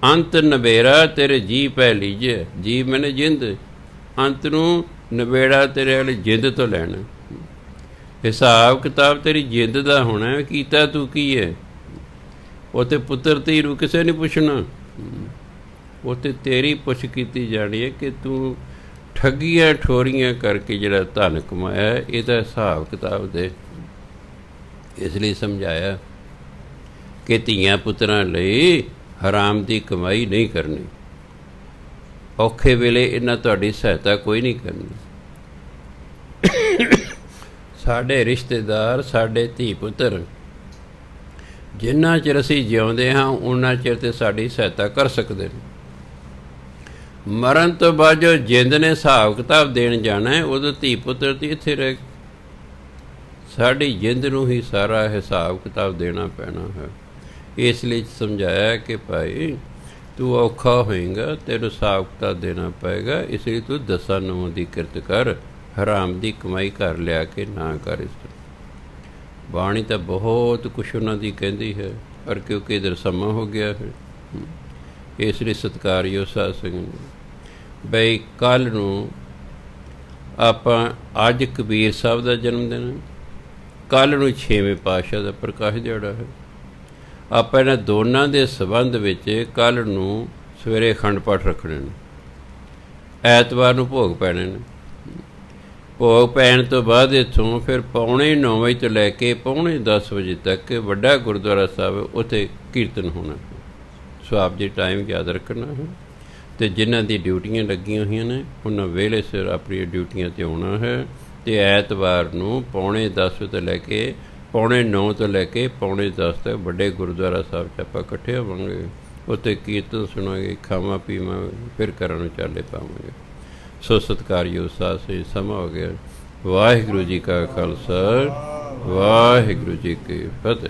ਅੰਤ ਨਵੇੜਾ ਤੇਰੇ ਜੀ ਪੈ ਲੀਜੇ। ਜੀ ਮੈਨੇ ਜਿੰਦ, ਅੰਤ ਨੂੰ ਨਵੇੜਾ ਤੇਰੇ ਵਾਲੀ ਜਿੰਦ ਤੋਂ ਲੈਣਾ। ਹਿਸਾਬ ਕਿਤਾਬ ਤੇਰੀ ਜਿੰਦ ਦਾ ਹੋਣਾ, ਕੀਤਾ ਤੂੰ ਕੀ ਹੈ। ਉਹ ਤੇ ਪੁੱਤਰ ਧੀ ਨੂੰ ਕਿਸੇ ਨੇ ਪੁੱਛਣਾ, ਉਹ ਤੇ ਤੇਰੀ ਪੁੱਛ ਕੀਤੀ ਜਾਣੀ ਹੈ ਕਿ ਤੂੰ ਠੱਗੀਆਂ ਠੋਰੀਆਂ ਕਰਕੇ ਜਿਹੜਾ ਧਨ ਕਮਾਇਆ ਇਹਦਾ ਹਿਸਾਬ ਕਿਤਾਬ ਦੇ। ਇਸ ਲਈ ਸਮਝਾਇਆ ਕਿ ਧੀਆਂ ਪੁੱਤਰਾਂ ਲਈ ਹਰਾਮ ਦੀ ਕਮਾਈ ਨਹੀਂ ਕਰਨੀ। ਔਖੇ ਵੇਲੇ ਇਹਨਾਂ ਤੁਹਾਡੀ ਸਹਾਇਤਾ ਕੋਈ ਨਹੀਂ ਕਰਨੀ। ਸਾਡੇ ਰਿਸ਼ਤੇਦਾਰ, ਸਾਡੇ ਧੀ ਪੁੱਤਰ ਜਿੰਨਾ ਚਿਰ ਅਸੀਂ ਜਿਉਂਦੇ ਹਾਂ ਉਨਾ ਚਿਰ ਤੇ ਸਾਡੀ ਸਹਾਇਤਾ ਕਰ ਸਕਦੇ ਨੇ। ਮਰਨ ਤੋਂ ਬਾਅਦ ਜੋ ਜਿੰਦ ਨੇ ਹਿਸਾਬ ਕਿਤਾਬ ਦੇਣ ਜਾਣਾ ਹੈ ਉਦੋਂ ਧੀ ਪੁੱਤਰ ਤੇ ਇੱਥੇ ਰਹਿ ਸਾਡੀ ਜਿੰਦ ਨੂੰ ਹੀ ਸਾਰਾ ਹਿਸਾਬ ਕਿਤਾਬ ਦੇਣਾ ਪੈਣਾ ਹੈ। ਇਸ ਲਈ ਸਮਝਾਇਆ ਕਿ ਭਾਈ ਤੂੰ ਔਖਾ ਹੋਏਗਾ, ਤੈਨੂੰ ਹਿਸਾਬ ਕਿਤਾਬ ਦੇਣਾ ਪਏਗਾ। ਇਸ ਲਈ ਤੂੰ 10 ਨੌਂ ਦੀ ਕਿਰਤ ਕਰ, ਹਰਾਮ ਦੀ ਕਮਾਈ ਕਰ ਲਿਆ ਕੇ ਨਾ ਕਰ। ਇਸ ਤਰ੍ਹਾਂ ਬਾਣੀ ਤਾਂ ਬਹੁਤ ਕੁਛ ਉਹਨਾਂ ਦੀ ਕਹਿੰਦੀ ਹੈ, ਪਰ ਕਿਉਂਕਿ ਇੱਧਰ ਸਮਾਂ ਹੋ ਗਿਆ ਹੈ ਇਸ ਲਈ ਸਤਿਕਾਰਯੋਗ ਸਾਧ ਸੰਗਤ ਬਈ ਕੱਲ੍ਹ ਨੂੰ ਆਪਾਂ ਅੱਜ ਕਬੀਰ ਸਾਹਿਬ ਦਾ ਜਨਮ ਦਿਨ, ਕੱਲ੍ਹ ਨੂੰ 6ਵੇਂ ਪਾਤਸ਼ਾਹ ਦਾ ਪ੍ਰਕਾਸ਼ ਦਿਹਾੜਾ ਹੈ। ਆਪਾਂ ਇਹਨਾਂ ਦੋਨਾਂ ਦੇ ਸੰਬੰਧ ਵਿੱਚ ਕੱਲ੍ਹ ਨੂੰ ਸਵੇਰੇ ਅਖੰਡ ਪਾਠ ਰੱਖਣੇ ਨੇ, ਐਤਵਾਰ ਨੂੰ ਭੋਗ ਪੈਣੇ ਨੇ। ਭੋਗ ਪੈਣ ਤੋਂ ਬਾਅਦ ਇੱਥੋਂ ਫਿਰ 8:45 ਵਜੇ ਤੋਂ ਲੈ ਕੇ 9:45 ਵਜੇ ਤੱਕ ਵੱਡਾ ਗੁਰਦੁਆਰਾ ਸਾਹਿਬ ਉੱਥੇ ਕੀਰਤਨ ਹੋਣਾ। ਸੋ ਆਪ ਜੀ ਟਾਈਮ ਯਾਦ ਰੱਖਣਾ ਹੈ, ਅਤੇ ਜਿਨ੍ਹਾਂ ਦੀ ਡਿਊਟੀਆਂ ਲੱਗੀਆਂ ਹੋਈਆਂ ਨੇ ਉਹਨਾਂ ਵੇਲੇ ਸਿਰ ਆਪਣੀਆਂ ਡਿਊਟੀਆਂ 'ਤੇ ਆਉਣਾ ਹੈ। ਅਤੇ ਐਤਵਾਰ ਨੂੰ 8:45 ਤੋਂ ਲੈ ਕੇ 8:45 ਤੋਂ ਲੈ ਕੇ 9:45 ਤੱਕ ਵੱਡੇ ਗੁਰਦੁਆਰਾ ਸਾਹਿਬ 'ਚ ਆਪਾਂ ਇਕੱਠੇ ਹੋਵਾਂਗੇ। ਉੱਥੇ ਕੀਰਤਨ ਸੁਣਾਂਗੇ, ਖਾਵਾਂ ਪੀਵਾਂਗੇ, ਫਿਰ ਘਰਾਂ ਨੂੰ ਚਾਲੇ ਪਾਵਾਂਗੇ। ਸੋ ਸਤਿਕਾਰਯੋਗ ਸਾਧ ਸੰਗਤ ਸਮਾਂ ਹੋ ਗਿਆ। ਵਾਹਿਗੁਰੂ ਜੀ ਕਾ ਖਾਲਸਾ, ਵਾਹਿਗੁਰੂ ਜੀ ਕੀ ਫਤਿਹ।